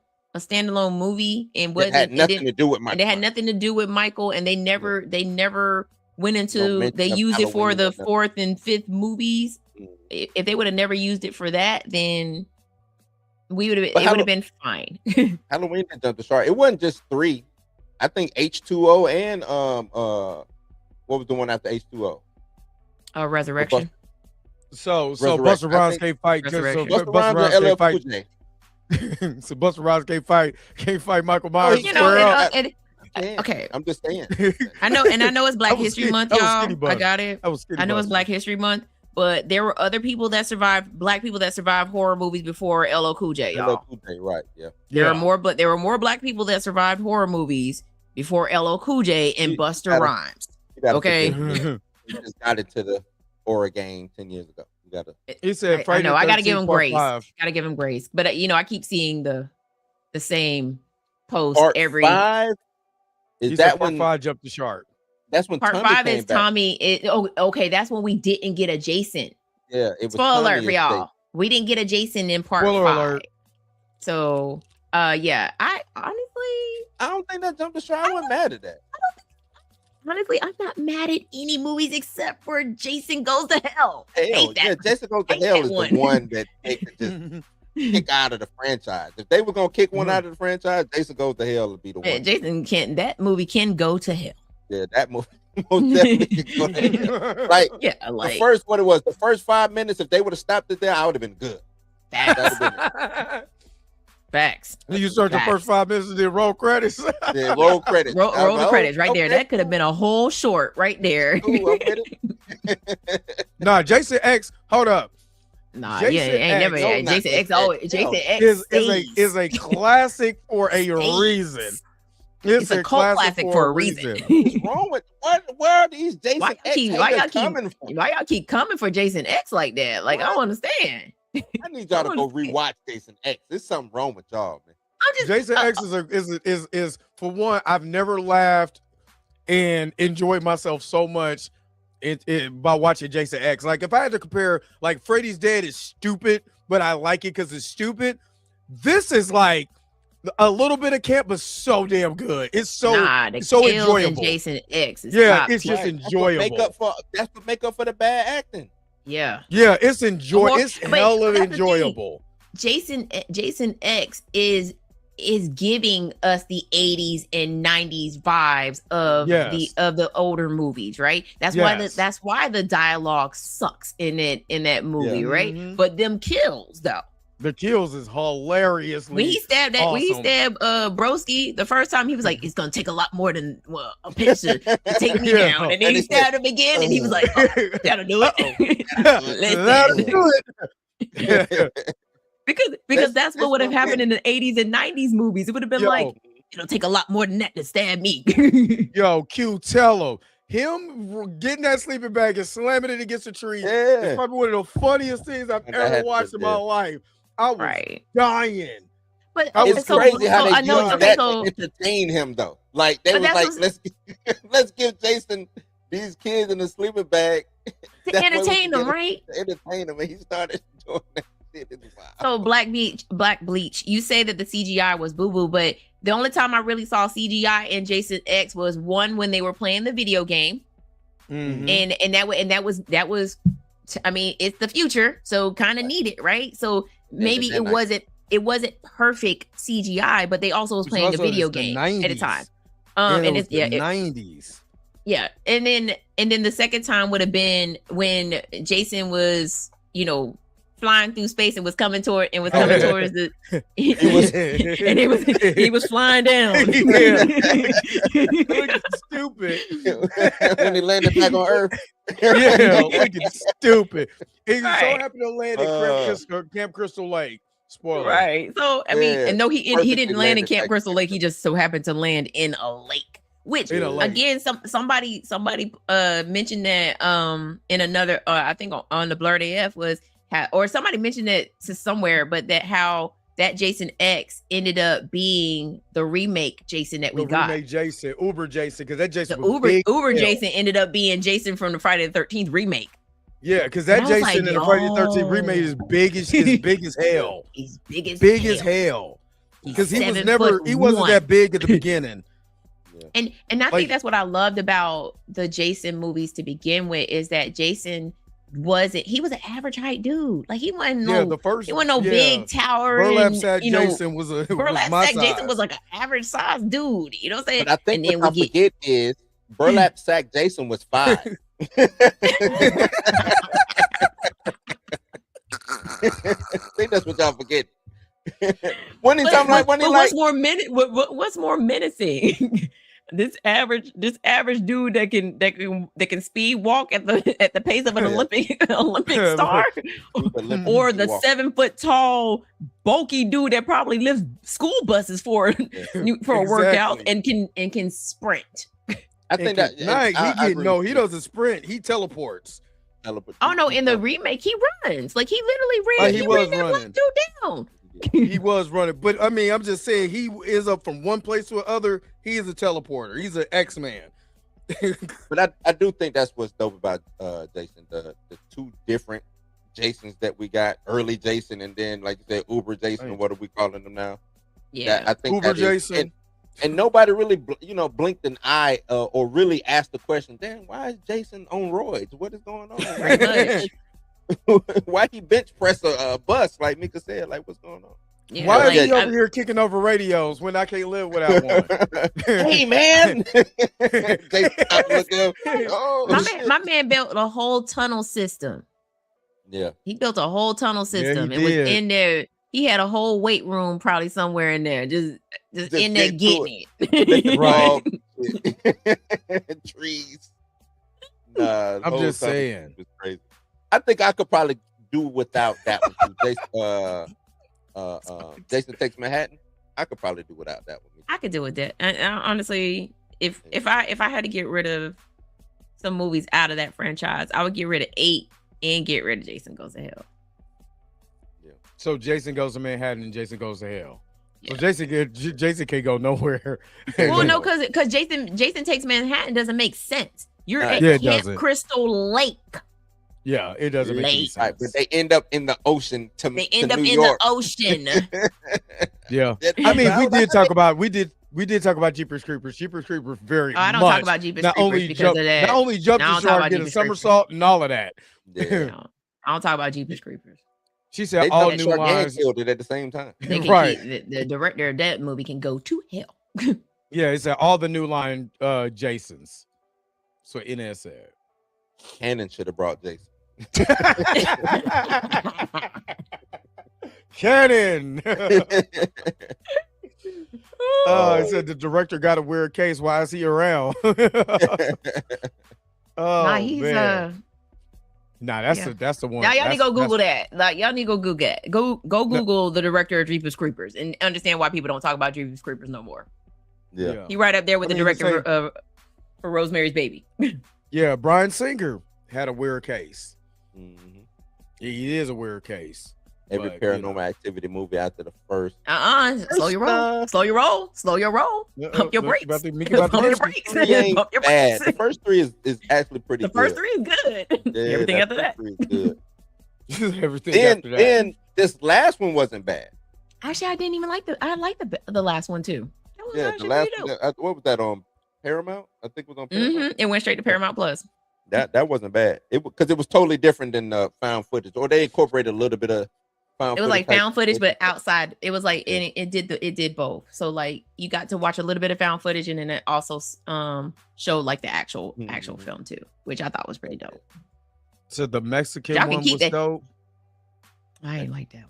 movie and It had nothing to do with my. and it had nothing to do with Michael, and they never went into mention they of used it for Halloween the or nothing. 4th and 5th movies. Mm. If they would have never used it for that, then we would have But it would have been fine. Halloween didn't jump the shark. It wasn't just 3. I think H2O and what was the one after H2O? Resurrection. So Resurrection. Busta I Rhymes think can't fight. Just so Resurrection. Busta Busta Rhymes Rhymes or LL can't fight. Cool J. So Busta Rhymes can't fight Michael Myers. You square know, up. okay. I'm just saying. I know it's Black I was History skinny- Month, I was y'all. skinny I butter. got it. I was skinny I know it's buster. Black History Month, but there were other people that survived, Black people that survived horror movies before LL Cool J, LL y'all. Cool J, right? Yeah. There were more Black people that survived horror movies before LL Cool J and You Busta gotta- Rhymes. You gotta Okay. forgive me. We just got into the horror game 10 years ago. You gotta. He said, I Friday know. the I gotta give 13th, him part grace. 5. Gotta give him grace. But I keep seeing the same post Part every 5. Is He that said part when? 5 jumped the shark. That's when part Tommy 5 came is back. Tommy. Okay, that's when we didn't get a Jason. Yeah, it was. Spoiler alert Tommy for estate. y'all. We didn't get a Jason in part Spoiler 5. alert. So yeah, I honestly, I don't think that jumped the shark. I wasn't mad at that. I'm not mad at any movies except for Jason Goes to Hell. Hell, Hate that. yeah, Jason Goes to hate Hell that is one. the one that they could just kick out of the franchise. If they were gonna kick one out of the franchise, Jason Goes to Hell would be the Man, one. Jason that movie can go to hell. Yeah, that movie most definitely can go to hell. Like Yeah, the like first 5 minutes, if they would have stopped it there, I would have been good. facts. That'd have been Facts. You start the Facts. first 5 minutes and then roll credits. Yeah, roll credits. Roll I was the like, credits right there. okay, That could have been a whole short right there. cool, I'm with it. Nah, Jason X, hold up. Nah, Jason yeah, it ain't X, never. no, Yeah, not Jason X. Jason Oh, X. Jason No. X Is a classic for a Stays. reason. It's a cult classic for a reason. What's wrong with where are these Jason Why X y'all haters keep coming from? why y'all keep coming for Jason X like that? Like I don't understand. I need y'all to go understand. rewatch Jason X. There's something wrong with y'all, man. I'm just Jason X is for one, I've never laughed and enjoyed myself so much by watching Jason X. Like if I had to compare, like Freddy's Dead is stupid, but I like it because it's stupid. This is like a little bit of camp, but so damn good. It's so the so kills in enjoyable. Jason X is Yeah, top it's just tier. enjoyable. That's what make up for the bad acting. Yeah. Yeah, it's But it's hella that's the thing. enjoyable. Jason X is giving us the 80s and 90s vibes of Yes. the older movies, right? That's why the dialogue sucks in that movie, Yeah. right? Mhm. But them kills though. The kills is hilariously When he stabbed Broski the first time, he was like, "It's gonna take a lot more than a pinch to take me Yeah. down." And then he stabbed him again, and he was like, "Oh, that'll do it." That'll do it. because that's what That's would have what I'm happened in the 80s and 90s movies. It would have been Yo. like, it'll take a lot more than that to stab me. Yo, Q, tell him getting that sleeping bag and slamming it against the tree. Yeah. It's probably one of the funniest things I've And I ever had to watched in my yeah. life. I was Right. dying. But I was It's crazy how they I know. use Okay, that so to entertain him, though. Like they But was that's like, let's give Jason these kids in a sleeping bag to That's what we entertain them, did. right? to entertain him, and he started doing that shit. It's wild. So Black Bleach, you say that the CGI was boo boo, but the only time I really saw CGI in Jason X was one when they were playing the video game, Mhm. and that was. I mean, it's the future, so kind of need it, right? So maybe but then it wasn't perfect CGI, but they also was It's playing a also- video it's the game at the 90s. time. And And it's the 90s. yeah, and then the second time would have been when Jason was, flying through space and was coming towards the he was flying down. Yeah. Looking stupid. when he landed back on Earth. Yeah, looking stupid. He so Right. happened to land at Camp Crystal Lake. Spoiler. Right. So I mean, Yeah, and no, he perfectly didn't land in landed Camp back Crystal Lake. He just so happened to land in a lake. Which In a lake. again, somebody mentioned that in another I think on the Blurred AF was or somebody mentioned it to somewhere, but that how that Jason X ended up being the remake Jason that we The got. remake Jason, Uber Jason, because that The Jason was big. Uber hell. Jason ended up being Jason from the Friday the 13th remake. Yeah, because that And I was Jason like, in the Friday the 13th yo. remake is big as hell. He's big as Big hell. as hell. He's Because he was 7'1". wasn't that big at the beginning. And I Like- think that's what I loved about the Jason movies to begin with is that Jason he was an average height dude. Like he wasn't Yeah, no the first he wasn't no big tower. Burlap and, sack Jason was Burlap my sack Jason size. was like an average size dude. You know what I'm saying? But I think and then what I forget is Burlap Sack Jason was 5. think that's what y'all forget. When he talking like, when he like, what's more menacing? This average dude that can speed walk at the pace of an Olympic star, or the 7 foot tall bulky dude that probably lifts school buses for a workout and can sprint. I think that he doesn't sprint. He teleports. Oh no! In the remake, he runs. Like he literally ran. He was running. That dude down. He was running, but I mean, I'm just saying he is up from one place to another. He is a teleporter. He's an X-Man. But I do think that's what's dope about Jason. The two different Jasons that we got, early Jason, and then like you said, Uber Jason. What are we calling them now? Yeah, I think Uber Jason. And nobody really, blinked an eye or really asked the question. Damn, why is Jason on roids? What is going on? Why he bench press a bus like Mika said? Like, what's going on? Yeah, why is he over here kicking over radios when I can't live without one? Hey man, my man built a whole tunnel system. Yeah, he built a whole tunnel system. Yeah, it was in there. He had a whole weight room probably somewhere in there, just in there getting it. Right. Trees. Nah, I'm just saying. It's crazy. I think I could probably do without that one. Jason Takes Manhattan. I could probably do without that one. I could do with that. And honestly, if I had to get rid of some movies out of that franchise, I would get rid of 8 and get rid of Jason Goes to Hell. Yeah. So Jason Goes to Manhattan and Jason Goes to Hell. Yeah. So Jason can't go nowhere. Well, no, because Jason Takes Manhattan doesn't make sense. You're at Camp Crystal Lake. Yeah, it doesn't make any sense. Right, but they end up in the ocean They end up in the ocean. Yeah. I mean, we did talk about Jeepers Creepers. Jeepers Creepers I don't talk about Jeepers Creepers because of that. Not only jump the shark, get a somersault and all of that. Yeah. No, I don't talk about Jeepers Creepers. She said all new lines. Killed it at the same time. Right. The director of that movie can go to hell. Yeah, it said all the new line Jasons. So NS said. Cannon should have brought Jason. Cannon. It said the director got a weird case. Why is he around? He's man. That's the one. Now y'all need to go Google that. Like y'all need to go Google that. Go Google the director of Jeepers Creepers and understand why people don't talk about Jeepers Creepers no more. Yeah. He right up there with the director for Rosemary's Baby. Yeah, Bryan Singer had a weird case. Mm-hmm. He is a weird case. Every Paranormal Activity movie after the first. Slow your roll. Slow your roll. Slow your roll. Pump your brakes. Pump your brakes. Pump your brakes. The first 3 is actually pretty good. The first 3 is good. Yeah, everything after that. Is good. Everything after that. Then this last one wasn't bad. Actually, I didn't even like I liked the last one too. The last one, what was that on Paramount? I think it was on Paramount. It went straight to Paramount Plus. That wasn't bad. Because it was totally different than found footage, or they incorporated a little bit of found. It was like found footage, but outside. It was like it did both. So like you got to watch a little bit of found footage, and then it also showed like the actual film too, which I thought was pretty dope. So the Mexican one was dope. I ain't like that one.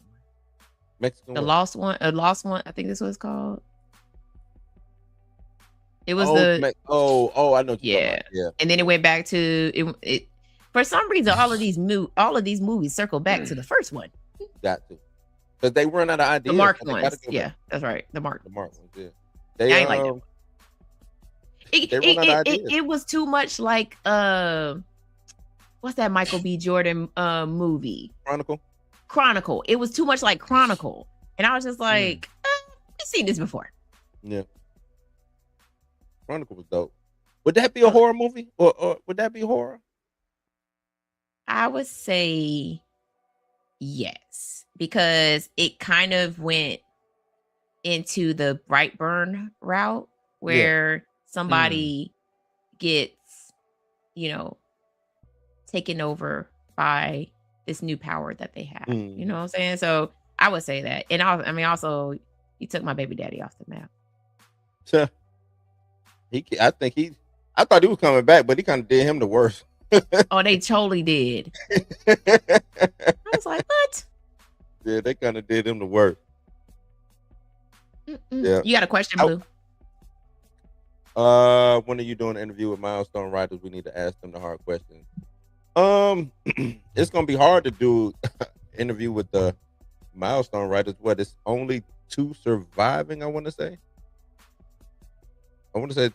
Mexican the lost one. I think this was called. It was I know. Yeah. And then it went back to it. For some reason, all of these movies circle back to the first one. Got to, because they run out of ideas. The marked ones. Yeah, that's right. The marked ones. Yeah. I ain't like that. It was too much like what's that Michael B. Jordan movie? Chronicle. It was too much like Chronicle, and I was just like, we've seen this before. Yeah. Chronicle was dope. Would that be a horror movie, or would that be horror? I would say yes, because it kind of went into the Brightburn route where somebody gets, taken over by this new power that they have. You know what I'm saying? So I would say that. And also, you took my baby daddy off the map. So I thought he was coming back, but he kind of did him the worst. Oh, they totally did. I was like, what? Yeah, they kind of did him the work. Yeah. You got a question, Blue? When are you doing an interview with Milestone Writers? We need to ask them the hard questions. It's gonna be hard to do interview with the Milestone Writers. What? It's only 2 surviving. I want to say,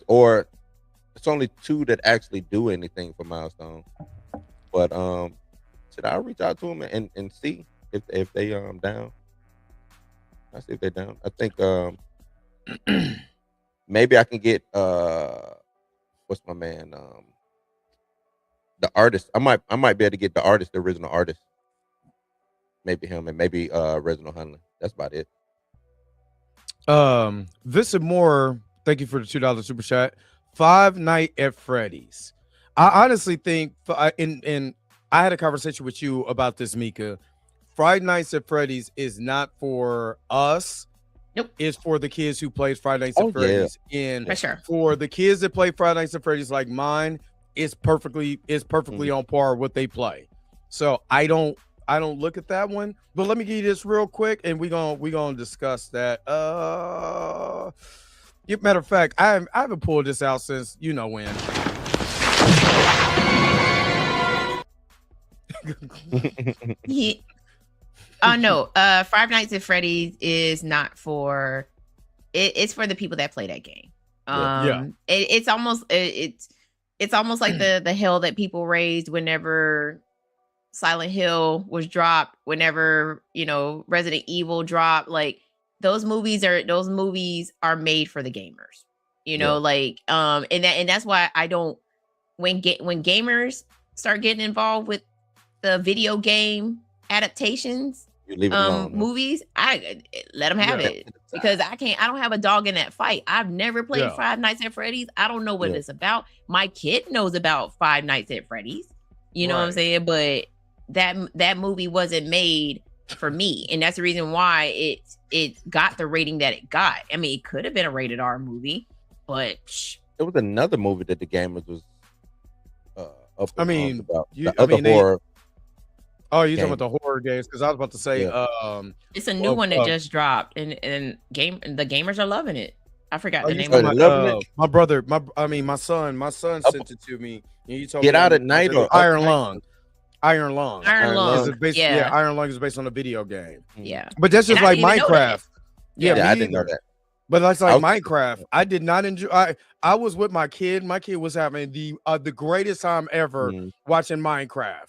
or it's only 2 that actually do anything for Milestone. But should I reach out to them and see if they down? I see if they're down. I think maybe I can get what's my man the artist. I might be able to get the artist, the original artist. Maybe him and maybe Reginald Hunley. That's about it. Visit Moore, thank you for the $2 super chat. Five Nights at Freddy's. I honestly think, and I had a conversation with you about this, Mika. Five Nights at Freddy's is not for us. Nope. It's for the kids who played Friday Nights at Freddy's. And for sure. For the kids that play Friday Nights at Freddy's like mine, it's perfectly on par with what they play. So I don't look at that one. But let me give you this real quick, and we're gonna discuss that. Matter of fact, I haven't pulled this out since you know when. Oh no, Five Nights at Freddy's is not for it's for the people that play that game. It's almost like the hell that people raised whenever Silent Hill was dropped, whenever Resident Evil dropped. Like those movies are made for the gamers. And that's why I don't when gamers start getting involved with the video game adaptations, you leave it alone, movies, I let them have it, because I don't have a dog in that fight. I've never played Five Nights at Freddy's. I don't know what it's about. My kid knows about Five Nights at Freddy's. You know what I'm saying? But that movie wasn't made for me, and that's the reason why it got the rating that it got. I mean, it could have been a rated R movie, but there was another movie that the gamers was up. horror. Oh, you're talking about the horror games? Because I was about to say, it's a new one that just dropped, and the gamers are loving it. I forgot the name of it. My brother, my son sent it to me. And you told Get me Out at Night or Iron Lung. Iron Lung. Iron Lung. Iron Lung is based on a video game. Yeah, but that's just like Minecraft. Yeah, I didn't know that. But that's like Minecraft. I did not enjoy. I was with my kid. My kid was having the greatest time ever watching Minecraft.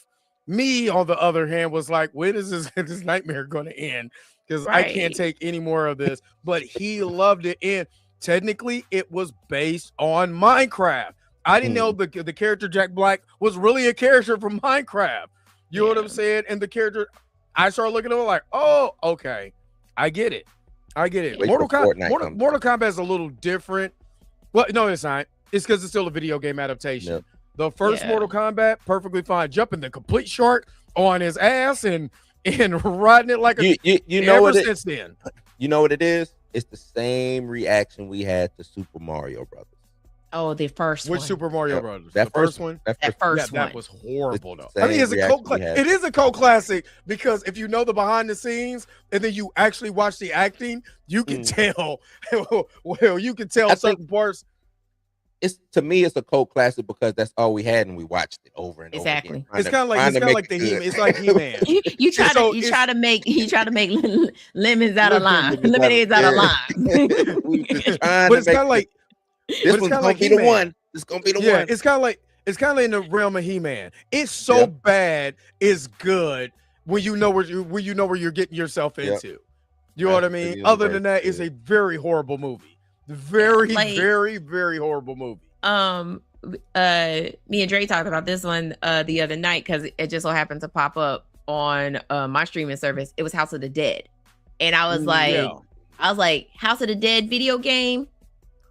Me, on the other hand, was like, when is this nightmare going to end? Because I can't take any more of this. But he loved it. And technically, it was based on Minecraft. I didn't know the character Jack Black was really a character from Minecraft. You know what I'm saying? And the character, I started looking at it like, oh, okay. I get it. Mortal Kombat is a little different. Well, no, it's not. It's because it's still a video game adaptation. Yep. The first Mortal Kombat, perfectly fine. Jumping the complete shark on his ass and riding it like a you know what since then. You know what it is? It's the same reaction we had to Super Mario Brothers. Oh, the first one. Which Super Mario Brothers? That first one? That first one. That was horrible, though. I mean, it's a cult classic. It is a cult classic because if you know the behind the scenes and then you actually watch the acting, you can tell. Well, you can tell certain parts. To me, it's a cult classic because that's all we had, and we watched it over and over again. It's kind of like the He-Man. It's like He-Man. you try to make lemons out of lime, lemonades out of lime. But it's kind of like this one's gonna be the one. It's gonna be the one. It's kind of in the realm of He-Man. It's so bad, it's good when you know where you're getting yourself into. You know what I mean? Other than that, it's a very horrible movie. Very, very, very horrible movie. Me and Dre talked about this one the other night because it just so happened to pop up on my streaming service. It was House of the Dead, and I was like, House of the Dead video game.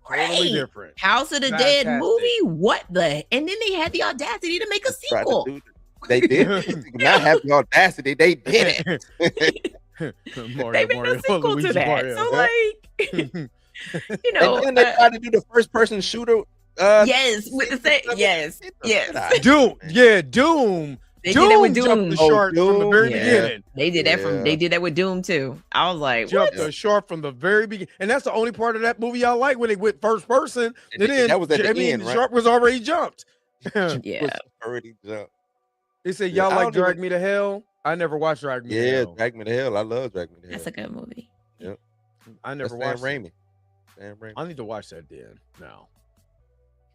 Totally different. House of the Dead movie. What the? And then they had the audacity to make a sequel. They did. Not have the audacity. They did it. They made a sequel to that. So like. You know, and then they tried to do the first-person shooter. Yes, with the same. Yes. Doom. Yeah, Doom. They did that with jumped Doom. the shark from the Doom? very Yeah. beginning. They did that Yeah. they did that with Doom too. I was like, Jumped what? the shark from the very beginning, and that's the only part of that movie I like when they went first person. And And then that was at the end, the right? shark was already jumped. Yeah. Was already jumped. They said, Yeah, y'all I like don't even- Drag Me to Hell? I never watched Drag Me to Yeah, Hell. Drag Me to Hell. I love Drag Me to Hell. That's a good movie. I That's never Sam watched it. Raimi. Sam Raimi. I need to watch that then. No.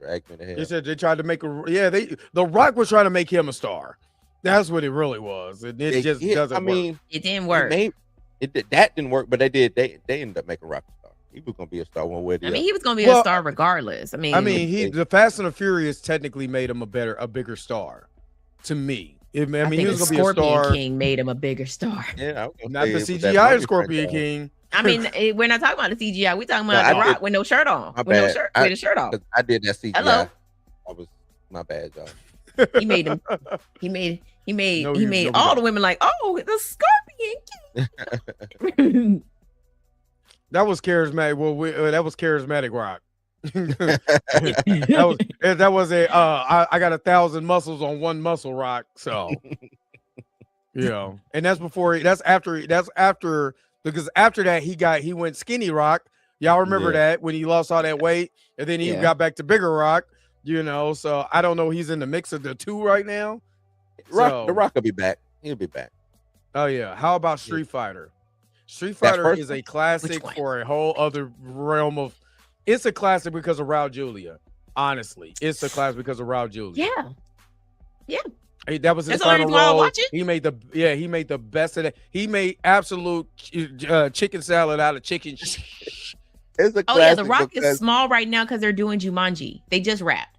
Drag Me to Hell. They said they tried to make The Rock was trying to make him a star. That's what it really was. And it just doesn't I mean, It didn't he work. that didn't work, but they ended up making Rock a star. He was gonna be a star one way or the I mean, other. he was gonna be Well, a star regardless. I mean, work. I mean, the Fast and the Furious technically made him a bigger star. To me. I he think was the gonna be a Scorpion star. King made him a bigger star. Yeah, I was gonna Not say the it was that CGI money Scorpion franchise. King. I mean, we're not talking about the CGI. We're talking No, about I The Rock did- with no shirt on. My With no bad. shirt, I- with a shirt off. 'Cause I did that CGI. Hello. I was my bad, y'all. He made him. He made No, he you- made no, we all don't. the women like, oh, the Scorpion King. That was charismatic. Well, that was charismatic Rock. that was a I got 1,000 muscles on one muscle Rock. So and that's after because after that he went skinny Rock. Y'all remember Yeah. that when he lost all that weight and then he Yeah. got back to bigger Rock. So I don't know. He's in the mix of the two right now. The Rock will be back. He'll be back. Oh yeah. How about Street Fighter? Street That Fighter first is one? a classic one? for a whole other realm of. It's a classic because of Raul Julia. Honestly, it's a classic because of Raul Julia. Yeah. That was his That's the only final reason why I role. watch it. He made the best of that. He made absolute chicken salad out of chicken. It's a Oh yeah, The classic Rock because- is small right now because they're doing Jumanji. They just wrapped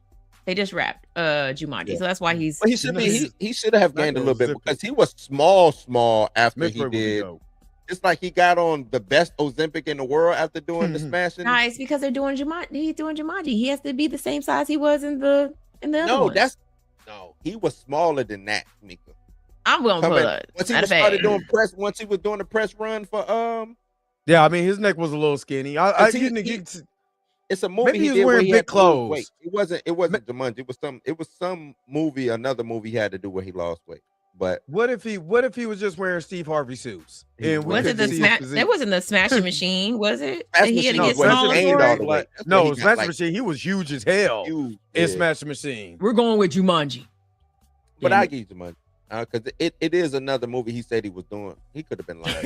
Jumanji, Yeah. so that's why he's. Well, he should be. He should have That gained a girl little bit zipping. because he was small after Mick he Ford would be did. dope. It's like he got on the best Ozempic in the world after doing the smashing. Guys, because they're doing Jumanji. He's doing Jumanji. He has to be the same size he was in the other No, ones. he was smaller than that, Mika. I'm going to Come put back. Once he not was a bad. started doing press, once he was doing the press run for Yeah, I mean his neck was a little skinny. it's a movie Maybe he he was did where wearing he big had to lose clothes. weight. It wasn't Jumanji. It was some movie, another movie he had to do where he lost weight. But what if he was just wearing Steve Harvey suits? And we Was it couldn't the see his smash? physique? That wasn't the Smashing Machine, was it? Smash He had to Machine get was smaller gained for all it? the way. That's No, where he got, Smash like, Machine. He was huge as hell. huge. In Yeah. Smash Machine. We're going with Jumanji. But Damn I it. give you money because it is another movie he said he was doing. He could have been lying.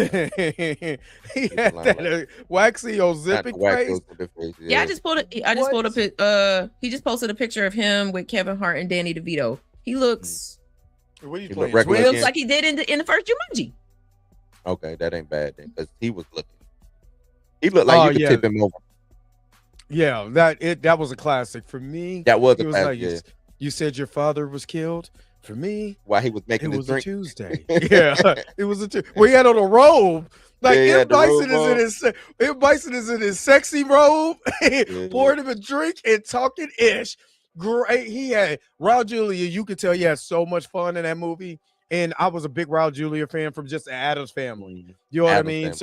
He had that waxy Not the Ozempic whack face. Ozempic face, Yeah, I just pulled a he just posted a picture of him with Kevin Hart and Danny DeVito. He looks What are you He playing? look regular he Twins? looks like he did in the first Jumanji. Okay, that ain't bad then, because he was looking. He looked like you could yeah. tip him over. Yeah, that was a classic for me. That was It a was classic. like Yeah. you said your father was killed. For me, While he was it making his was a drink. Tuesday. Yeah, it was a Tuesday. Well, he had on a robe. Like Yeah, he M. had the Bison robe on. M. Bison is in his sexy robe, pouring him a drink and talking ish. Great. He had Raul Julia. You could tell he had so much fun in that movie. And I was a big Raul Julia fan from just the Addams Family. You know what I Addams mean? Family.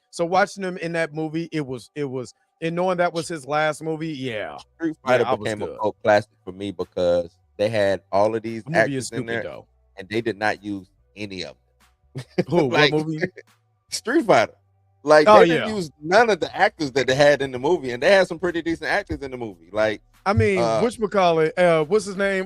So watching him in that movie, it was, and knowing that was his last movie, yeah. Street Fighter I was became a good. cult classic for me because they had all of these The movie is actors in there, stupid though. and they did not use any of them. Who? Like- What movie? Street Fighter. Like Oh, they didn't yeah. use none of the actors that they had in the movie, and they had some pretty decent actors in the movie. Like I mean, whatchamacallit, what's his name?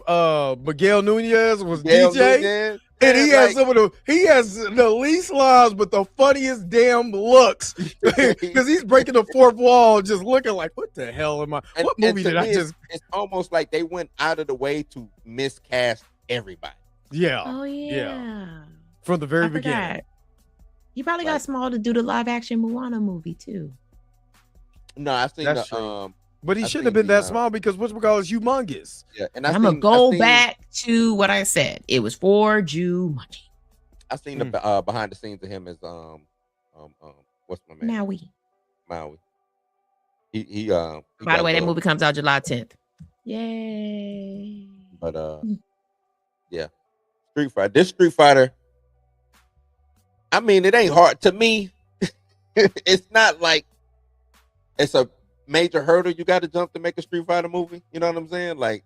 Miguel Nunez was Gail DJ. Nunez, And he man, has he has the least lines, but the funniest damn looks. Because he's breaking the fourth wall, just looking like, what the hell am I? and- What and movie to did I me, it's- just? It's almost like they went out of the way to miscast everybody. Yeah, Oh yeah. from the very I beginning. forgot. He probably Like- got small to do the live action Moana movie too. No, I seen That's the true. But he I shouldn't have think been that the, small because whatchamacallit is humongous. yeah, and I'm gonna go back to what I said. It was for Jumanji. I seen the behind the scenes of him as what's my man Maui. Maui. He By By the way, that movie comes out July 10th. Yay. But yeah, Street Fighter. This Street Fighter. I mean, it ain't hard to me. It's not like it's a major hurdle you got to jump to make a Street Fighter movie. You know what I'm saying? Like,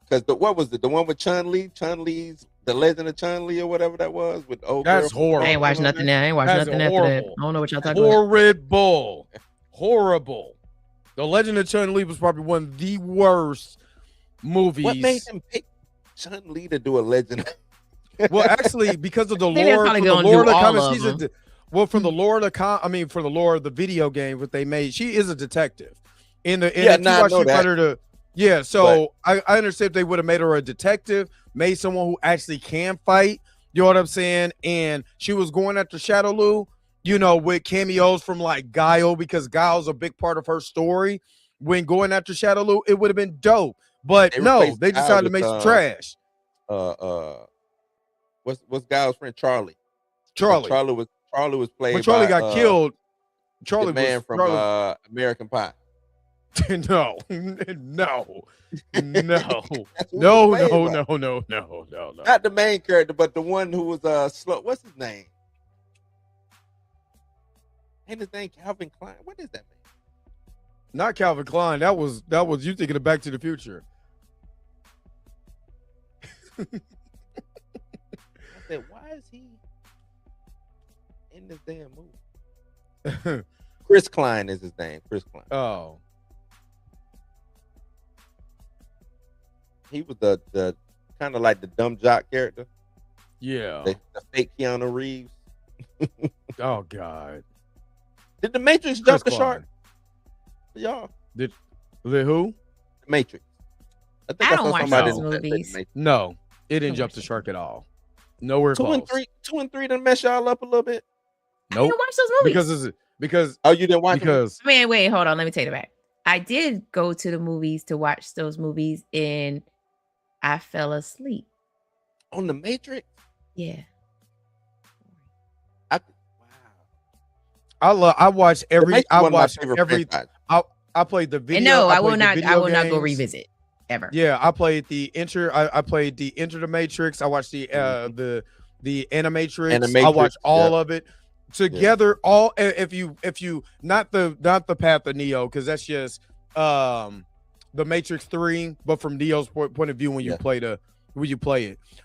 because what was it? The one with Chun-Li? Chun-Li's The Legend of Chun-Li or whatever that was with old That's girl. horrible. I ain't watched nothing now. I ain't watched That's nothing after that. horrible. I don't know what y'all talking about. Horrible. The Legend of Chun-Li was probably one of the worst movies. What made him pick Chun-Li to do a Legend? Well, actually, because of the Maybe lore, that's from probably the gonna lore of do the all comics, of she's a them. well, from the lore of the for the lore of the video game, what they made, she is a detective. In the Yeah, if you nah, I watch know Street that. Fighter to yeah, so I understand if they would have made her a detective, made someone who actually can fight. You know what I'm saying? And she was going after Shadow Lu, you know, with cameos from like Guile, because Guile's a big part of her story. When going after Shadow Lu, it would have been dope. But They no, replaced they Guile decided to with, make some trash. What's Guile's friend? Charlie. Charlie. Charlie was played When Charlie by, got killed, the Charlie man was from Charlie, American Pie. no. That's who No, was played no, by. no. Not the main character, but the one who was slow. What's his name? Ain't his name Calvin Klein? What is that man? Not Calvin Klein. That was you thinking of Back to the Future. I said, why is he in this damn movie? Chris Klein is his name. Chris Klein. Oh. He was the kind of like the dumb jock character. Yeah. The fake Keanu Reeves. Oh God. Did the Matrix Chris jump the Klein. shark? Y'all, The who? the Matrix. I don't watch somebody those that said the movies. Matrix. No, it didn't Don't jump watch the it. shark at all. Nowhere Two close. and three didn't mess y'all up a little bit. I Nope. didn't watch those movies. Because Oh, you didn't watch them? because I mean, wait, hold on. Let me take it back. I did go to the movies to watch those movies, and I fell asleep. On the Matrix. Yeah. Wow. I watched The every Matrix I one of my watched favorite every franchises. I played the video. And no, I will played the not. I video will not go games. revisit ever. Yeah, I played the I played the Enter the Matrix. I watched the Animatrix. I Animatrix, watched all yeah. of it together. All if you not the Path of Neo, because that's just the Matrix 3, but from Neo's point of view when you play it.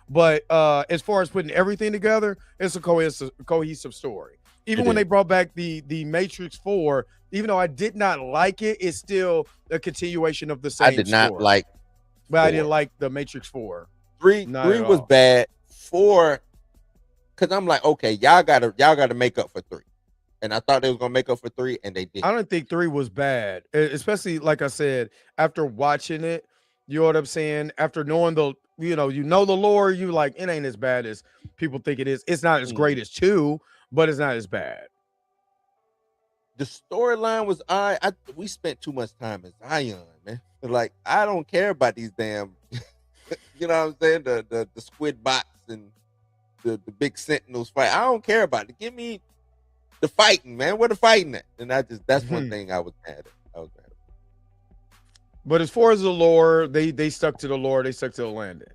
But as far as putting everything together, it's a cohesive story. Even It when is. they brought back the Matrix 4, even though I did not like it, it's still a continuation of the same. I did not story. like But I 4. didn't like the Matrix 4. Three. Not Three at was all. bad. 4, because I'm like, okay, y'all gotta make up for 3, and I thought they was gonna make up for 3, and they did. I don't think 3 was bad, especially like I said, after watching it. You know what I'm saying? After knowing the lore, you like it ain't as bad as people think it is. It's not as great as 2, but it's not as bad. The storyline was we spent too much time in Zion, man. Like, I don't care about these damn you know what I'm saying? The squid bots and the big sentinels fight. I don't care about it. Give me the fighting, man. Where the fighting at? And that's one thing I was mad at. But as far as the lore, they stuck to the lore. They stuck to the landing.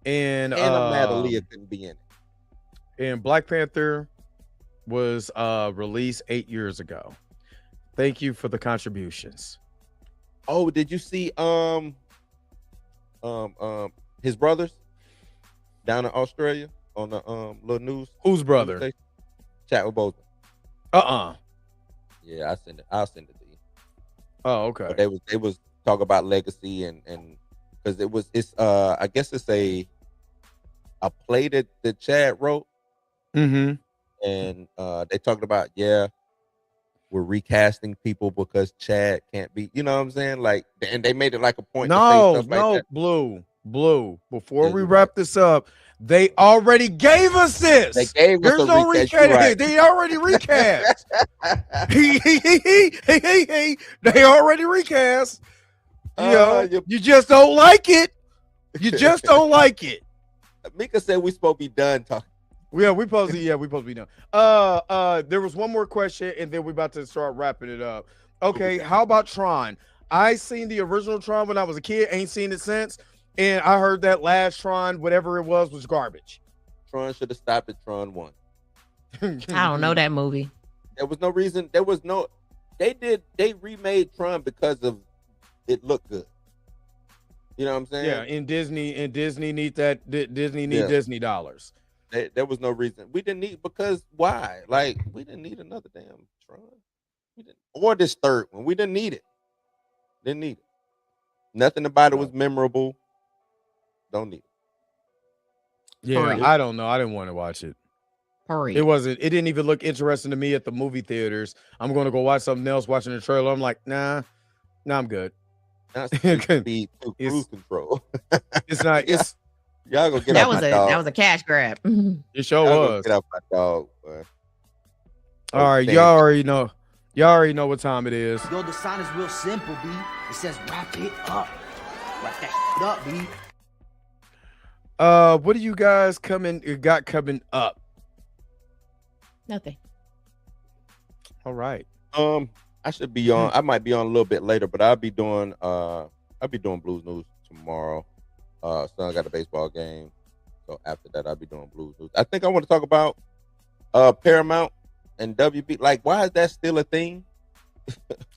And I'm mad Aaliyah couldn't be in it. and Black Panther was released 8 years ago. Thank you for the contributions. Oh, did you see his brothers down in Australia on the little news? Whose brother? station? Chadwick Boseman. Yeah, I'll send it to you. Oh, okay. But they was talk about legacy and because it's I guess it's a play that Chad wrote, Mm-hmm. and they talked about we're recasting people because Chad can't be, you know what I'm saying? Like, and they made it like a point to say stuff like that. Blue. Before Yeah, we you're wrap this up, they already gave us this. They gave us There's a no recast. recast. You're right. They already recast. They already recast. You just don't like it. You just don't like it. Mika said we supposed to be done talking. Yeah, we supposed to be done. There was one more question, and then we're about to start wrapping it up. Okay, how about Tron? I seen the original Tron when I was a kid, ain't seen it since, and I heard that last Tron, whatever it was garbage. Tron should have stopped at Tron 1. I don't know that movie. There was no reason. They remade Tron because of it looked good. You know what I'm saying? Yeah, and Disney need that. Disney need Disney dollars. There was no reason we didn't need, because why? Like, we didn't need another damn Tron. We didn't, or this third one. We didn't need it. Didn't need it. Nothing about it was memorable. Don't need it. Yeah, Hurry. I don't know. I didn't want to watch it. Hurry. It wasn't. It didn't even look interesting to me at the movie theaters. I'm going to go watch something else. Watching the trailer, I'm like, nah, I'm good. Not speed to cruise control. It's not. It's y'all go get that off was my a dog. that was a cash grab. it sure Y'all go was. get off my dog. Boy. All right, y'all already know. Y'all already know what time it is. Yo, the sign is real simple, B. It says wrap it up. Wrap that shit up, B. What do you guys got coming up? Nothing. All right. I should be on. I might be on a little bit later, but I'll be doing Blues News tomorrow. Son got a baseball game, so after that I'll be doing Blues News. I think I want to talk about Paramount and WB. Like, why is that still a thing?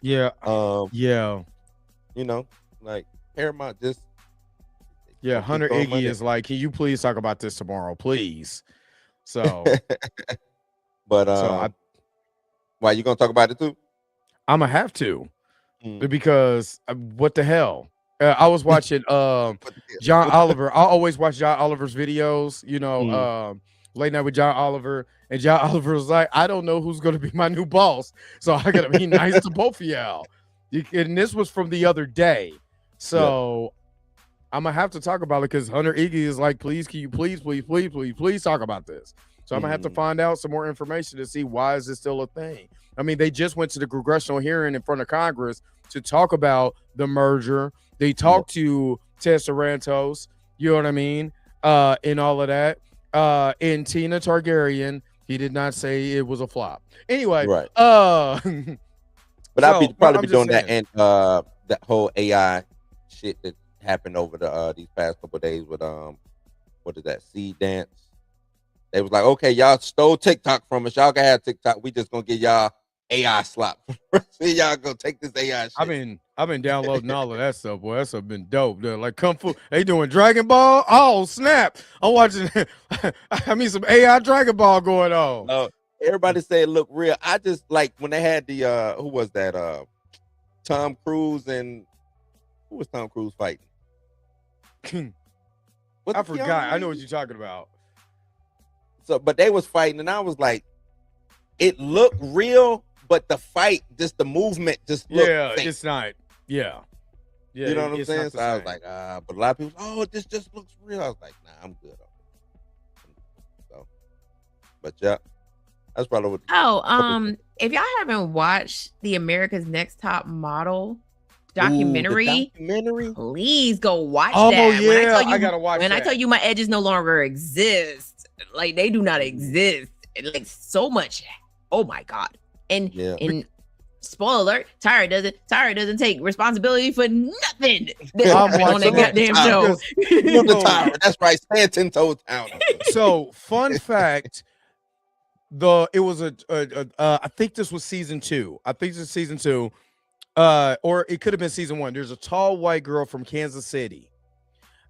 Yeah. Yeah. You know, like Paramount just. Yeah, Hunter throwing Iggy money. is like, can you please talk about this tomorrow, please? So, But why you gonna talk about it too? I'm gonna have to because what the hell? I was watching John Oliver. I always watch John Oliver's videos. You know, Late Night with John Oliver, and John Oliver was like, I don't know who's gonna be my new boss, so I gotta be nice to both of y'all. And this was from the other day, so. I'm gonna have to talk about it because Hunter Iggy is like, please, can you please talk about this? So I'm gonna have to find out some more information to see why is this still a thing. I mean, they just went to the congressional hearing in front of Congress to talk about the merger. They talked to Ted Sarantos, you know what I mean, and all of that. And Tina Targaryen, he did not say it was a flop. Anyway, right. But I'll probably be doing that and that whole AI shit that happened over the these past couple of days with what is that, Seed Dance? They was like, okay, y'all stole TikTok from us, y'all can have TikTok, we just gonna get y'all AI slap. See, y'all gonna take this AI shit. I've been downloading all of that stuff, boy. That stuff been dope. They're like Kung Fu. They doing Dragon Ball. Oh snap! I'm watching. I mean, some AI Dragon Ball going on. No, everybody say it look real. I just like when they had the who was that? Tom Cruise and who was Tom Cruise fighting? I forgot. I know what you're talking about. So, but they was fighting, and I was like, it looked real, but the fight, just the movement, just looked fake. It's not. Yeah, you know what I'm saying. So I was like, but a lot of people, oh, this just looks real. I was like, nah, I'm good on it. So, but yeah, that's probably what. If y'all haven't watched the America's Next Top Model documentary, please go watch that. Oh yeah, I gotta watch. When I tell you my edges no longer exist, like they do not exist, like so much. Oh my god! And spoiler alert, Tyra doesn't take responsibility for nothing on that goddamn show. That's right, stand 10 toes down. So fun fact. It was I think this was season 2. I think this is season 2. Or it could have been season 1. There's a tall white girl from Kansas City.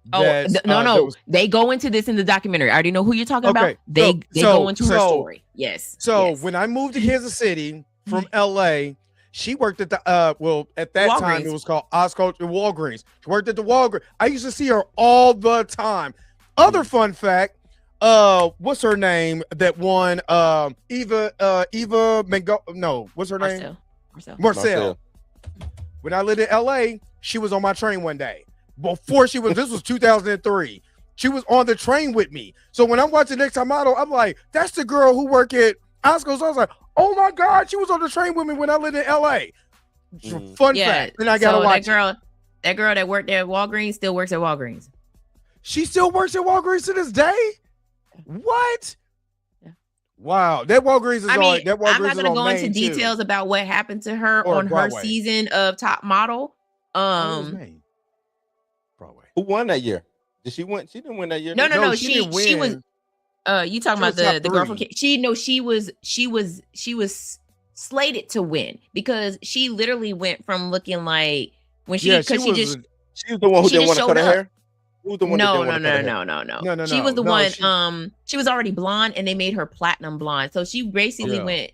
No. They go into this in the documentary. I already know who you're talking about. They go into her story. Yes. So when I moved to Kansas City from LA, she worked at the at that Walgreens. time it was called Osco Walgreens. She worked at the Walgreens. I used to see her all the time. Other fun fact. What's her name that won Eva Mengo? No, what's her name? Marcel. When I lived in LA, she was on my train one day. Before this was 2003. She was on the train with me. So when I'm watching Next Top Model, I'm like, that's the girl who worked at Osco's. I was like, oh my God, she was on the train with me when I lived in LA. Fun fact. And I gotta watch that girl that worked at Walgreens still works at Walgreens. She still works at Walgreens to this day? What? Yeah. Wow, that Walgreens is on. That Walgreens I'm not going to go into details about what happened to her on Broadway. Her season of Top Model. Broadway. Who won that year? Did she win? She didn't win that year. No. She was. You talking about the girl from? She was slated to win because she literally went from looking like when she She's the one who She didn't just want to cut her showed up. hair. Who's the one? No. That didn't want to cut her hair? No, She was the no, one. She was already blonde, and they made her platinum blonde. So she basically Yeah. went.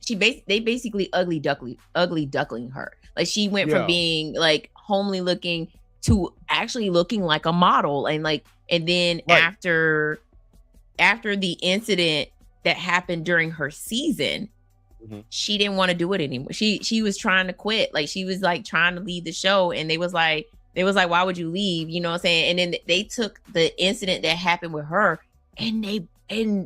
They basically ugly duckling her. Like she went Yeah. from being like homely looking to actually looking like a model, and then Right. after the incident that happened during her season, she didn't want to do it anymore. She was trying to quit. Like she was like trying to leave the show, and they was like, why would you leave? You know what I'm saying? And then they took the incident that happened with her and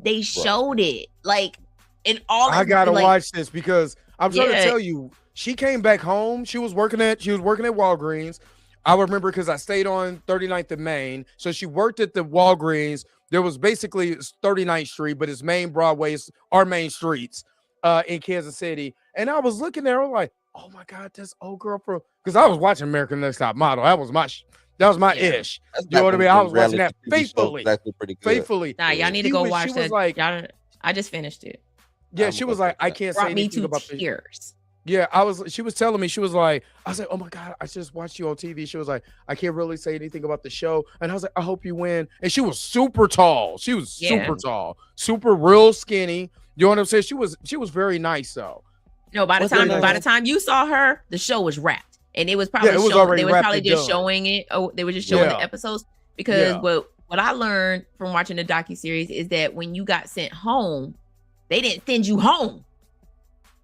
they showed it. Like in all I gotta like, watch this because I'm trying to Yeah. tell you, she came back home. She was working at Walgreens. I remember because I stayed on 39th and Main. So she worked at the Walgreens. There was basically 39th Street, but it's main Broadway's our main streets in Kansas City. And I was looking there, I was like, oh my God, this old girl from, because I was watching American Next Top Model. That was my ish. That's You know back what I when mean? I was watching reality that TV shows faithfully. was actually pretty good. Faithfully. Nah, y'all need to She go was- watch she that. was like- I just finished it. Yeah, I'm she gonna was go like, check I that can't say Brought me anything to about the tears. Yeah, she was telling me, she was like, I was like, oh my God, I just watched you on TV. She was like, I can't really say anything about the show. And I was like, I hope you win. And she was super tall. She was super tall, super real skinny. You know what I'm saying? She was very nice though. No, by the What's her name? time you saw her, the show was wrapped, and it was probably Yeah, it was showing, already they were wrapped probably and just done. showing it. Oh, they were just showing the Yeah. episodes because Yeah. what I learned from watching the docuseries is that when you got sent home, they didn't send you home.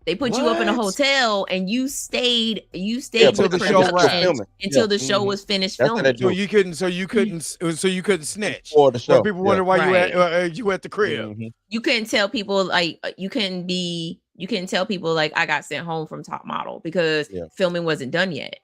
They put you up in a What? hotel and you stayed Yeah, with but the show production wrapped. Filming. until Yeah. the show Mhm. was finished That's how they filming. do So you couldn't snitch. For the So show. people wonder why Right. you at the crib. Mhm. You couldn't tell people like you couldn't tell people like I got sent home from Top Model because Yeah. filming wasn't done yet.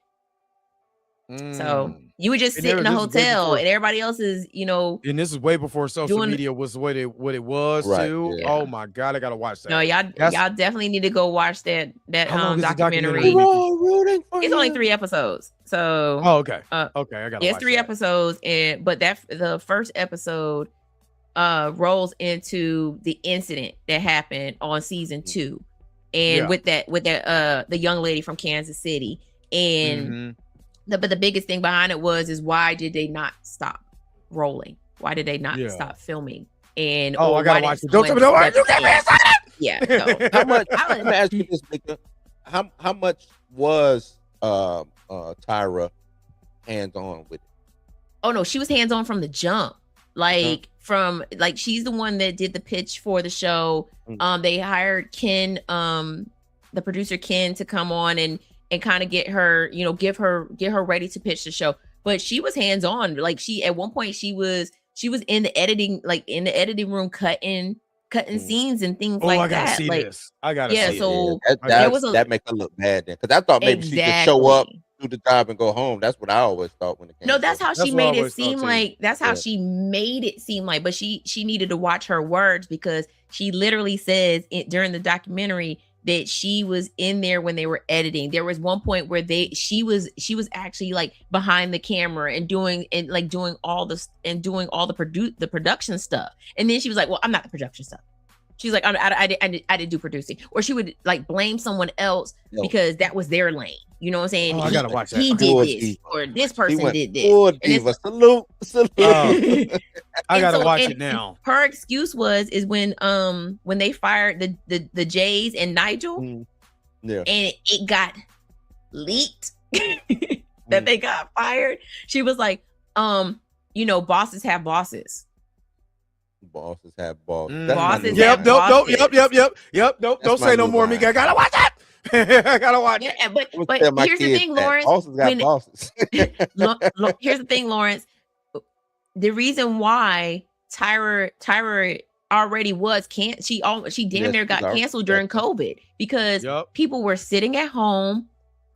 So Mm. you would just And sit in a this is way hotel before- and everybody else is, And this is way before social Doing- media was what it was Right, too. yeah. Oh my God, I gotta watch that. no, y'all definitely need to go watch that How long is the documentary. documentary? We're all rooting for It's only you. 3 episodes. So Oh, okay. Uh, Okay, I gotta it's watch 3 that. episodes, but the first episode rolls into the incident that happened on season 2, and Yeah. with that the young lady from Kansas City, and Mhm. but the biggest thing behind it is why did they not stop rolling? Why did they not Yeah. stop filming? And Oh, or I gotta why watch did it. Don't tell me no. someone You step got me in? excited. Yeah. So, How much? I Let me ask you this, Mika. How much was Tyra hands on with it? oh no, she was hands on from the jump. Like from like she's the one that did the pitch for the show. Mhm. They hired Ken, the producer Ken, to come on and kind of get her, get her ready to pitch the show. But she was hands on. Like she at one point she was in the editing room cutting scenes and things Oh, like I gotta that. see Like this. I gotta yeah, see so it. there was a- That make her look bad then, because I thought maybe she could show up, Exactly. do the job, and go home. That's what I always thought when it came. No, to that's it. how That's she what I made it always thought seem too. like. That's how Yeah. she made it seem like. But she needed to watch her words because she literally says during the documentary that she was in there when they were editing. There was one point where she was actually like behind the camera and doing all the production stuff. And then she was like, "Well, I'm not the production stuff." She's like, I didn't do producing," or she would like blame someone else No. because that was their lane. You know what I'm saying? Oh, I gotta watch that. He Full did this, diva. or this She person went did this. full And it's- diva. Salute. I And gotta so- watch and it now. Her excuse is when they fired the Jays and Nigel, Mm. Yeah. and it got leaked that Mm. they got fired. She was like, bosses have bosses. Bosses have balls. Mm. That's my Bosses new- have Yep, nope, bosses. yep. Don't That's my say no new more, line. Mika. I gotta watch it. I gotta watch it. Yeah, but I'm gonna tell my here's the kids thing, that. Lawrence. Bosses got when- bosses. Here's the thing, Lawrence. The reason why Tyra already was she damn Yes, near got she's already- canceled during that's- COVID because Yep. people were sitting at home.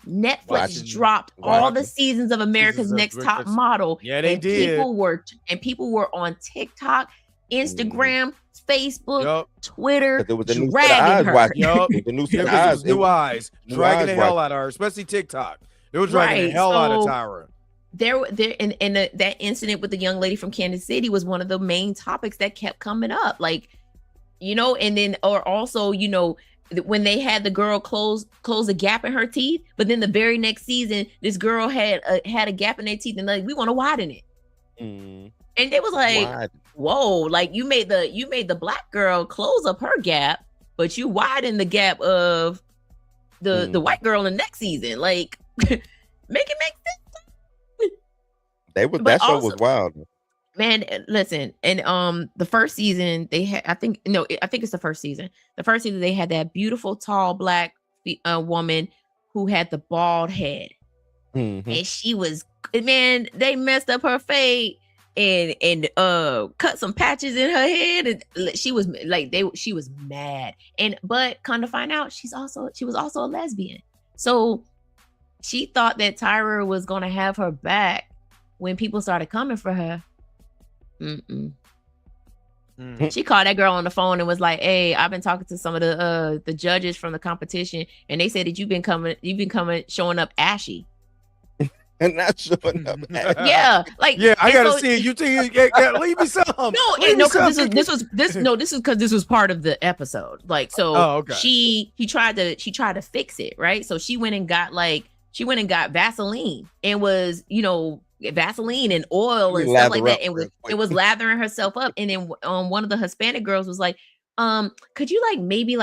Netflix Watching- dropped all the watching seasons of America's Seasons of Next Top America's- Model. Yeah, they and did. People were on TikTok, Instagram, Facebook, Yep. Twitter, 'Cause it was the new set of dragging eyes her. watching. Yup. It was the new Yeah, set of because it eyes. was new eyes, New dragging eyes the hell watching. out of her, especially TikTok. They were dragging the Right, hell out of so- Tyra. That incident with the young lady from Kansas City was one of the main topics that kept coming up, and then or also when they had the girl close a gap in her teeth, but then the very next season, this girl had a gap in their teeth, and like, we want to widen it. Mm. And they was like, Wide. whoa, like you made the black girl close up her gap, but you widen the gap of the white girl in the next season. Like, make it make sense. That show was wild. Man, listen, and the first season they had, I think it's the first season. The first season they had that beautiful tall black woman who had the bald head, and she was, man, they messed up her fade and cut some patches in her head, and she was like, she was mad, but come to find out, she was also a lesbian, so she thought that Tyra was gonna have her back when people started coming for her. She called that girl on the phone and was like, "Hey, I've been talking to some of the judges from the competition, and they said that you've been showing up ashy." And not showing up. Yeah, like, yeah, I gotta see it. You think leave me some? No, because this is because this was part of the episode. Like, so okay. she tried to fix it, right? So she went and got Vaseline and was, Vaseline and oil and stuff like that, and it was lathering herself up. And then one of the Hispanic girls was like, could you maybe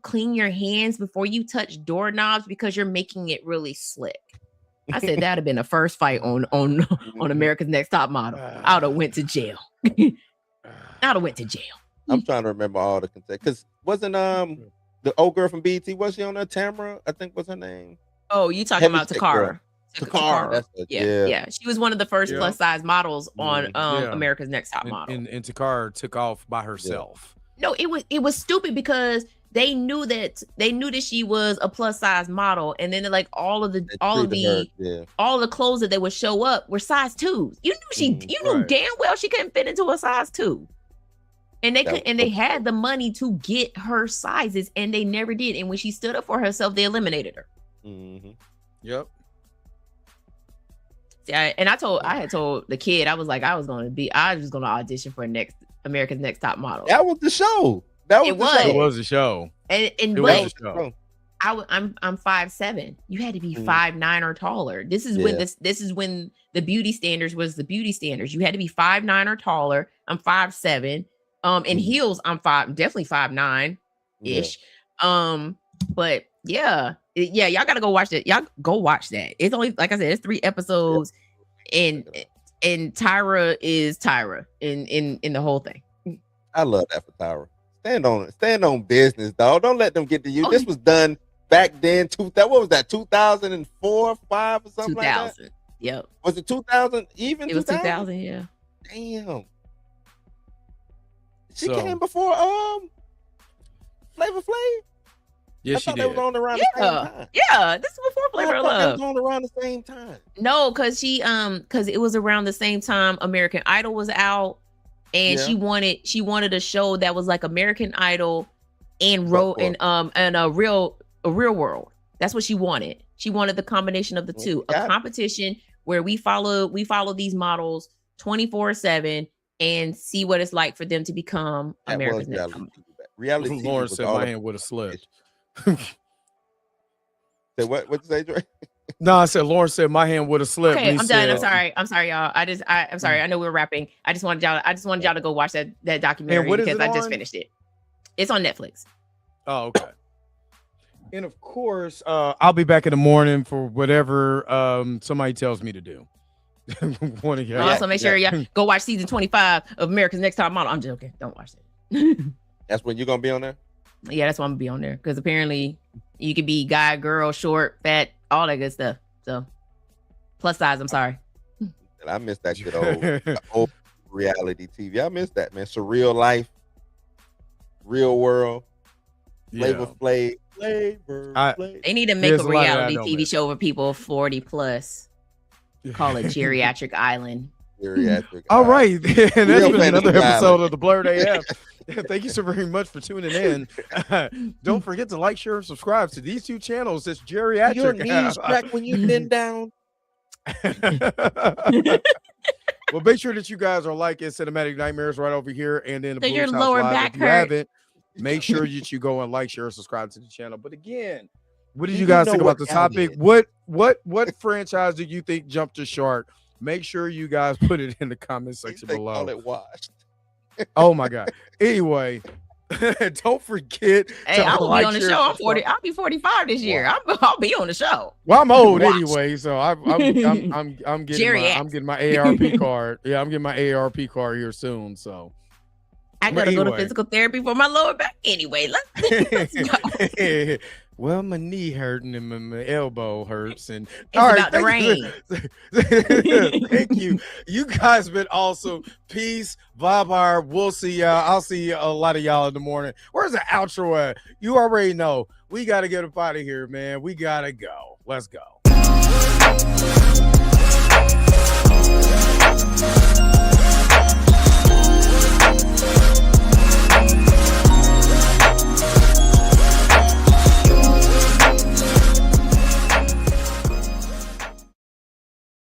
clean your hands before you touch doorknobs because you're making it really slick. I said that'd have been the first fight on America's Next Top Model. I would have went to jail. I'd have went to jail. I'm trying to remember all the because wasn't the old girl from BET, was she on there? Tamara, I think was her name. Oh, you talking about Takara? Takara, that's it. Yeah. She was one of the first plus size models on America's Next Top Model. And Takara took off by herself. No, it was stupid because they knew that she was a plus size model, and then all of the clothes that they would show up were size 2s. You knew damn well she couldn't fit into a size 2. And they had the money to get her sizes, and they never did. And when she stood up for herself, they eliminated her. Yep. See, I had told the kid, I was going to audition for America's Next Top Model. That was the show. It was a show. I'm 5'7". You had to be 5'9" or taller. This is when the beauty standards was the beauty standards. You had to be 5'9" or taller. I'm 5'7". In heels, I'm definitely 5'9" ish. But yeah, y'all gotta go watch that. Y'all go watch that. It's only, like I said, it's 3 episodes, and Tyra is Tyra in the whole thing. I love that for Tyra. Stand on business, dog. Don't let them get to you. This was done back then. What was that? 2004, 5 or something 2000. Like that. Yep. Was it 2000? Even it was 2000. Yeah. Damn. She came before Flavor Flav. Yes, she did. They was on around the same time. Yeah, this is before Flavor of Love. They was on around the same time. No, because it was around the same time American Idol was out, and she wanted a show that was like American Idol and a real world. That's what she wanted. She wanted the combination of the two, a competition where we follow these models 24/7 and see what it's like for them to become America's Next Top Model. Reality. Lauren said my hand would have slipped. Say what you say, Dre? No, I said Lauren said my hand would have slipped. Okay, I'm done. I'm sorry, y'all. I'm sorry. I know we're wrapping. I just wanted y'all to go watch that documentary because I just finished it. It's on Netflix. Oh, okay. And of course, I'll be back in the morning for whatever somebody tells me to do. Also, make sure y'all go watch season 25 of America's Next Top Model. I'm joking. Don't watch it. That's when you're gonna be on there? Yeah, that's why I'm gonna be on there, because apparently you could be guy, girl, short, fat, all that good stuff. So plus size, I'm sorry. I miss that good old reality TV. I miss that, man. Surreal Life, Real World, Flavor Flav. They need to make a reality TV show for people 40 plus. Call it Geriatric Island. All right, that's been another episode of the Blurred AF. Thank you so very much for tuning in. Don't forget to like, share, and subscribe to these 2 channels. It's Geriatric. Your knees crack when you bend down. Well, make sure that you guys are liking Cinematic Nightmares right over here, and then the your lower back if you haven't, Make sure that you go and like, share, and subscribe to the channel. But again, what did Do you you guys know think what about the count topic? is? What franchise do you think jumped the shark? Make sure you guys put it in the comment section They call below. it washed. Oh my God. Anyway, don't forget. Hey, to I will like, be on the share, show. I'm subscribe. 40. I'll be 45 this year. I'll be on the show. Well, I'm old Watch. anyway, so I'm getting my ARP card. Yeah, I'm getting my ARP card here soon. So I but gotta go to anyway. physical therapy for my lower back. Anyway, let's go. Well, my knee hurting and my elbow hurts, and It's about the rain. Thank you. You guys been awesome. Peace, vibe. We'll see y'all. I'll see a lot of y'all in the morning. Where's the outro at? You already know. We gotta get up out of here, man. We gotta go. Let's go.